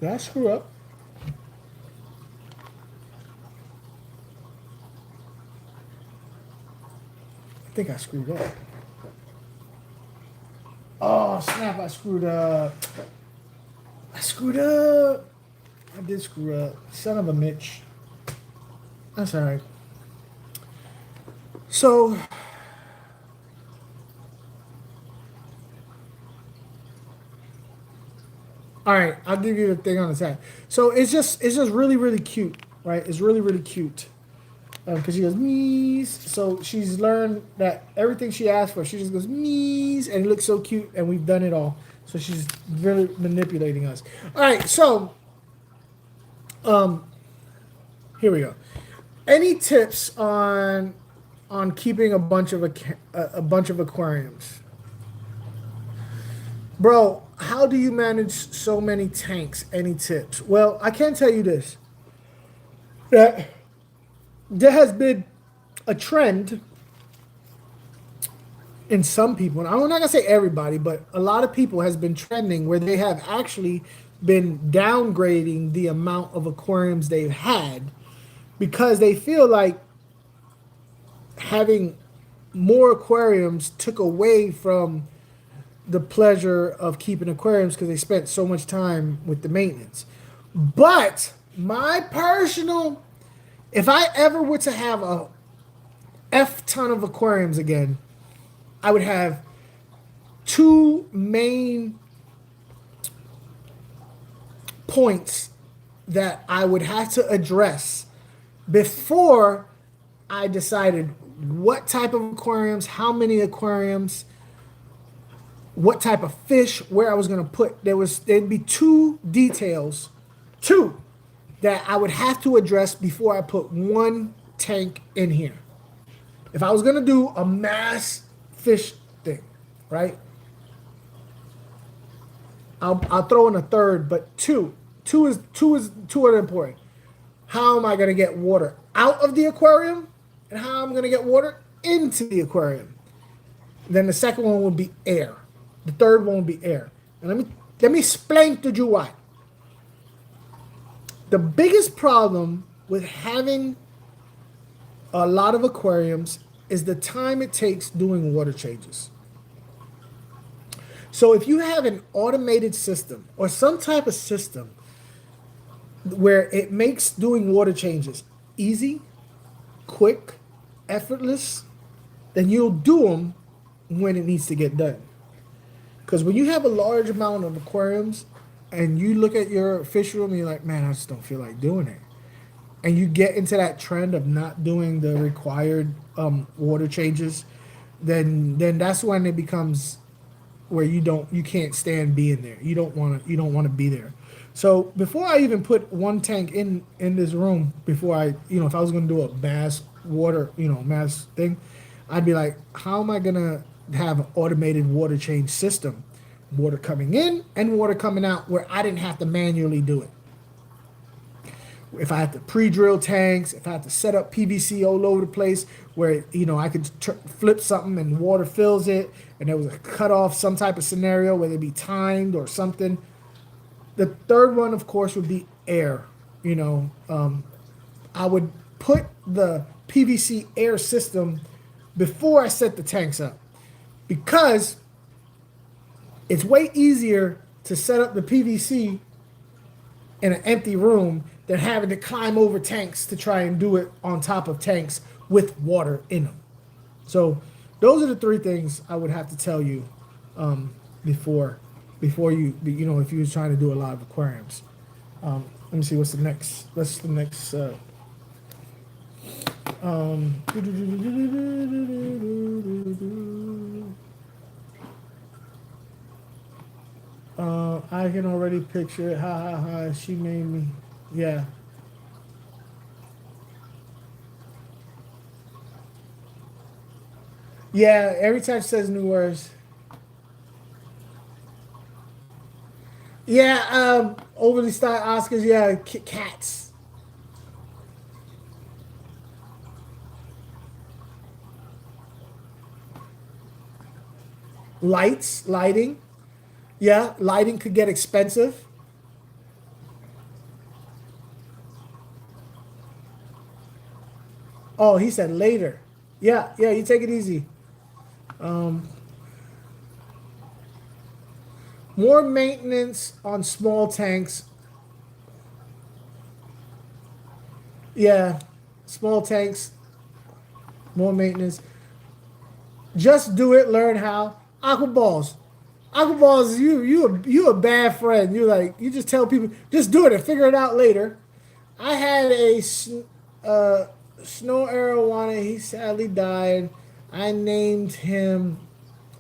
Speaker 1: Did I screw up? I think I screwed up. Oh, snap, I screwed up. I did screw up. Son of a Mitch. That's all right. So, all right, I'll give you the thing on the side. So it's just really, really cute, right? It's really, really cute. Because she goes, mees. So she's learned that everything she asks for, she just goes, mees. And it looks so cute. And we've done it all. So she's really manipulating us. All right. So, here we go. Any tips on keeping a bunch of aquariums? Bro, how do you manage so many tanks? Any tips? Well, I can tell you this. That there has been a trend in some people, and I'm not gonna say everybody, but a lot of people has been trending where they have actually been downgrading the amount of aquariums they've had because they feel like having more aquariums took away from the pleasure of keeping aquariums because they spent so much time with the maintenance. But my personal, if I ever were to have a F ton of aquariums again, I would have 2 main points that I would have to address before I decided what type of aquariums, how many aquariums, what type of fish, where I was going to put. There'd be 2 details, 2 that I would have to address before I put 1 tank in here. If I was going to do a mass fish thing, right? I'll throw in a third, but 2 are important. How am I going to get water out of the aquarium, and how I'm going to get water into the aquarium? Then the second one would be air. The third one would be air. And let me explain to you why. The biggest problem with having a lot of aquariums is the time it takes doing water changes. So if you have an automated system or some type of system where it makes doing water changes easy, quick, effortless, then you'll do them when it needs to get done. Because when you have a large amount of aquariums and you look at your fish room and you're like, man, I just don't feel like doing it. and you get into that trend of not doing the required water changes, then that's when it becomes where you can't stand being there. You don't want to be there. So before I even put one tank in this room, before I, if I was going to do a mass water, mass thing, I'd be like, how am I going to have an automated water change system, water coming in and water coming out, where I didn't have to manually do it. If I had to pre-drill tanks, if I had to set up PVC all over the place where, I could flip something and water fills it, and there was a cutoff, some type of scenario where they'd be timed or something. The third one, of course, would be air. I would put the PVC air system before I set the tanks up, because it's way easier to set up the PVC in an empty room than having to climb over tanks to try and do it on top of tanks with water in them. So those are the three things I would have to tell you before you, if you was trying to do a lot of aquariums. Let me see what's the next. I can already picture it. Ha ha ha. She made me. Yeah. Yeah, every time she says new words. Yeah, overly styled Oscars, yeah, cats. Lighting. Yeah, lighting could get expensive. Oh, he said later. Yeah, you take it easy. More maintenance on small tanks. Yeah, small tanks, more maintenance. Just do it, learn how. Aqua balls. Aqua balls, you a bad friend. You just tell people, just do it and figure it out later. I had a snow arowana. He sadly died. I named him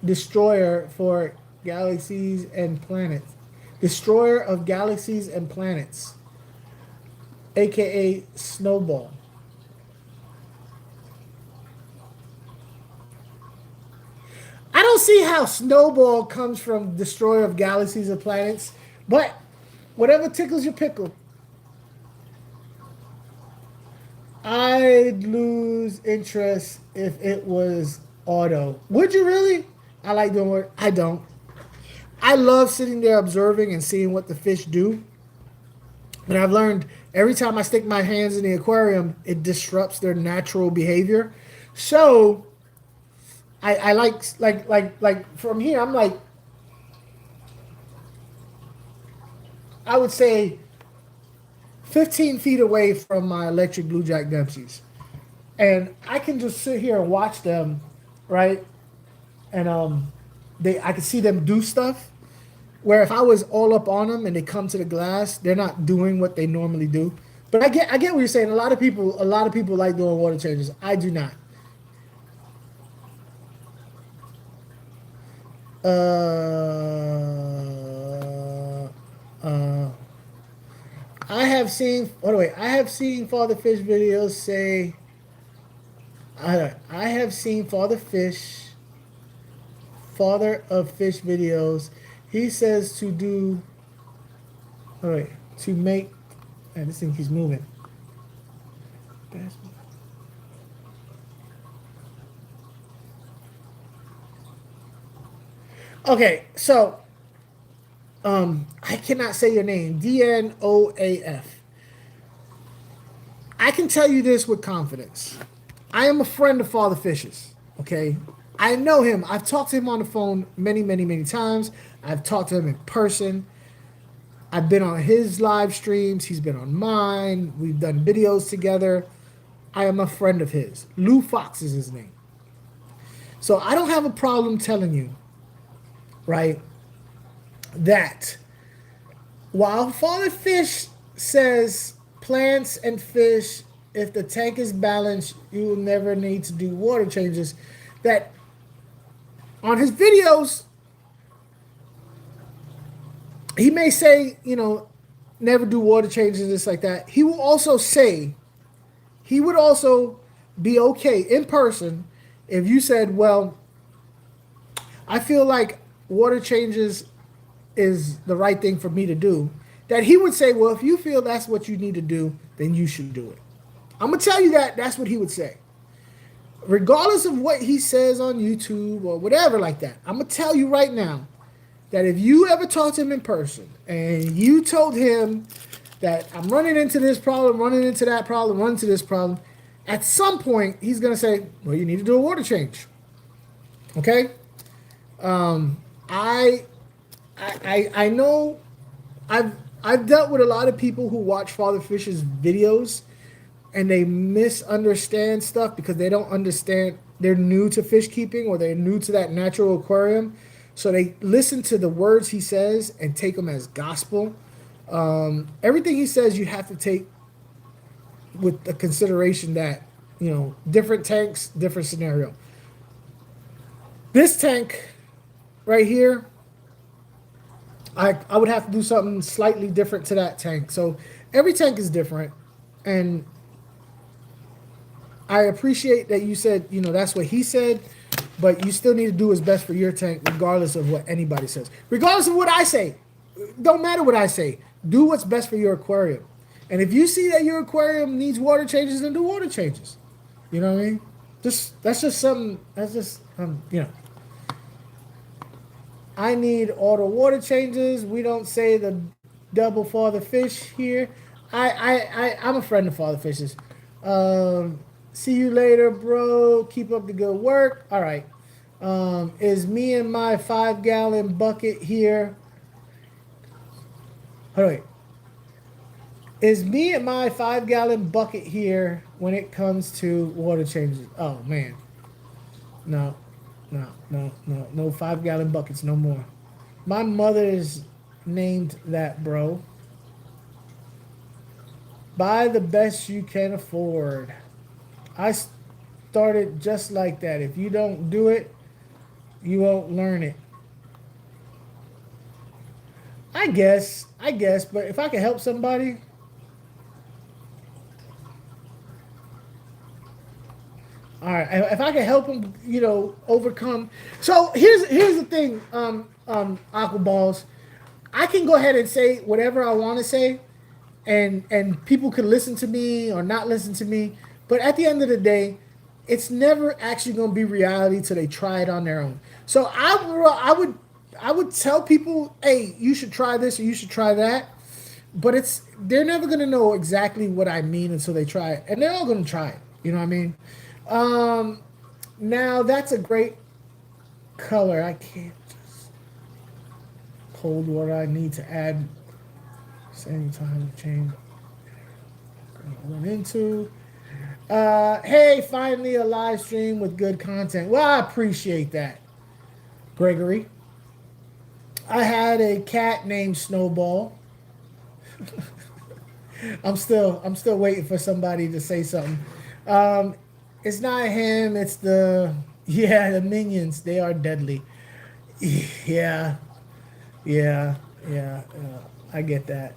Speaker 1: Destroyer for Galaxies and Planets. Destroyer of Galaxies and Planets, aka Snowball. I don't see how Snowball comes from Destroyer of Galaxies and Planets, but whatever tickles your pickle. I'd lose interest if it was auto. Would you really? I like doing work. I don't. I love sitting there observing and seeing what the fish do. But I've learned every time I stick my hands in the aquarium, it disrupts their natural behavior. So I like from here, I'm like, I would say 15 feet away from my electric blue jack Dempseys. And I can just sit here and watch them, right? And I can see them do stuff where if I was all up on them and they come to the glass, they're not doing what they normally do. But I get what you're saying. A lot of people like doing water changes. I do not. I have seen. By the way, I have seen Father Fish videos say. I have seen Father of Fish videos. He says to do. All right, to make. Man, this thing keeps moving. Okay, so I cannot say your name. DNOAF. I can tell you this with confidence. I am a friend of Father Fish's. Okay, I know him. I've talked to him on the phone many, many, many times. I've talked to him in person. I've been on his live streams. He's been on mine. We've done videos together. I am a friend of his. Lou Fox is his name. So I don't have a problem telling you, right, that while Father Fish says plants and fish, if the tank is balanced, you will never need to do water changes. That on his videos, he may say, never do water changes, just like that. He will also say, he would also be okay in person if you said, well, I feel like water changes is the right thing for me to do. That he would say, well, if you feel that's what you need to do, then you should do it. I'm going to tell you that's what he would say. Regardless of what he says on YouTube or whatever like that, I'm going to tell you right now that if you ever talked to him in person and you told him that I'm running into this problem, running into that problem, running into this problem, at some point he's going to say, well, you need to do a water change. Okay? I know I've dealt with a lot of people who watch Father Fish's videos and they misunderstand stuff because they don't understand. They're new to fish keeping or they're new to that natural aquarium. So they listen to the words he says and take them as gospel. Everything he says you have to take with the consideration that, different tanks, different scenario. This tank right here, I would have to do something slightly different to that tank. So every tank is different. And I appreciate that you said, that's what he said, but you still need to do what's best for your tank regardless of what anybody says. Regardless of what I say. Don't matter what I say. Do what's best for your aquarium. And if you see that your aquarium needs water changes, then do water changes. You know what I mean? That's just something, I need all the water changes. We don't say the double Father Fish here. I'm a friend of Father Fish's. See you later, bro. Keep up the good work. All right. Is me and my 5-gallon bucket here? All right. Is me and my 5-gallon bucket here when it comes to water changes? Oh, man. No 5-gallon buckets no more. My mother's named that, bro. Buy the best you can afford. I started just like that. If you don't do it, you won't learn it. I guess, but if I can help somebody, all right. If I can help them, overcome. So here's the thing, Aqua Balls. I can go ahead and say whatever I want to say, and people can listen to me or not listen to me. But at the end of the day, it's never actually going to be reality till they try it on their own. So I would tell people, hey, you should try this or you should try that. But they're never going to know exactly what I mean until they try it, and they're all going to try it. You know what I mean? Now that's a great color. I can't just cold water. I need to add same time to change. Went into. Hey, finally a live stream with good content. Well, I appreciate that, Gregory. I had a cat named Snowball. I'm still waiting for somebody to say something. It's not him. It's the minions. They are deadly. Yeah. I get that.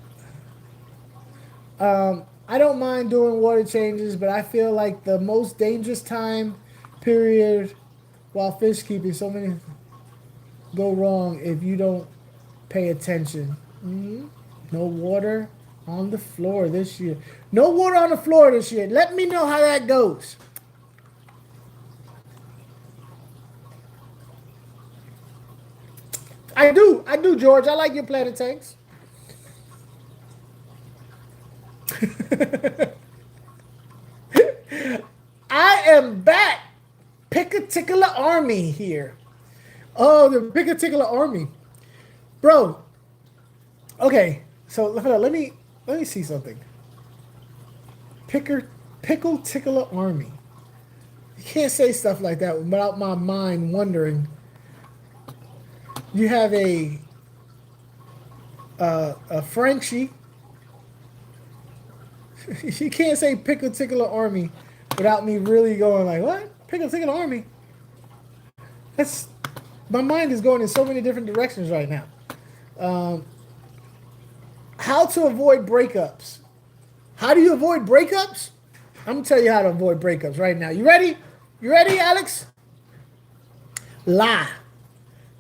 Speaker 1: I don't mind doing water changes, but I feel like the most dangerous time period while fish keeping, so many go wrong if you don't pay attention. No water on the floor this year. No water on the floor this year. Let me know how that goes. I do, George. I like your planet tanks. I am back. Pick-a-tickler army here. Oh, the pick-a-tickler army. Bro. Okay, so let me see something. Pickle-tickler army. You can't say stuff like that without my mind wondering. You have a Frenchie. You can't say pick a particular army without me really going like, what? Pick a particular army? That's my mind is going in so many different directions right now. How to avoid breakups? How do you avoid breakups? I'm gonna tell you how to avoid breakups right now. You ready? You ready, Alex? Lie.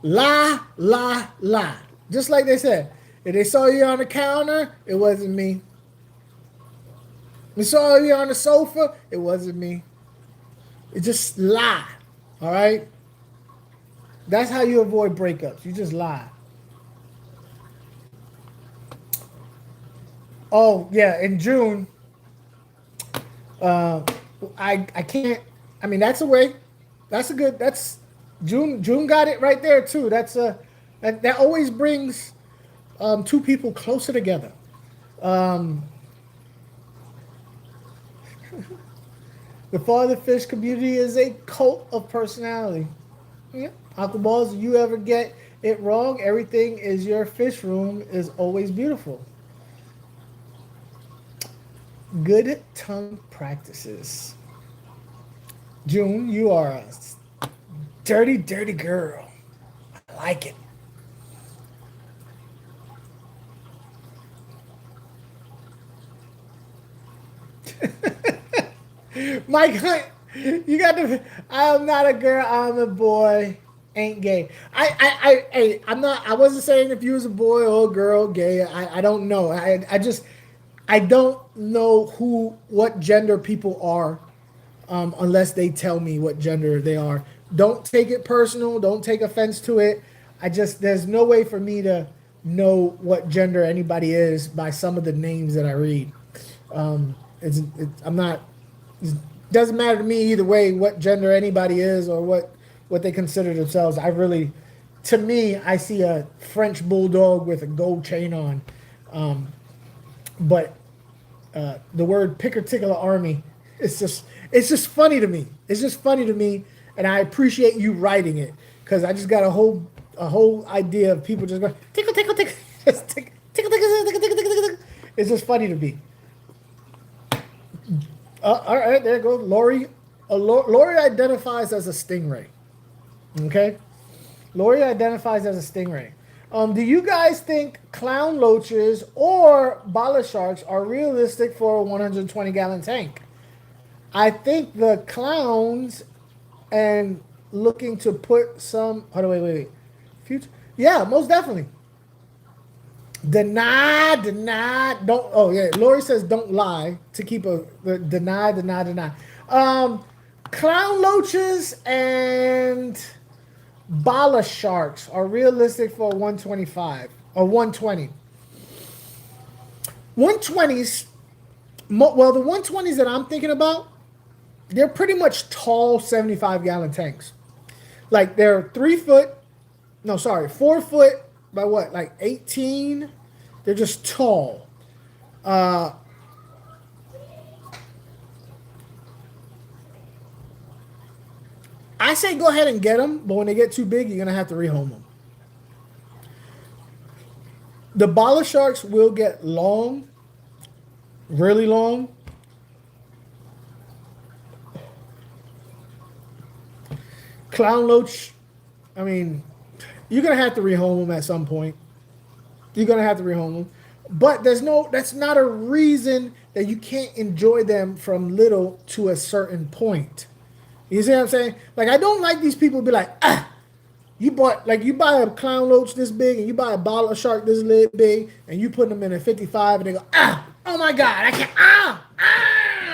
Speaker 1: Lie, lie, lie. Just like they said. If they saw you on the counter, it wasn't me. They saw you on the sofa, it wasn't me. It just lie. All right? That's how you avoid breakups. You just lie. Oh, yeah, in June, I can't, I mean, that's a way. That's a good, that's, June got it right there, too. That's that always brings two people closer together. The father fish community is a cult of personality. Yeah. Aqua balls, if you ever get it wrong, everything is your fish room is always beautiful. Good tongue practices. June, you are a dirty, dirty girl. I like it. Mike Hunt, you got to. I'm not a girl. I'm a boy. Ain't gay. I'm not. I wasn't saying if you was a boy or a girl, gay. I don't know. I don't know what gender people are, unless they tell me what gender they are. Don't take it personal. Don't take offense to it. There's no way for me to know what gender anybody is by some of the names that I read. I'm not. It doesn't matter to me either way what gender anybody is or what they consider themselves. To me, I see a French bulldog with a gold chain on. But the word particular army, it's just funny to me. It's just funny to me, and I appreciate you writing it because I just got a whole idea of people just going tickle tickle tickle, just tickle tickle tickle tickle tickle tickle tickle. It's just funny to me. All right, there goes Lori. Lori identifies as a stingray. Okay, Lori identifies as a stingray. Do you guys think clown loaches or bala sharks are realistic for a 120-gallon tank? I think the clowns and looking to put some. Hold on, wait. Future. Yeah, most definitely. Deny. Don't. Oh yeah, Lori says don't lie to keep deny. Clown loaches and bala sharks are realistic for 125 or 120. 120s. Well, the 120s that I'm thinking about, they're pretty much tall 75-gallon tanks. Like they're 4 foot by what? Like 18. They're just tall. I say go ahead and get them, but when they get too big, you're gonna have to rehome them. The bala sharks will get long, really long. Clown loach, I mean, you're gonna have to rehome them at some point. You're gonna have to rehome them, but that's not a reason that you can't enjoy them from little to a certain point. You see what I'm saying? Like I don't like these people be like, you buy a clown loach this big and you buy a bala shark this big and you put them in a 55 and they go, oh my God, I can't,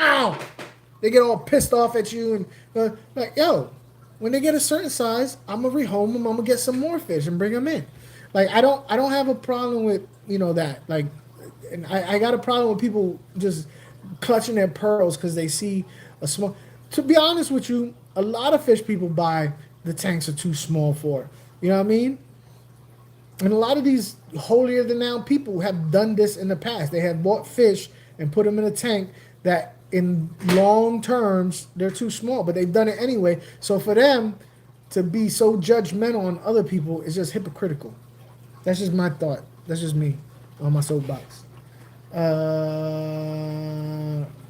Speaker 1: ow. They get all pissed off at you and like, yo, when they get a certain size, I'm gonna rehome them. I'm gonna get some more fish and bring them in. Like I don't have a problem with that. Like, and I got a problem with people just clutching their pearls because they see a small. To be honest with you, a lot of fish people buy the tanks are too small for. You know what I mean? And a lot of these holier than thou people have done this in the past. They have bought fish and put them in a tank that in long terms they're too small, but they've done it anyway. So for them to be so judgmental on other people is just hypocritical. That's just my thought. That's just me on my soapbox.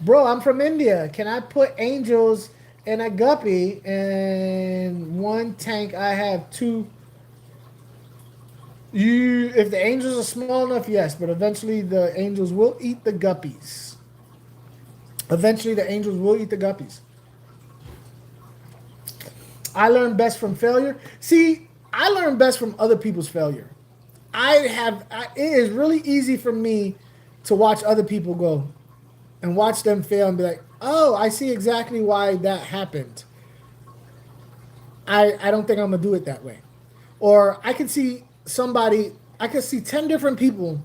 Speaker 1: Bro, I'm from India. Can I put angels in a guppy? And one tank, I have two. If the angels are small enough, yes, but eventually the angels will eat the guppies. Eventually, the angels will eat the guppies. I learn best from failure. See, I learn best from other people's failure. It is really easy for me to watch other people go and watch them fail and be like, oh, I see exactly why that happened. I don't think I'm gonna do it that way. Or I can see somebody, I can see 10 different people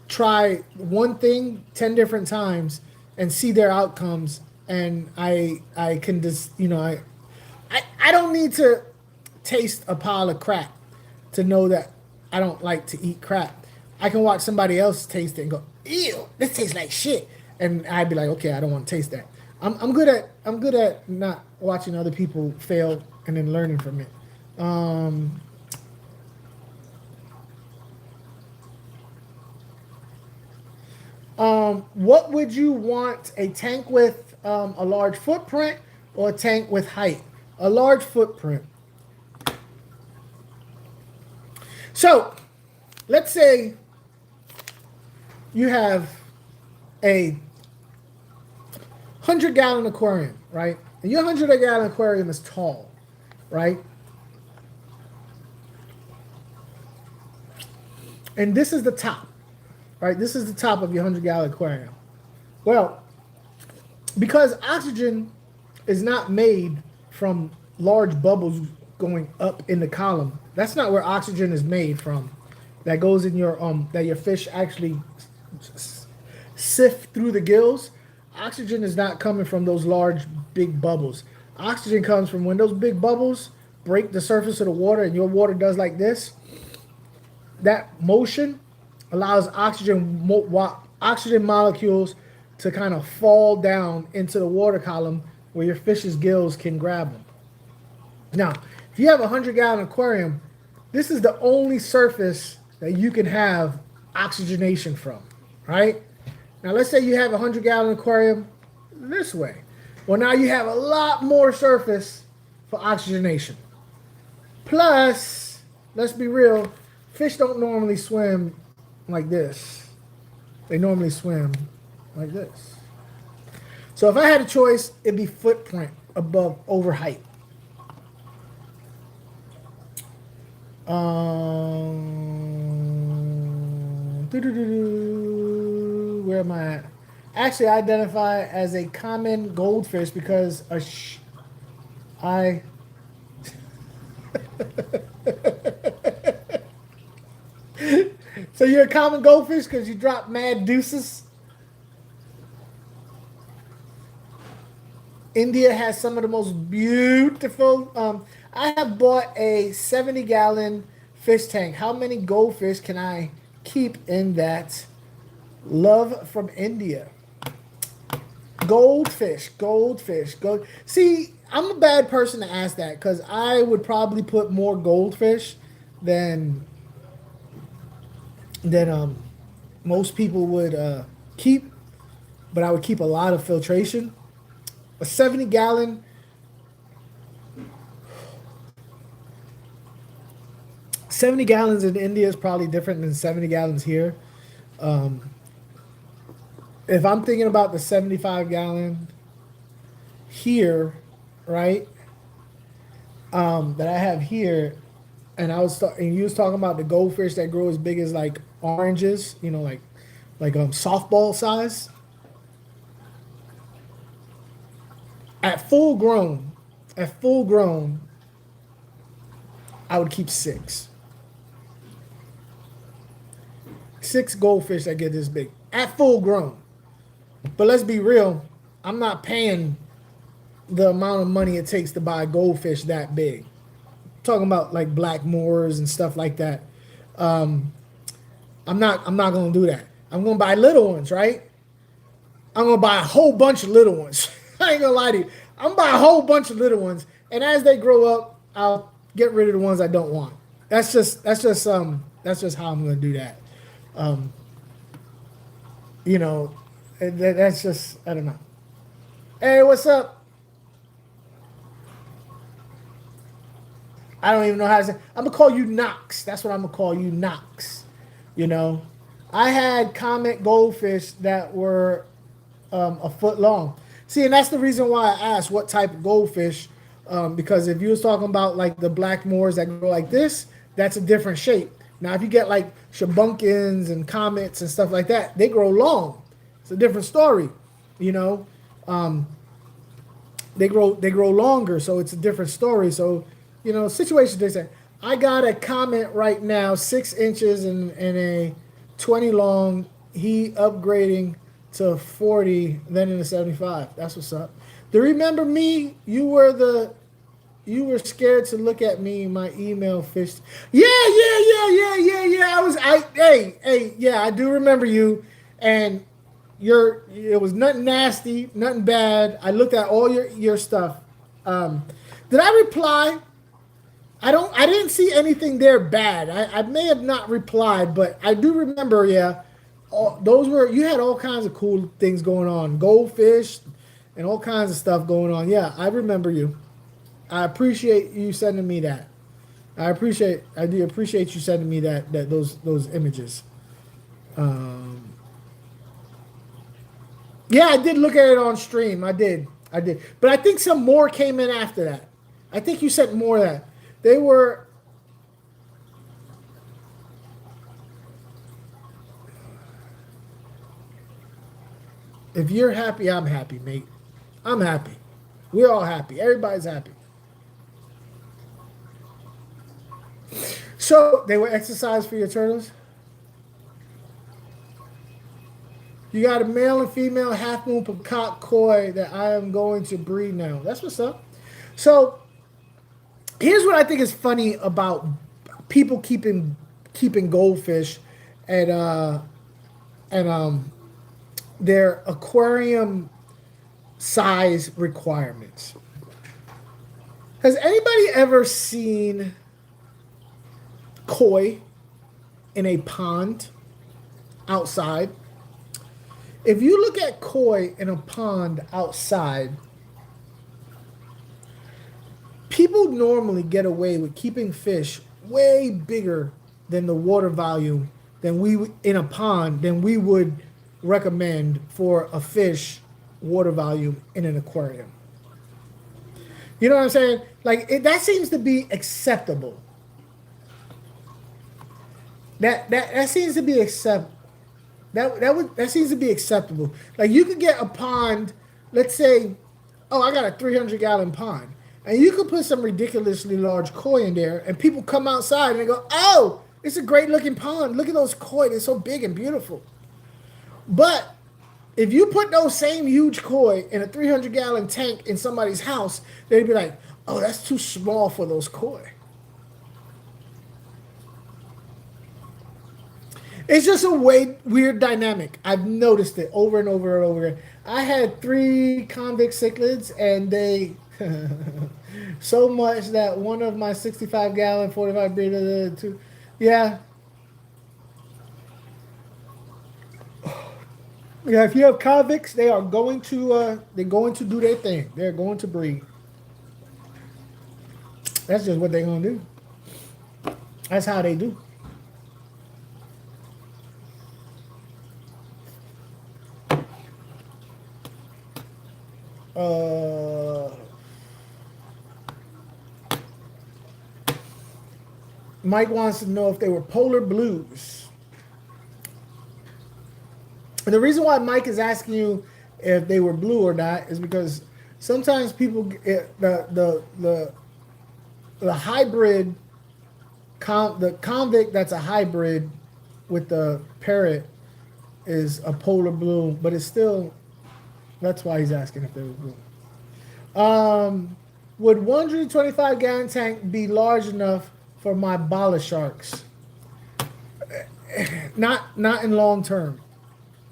Speaker 1: try one thing 10 different times and see their outcomes, and I can just, I don't need to taste a pile of crap to know that I don't like to eat crap. I can watch somebody else taste it and go, ew, this tastes like shit. And I'd be like, okay, I don't want to taste that. I'm good at not watching other people fail and then learning from it. What would you want? A tank with a large footprint or a tank with height? A large footprint. So, let's say you have a 100-gallon aquarium, right? And your 100-gallon aquarium is tall, right? And this is the top, right? This is the top of your 100-gallon aquarium. Well, because oxygen is not made from large bubbles going up in the column. That's not where oxygen is made from. That goes in your that your fish actually sift through the gills. Oxygen is not coming from those large big bubbles. Oxygen comes from when those big bubbles break the surface of the water and your water does like this. That motion allows oxygen molecules to kind of fall down into the water column where your fish's gills can grab them. Now, if you have a 100-gallon aquarium, this is the only surface that you can have oxygenation from, right? Now, let's say you have a 100-gallon aquarium this way. Well, now you have a lot more surface for oxygenation. Plus, let's be real, fish don't normally swim like this. They normally swim like this. So if I had a choice, it'd be footprint over height. Where am I at? Actually, I identify as a common goldfish because So you're a common goldfish because you drop mad deuces? India has some of the most beautiful. I have bought a 70-gallon fish tank. How many goldfish can I keep in that? Love from India. Goldfish. See, I'm a bad person to ask that because I would probably put more goldfish than most people would keep, but I would keep a lot of filtration. A 70-gallon. 70 gallons in India is probably different than 70 gallons here. If I'm thinking about the 75-gallon here, right, that I have here, and you was talking about the goldfish that grow as big as like oranges, like softball size. At full grown, I would keep 6. 6 goldfish that get this big at full grown. But let's be real, I'm not paying the amount of money it takes to buy goldfish that big. I'm talking about like black moors and stuff like that. I'm not gonna do that. I'm gonna buy little ones, right? I'm gonna buy a whole bunch of little ones. I ain't gonna lie to you. I'm gonna buy a whole bunch of little ones, and as they grow up, I'll get rid of the ones I don't want. That's just how I'm gonna do that. That's just, I don't know. Hey, what's up? I don't even know how to say. I'm gonna call you Knox. That's what I'm gonna call you, Knox. You know, I had comet goldfish that were a foot long. See, and that's the reason why I asked what type of goldfish. Because if you was talking about like the black moors that grow like this, that's a different shape. Now, if you get like shabunkins and comets and stuff like that, they grow long. It's a different story, you know. They grow longer, so it's a different story. So, you know, situations they say. I got a comment right now, 6 inches and a 20 long. He upgrading to 40, then in the 75. That's what's up. Do you remember me? You were scared to look at me. My email fished. Yeah. Yeah. I do remember you, and it was nothing nasty, nothing bad. I looked at all your stuff. Did I reply? I didn't see anything there bad. I may have not replied, but I do remember. Yeah, you had all kinds of cool things going on, goldfish, and all kinds of stuff going on. Yeah, I remember you. I appreciate you sending me that. I do appreciate you sending me those images. Yeah, I did look at it on stream. I did. But I think some more came in after that. I think you sent more of that. They were. If you're happy, I'm happy, mate. I'm happy. We're all happy. Everybody's happy. So they were exercise for your turtles? You got a male and female half moon peacock koi that I am going to breed now. That's what's up. So here's what I think is funny about people keeping goldfish and their aquarium size requirements. Has anybody ever seen koi in a pond outside? If you look at koi in a pond outside, people normally get away with keeping fish way bigger than the water volume than we would recommend for a fish water volume in an aquarium. You know what I'm saying? Like that seems to be acceptable. That seems to be acceptable. That seems to be acceptable. Like you could get a pond, let's say, I got a 300-gallon pond, and you could put some ridiculously large koi in there, and people come outside and they go, "Oh, it's a great looking pond. Look at those koi; they're so big and beautiful." But if you put those same huge koi in a 300-gallon tank in somebody's house, they'd be like, "Oh, that's too small for those koi." It's just a weird dynamic. I've noticed it over and over and over again. I had 3 convict cichlids, and they so much that one of my 65-gallon 45 breeder, 2, yeah. Yeah, if you have convicts, they are going to do their thing. They're going to breed. That's just what they're going to do. That's how they do. Mike wants to know if they were polar blues. And the reason why Mike is asking you if they were blue or not is because sometimes people get the hybrid the convict that's a hybrid with the parrot is a polar blue, but it's still. That's why he's asking if they were blue. Would 125-gallon tank be large enough for my bala sharks? Not in long term.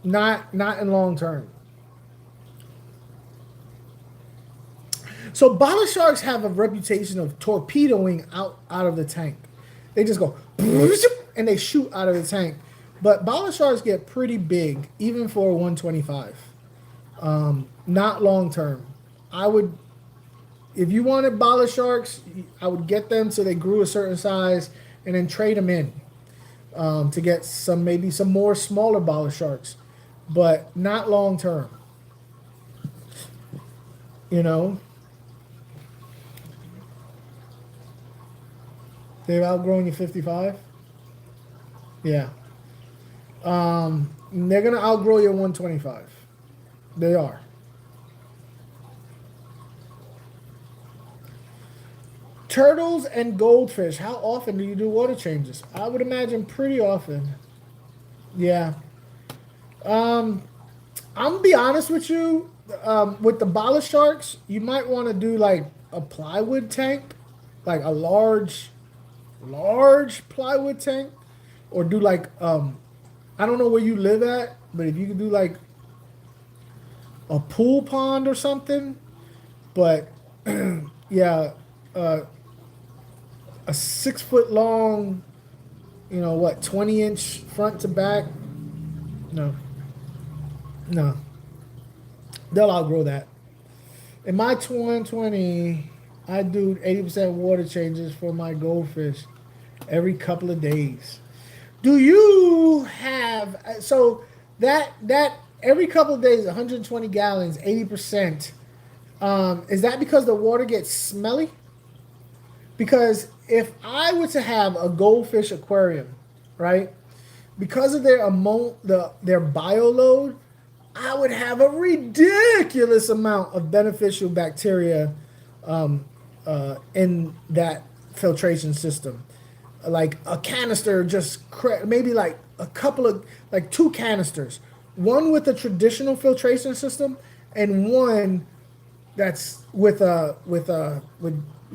Speaker 1: Not in long term. So bala sharks have a reputation of torpedoing out of the tank. They just go and they shoot out of the tank. But bottler sharks get pretty big, even for 125. Not long term. I would, if you wanted bottler sharks, I would get them so they grew a certain size and then trade them in to get some, maybe some more smaller bottler sharks, but not long term. You know, they've outgrown you 55. Yeah. They're gonna outgrow your 125. They are. Turtles and goldfish. How often do you do water changes? I would imagine pretty often. Yeah. I'm gonna be honest with you. With the bottler sharks, you might want to do like a plywood tank, like a large plywood tank, or do like I don't know where you live at, but if you could do like a pool pond or something, but yeah, a 6 foot long, 20-inch front to back. No, they'll outgrow that. In my 2020, I do 80% water changes for my goldfish every couple of days. Do you have that every couple of days, 120 gallons, 80%? Is that because the water gets smelly? Because if I were to have a goldfish aquarium, right, because of their bio load, I would have a ridiculous amount of beneficial bacteria in that filtration system. Like a canister, maybe like a couple of, like 2 canisters, one with a traditional filtration system and one that's with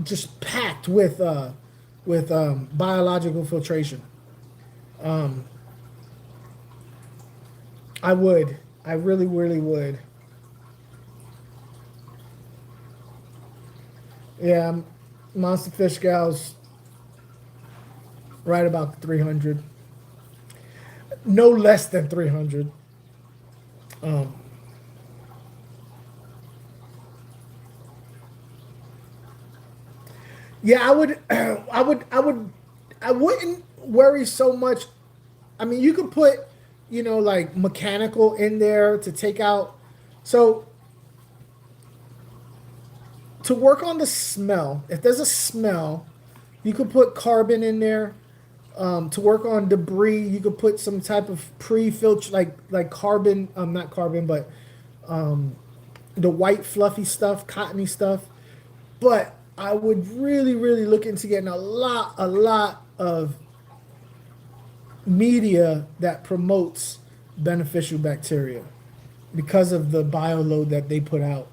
Speaker 1: just packed with biological filtration. I really, really would. Yeah, monster fish gals right about 300. No less than 300. Yeah, I wouldn't worry so much. I mean, you could put, like mechanical in there to take out. So to work on the smell, if there's a smell, you could put carbon in there. To work on debris, you could put some type of pre-filter, like carbon, not carbon, but the white fluffy stuff, cottony stuff. But I would really, really look into getting a lot of media that promotes beneficial bacteria because of the bio load that they put out.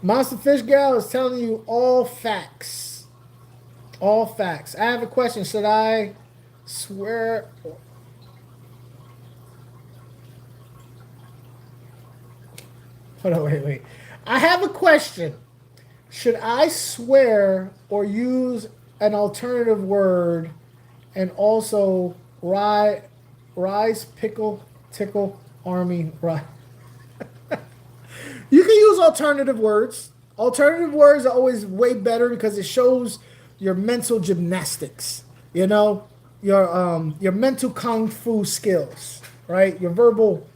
Speaker 1: Monster Fish Gal is telling you all facts. All facts. I have a question. Should I swear? Hold on, wait. I have a question. Should I swear or use an alternative word and also rise, pickle, tickle, army, rise? You can use alternative words. Alternative words are always way better because it shows your mental gymnastics, your mental kung fu skills, right? Your verbal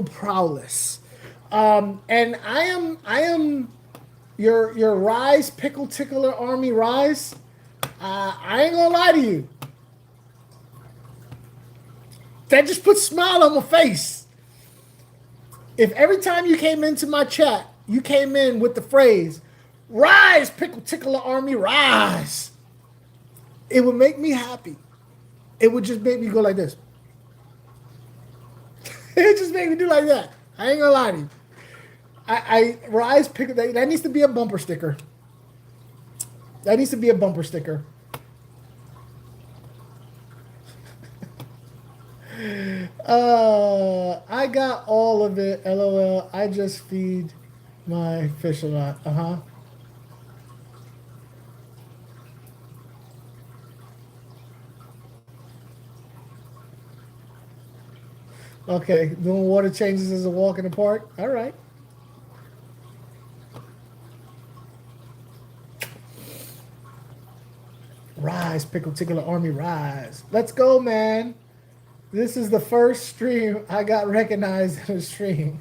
Speaker 1: prowess. And I am your rise, pickle, tickler, army, rise. I ain't gonna lie to you. That just puts a smile on my face. If every time you came into my chat, you came in with the phrase, rise, pickle, tickler, army, rise, it would make me happy. It would just make me go like this. It just made me do like that. I ain't gonna lie to you. I rise, pickle, that needs to be a bumper sticker. That needs to be a bumper sticker. I got all of it. LOL. I just feed my fish a lot. Uh huh. Okay. Doing water changes is a walk in the park. All right. Rise, Pickle Tickler Army, rise. Let's go, man. This is the first stream I got recognized in a stream.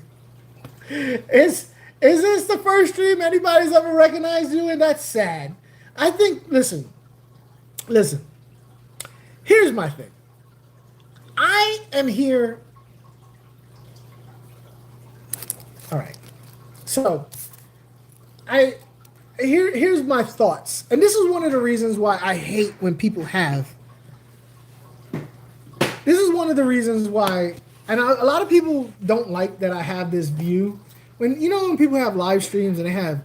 Speaker 1: Is this the first stream anybody's ever recognized you? And that's sad. I think, listen. Here's my thing. I am here. All right. So, I here's my thoughts. And this is one of the reasons why I hate when people have. This is one of the reasons why, and a lot of people don't like that I have this view. When people have live streams and they have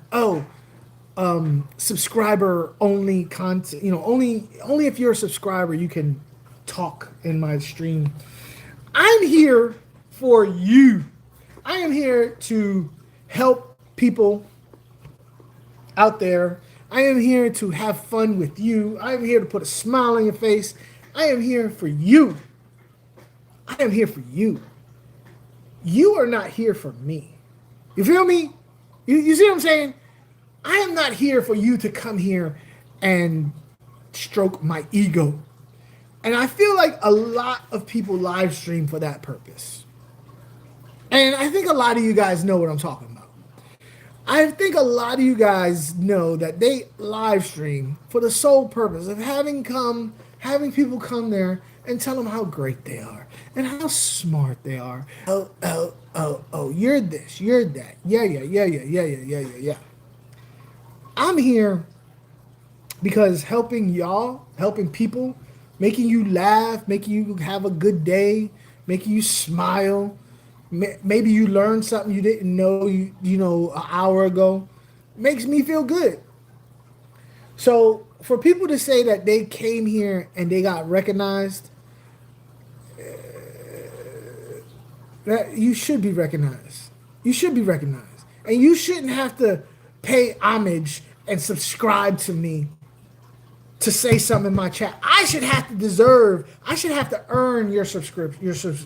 Speaker 1: subscriber only content, only if you're a subscriber you can talk in my stream. I'm here for you. I am here to help people out there. I am here to have fun with you. I am here to put a smile on your face. I am here for you. I am here for you. You are not here for me. You feel me? You see what I'm saying? I am not here for you to come here and stroke my ego. And I feel like a lot of people live stream for that purpose. And I think a lot of you guys know what I'm talking about. I think a lot of you guys know that they live stream for the sole purpose of having people come there and tell them how great they are and how smart they are. Oh, you're this, you're that. Yeah. I'm here because helping y'all, helping people, making you laugh, making you have a good day, making you smile. Maybe you learned something you didn't know, an hour ago. Makes me feel good. So for people to say that they came here and they got recognized, that you should be recognized. You should be recognized. And you shouldn't have to pay homage and subscribe to me to say something in my chat. I should have to earn your subscription,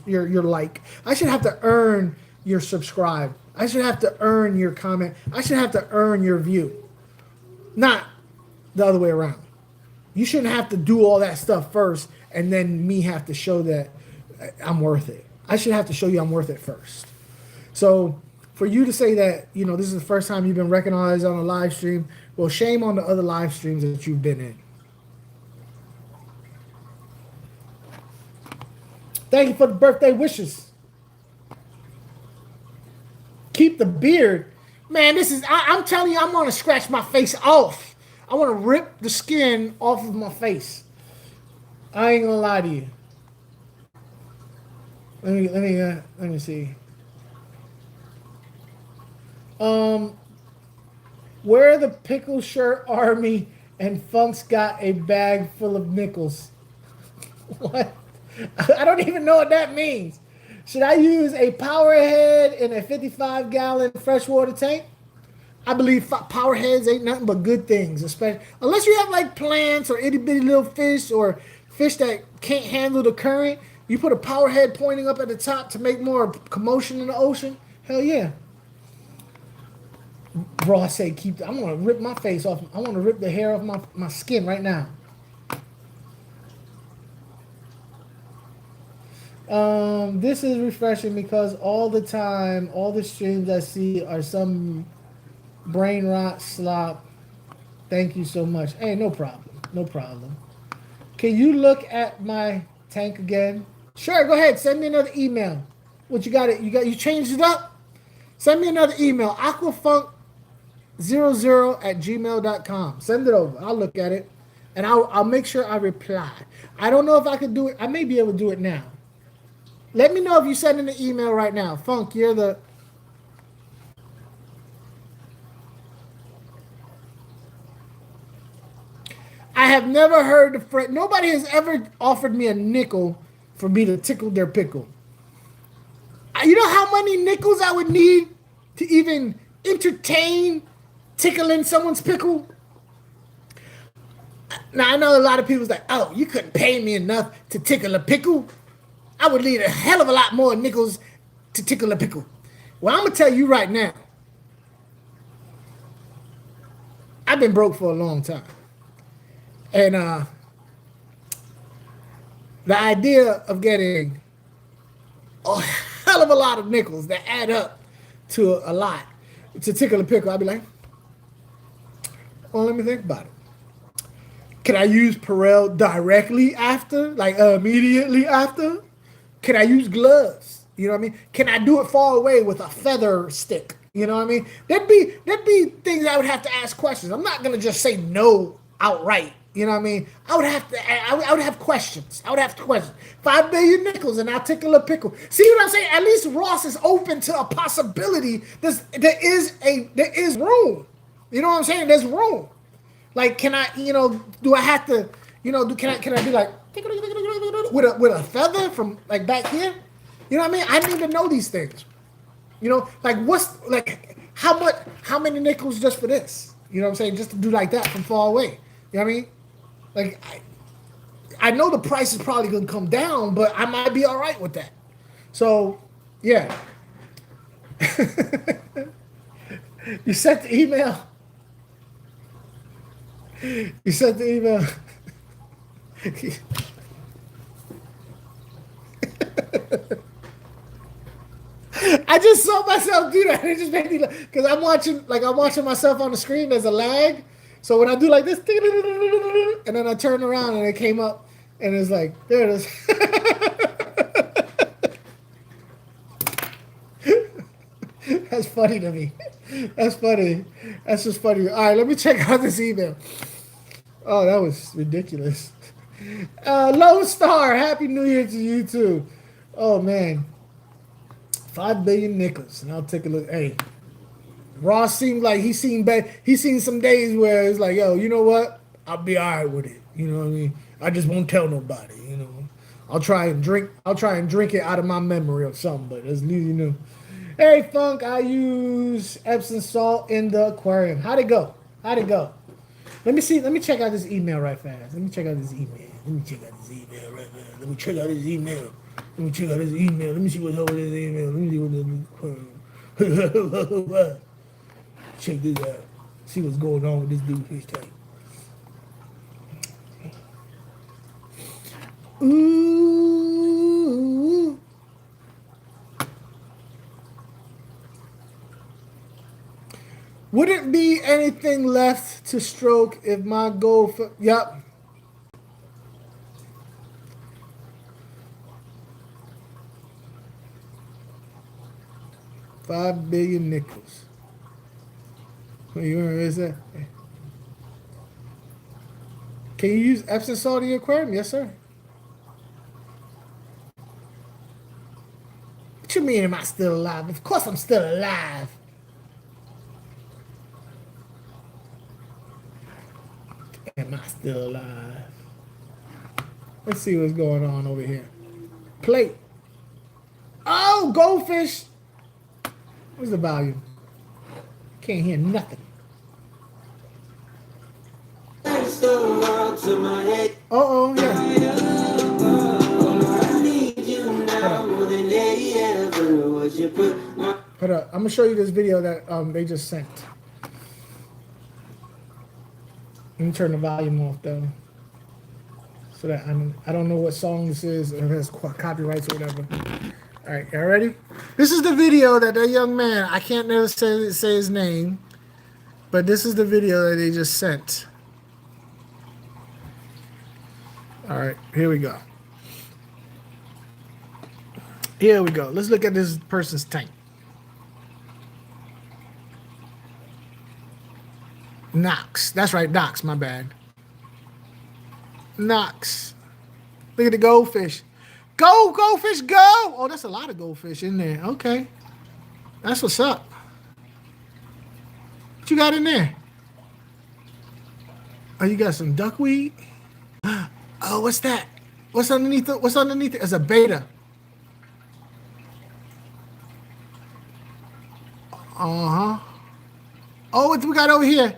Speaker 1: your like. I should have to earn your subscribe. I should have to earn your comment. I should have to earn your view. Not the other way around. You shouldn't have to do all that stuff first and then me have to show that I'm worth it. I should have to show you I'm worth it first. So for you to say that, this is the first time you've been recognized on a live stream, well, shame on the other live streams that you've been in. Thank you for the birthday wishes. Keep the beard. Man, I'm telling you, I'm going to scratch my face off. I want to rip the skin off of my face. I ain't going to lie to you. Let me see. Where the pickle shirt army and Funk's got a bag full of nickels. What? I don't even know what that means. Should I use a power head in a 55-gallon freshwater tank? I believe power heads ain't nothing but good things, especially unless you have like plants or itty bitty little fish or fish that can't handle the current. You put a power head pointing up at the top to make more commotion in the ocean. Hell yeah. Bro, I say I'm gonna rip my face off. I want to rip the hair off my skin right now. This is refreshing because all the time, all the streams I see are some brain rot slop. Thank you so much. Hey, no problem. Can you look at my tank again? Sure, go ahead. Send me another email. What you got it? You changed it up? Send me another email. aquafunk00@gmail.com. Send it over. I'll look at it. And I'll make sure I reply. I don't know if I can do it. I may be able to do it now. Let me know if you send in the email right now. Funk, you're the... I have never heard the phrase. Nobody has ever offered me a nickel for me to tickle their pickle. You know how many nickels I would need to even entertain tickling someone's pickle? Now, I know a lot of people's like, oh, you couldn't pay me enough to tickle a pickle. I would need a hell of a lot more nickels to tickle a pickle. Well, I'm going to tell you right now, I've been broke for a long time. And the idea of getting a hell of a lot of nickels that add up to a lot to tickle a pickle, I'd be like, well, let me think about it. Can I use Perel directly after, like immediately after? Can I use gloves? You know what I mean? Can I do it far away with a feather stick? You know what I mean? There'd be things I would have to ask questions. I'm not gonna just say no outright. You know what I mean? I would have questions. I would have to question. 5 billion nickels and I'll tickle a pickle. See what I'm saying? At least Ross is open to a possibility. There is room. You know what I'm saying? There's room. Like, can I, do I have to, can I be like, with a feather from like back here? You know what I mean? I need to know these things. Like how many nickels just for this? You know what I'm saying? Just to do like that from far away. You know what I mean? Like, I know the price is probably going to come down, but I might be all right with that. So, yeah. You sent the email. You sent the email. I just saw myself do that. It just made me laugh because I'm watching myself on the screen. There's a lag, so when I do like this, and then I turn around and it came up, and it's like there it is. That's funny to me. That's funny. That's just funny. All right, let me check out this email. Oh, that was ridiculous. Lone Star, Happy New Year to you too. Oh man, 5 billion nickels, and I'll take a look. Hey, Ross seemed like he's seen some days where it's like, yo, you know what? I'll be all right with it. You know what I mean? I just won't tell nobody. I'll try and drink it out of my memory or something. But as least Hey, Funk, I use Epsom salt in the aquarium. How'd it go? Let me see. Let me check out this email right fast. Let me check out this email right fast. Let me check out this email. Let me see what's over this email. Let me see what check this out. See what's going on with this dude fish tank. Ooh. Wouldn't be anything left to stroke if my goal for... Yep. $5 billion nickels. Where is that? Can you use Epsom salt in your aquarium? Yes, sir. What you mean, am I still alive? Of course I'm still alive. Am I still alive? Let's see what's going on over here. Plate. Oh, goldfish. What's the volume? Can't hear nothing. Uh-oh, yeah. Hold up. I'm going to show you this video that they just sent. Let me turn the volume off though, so that I don't know what song this is, or if it has copyrights or whatever. All right, y'all ready? This is the video that young man, I can't never say his name, but this is the video that they just sent. All right, here we go. Here we go. Let's look at this person's tank. Knox. That's right, Knox, my bad. Knox. Look at the goldfish. Go, goldfish, go! Oh, that's a lot of goldfish in there. Okay. That's what's up. What you got in there? Oh, you got some duckweed? Oh, what's that? What's underneath it? What's underneath it? It's a beta. Uh-huh. Oh, what we got over here?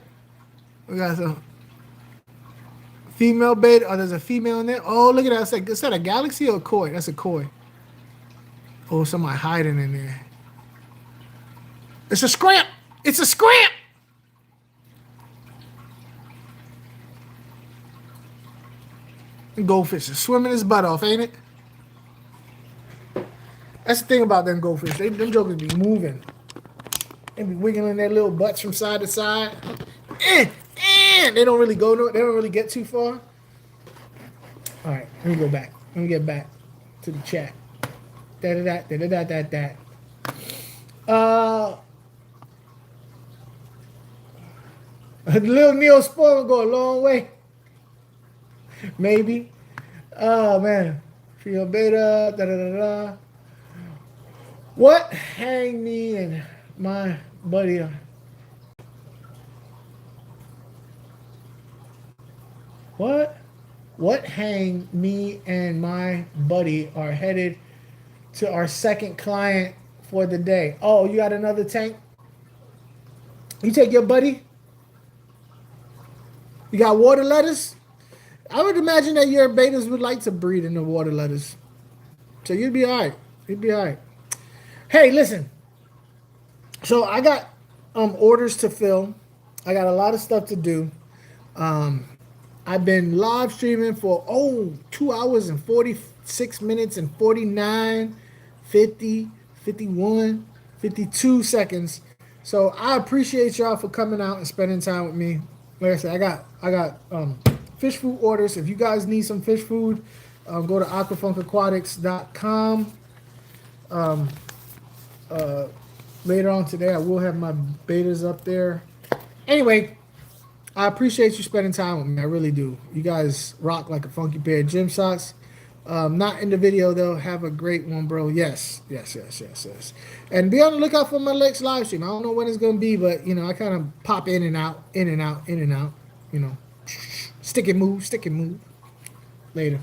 Speaker 1: We got some female beta. Oh, there's a female in there. Oh, look at that. It's like, is that a galaxy or a koi? That's a koi. Oh, somebody hiding in there. It's a scramp. It's a scramp. Goldfish is swimming his butt off, ain't it? That's the thing about them goldfish. Them jokers be moving. They be wiggling their little butts from side to side. They don't really go. They don't really get too far. All right, let me go back. Let me get back to the chat. That. The little Neospore will go a long way. Maybe. Oh man. Female beta. What hang me and my buddy? What hang me and my buddy are headed to our second client for the day. Oh, you got another tank? You take your buddy? You got water lettuce? I would imagine that your betas would like to breed in the water lettuce. So you'd be all right. You'd be all right. Hey, listen. So I got orders to fill. I got a lot of stuff to do. I've been live streaming for 2 hours and 46 minutes and 49, 50, 51, 52 seconds. So I appreciate y'all for coming out and spending time with me. Like I said, I got fish food orders. If you guys need some fish food, go to aquafunkaquatics.com. Later on today, I will have my betas up there. Anyway, I appreciate you spending time with me. I really do. You guys rock like a funky pair of gym socks. Not in the video, though. Have a great one, bro. Yes. And be on the lookout for my next live stream. I don't know when it's going to be, but, you know, I kind of pop in and out, you know. Stick and move. Later.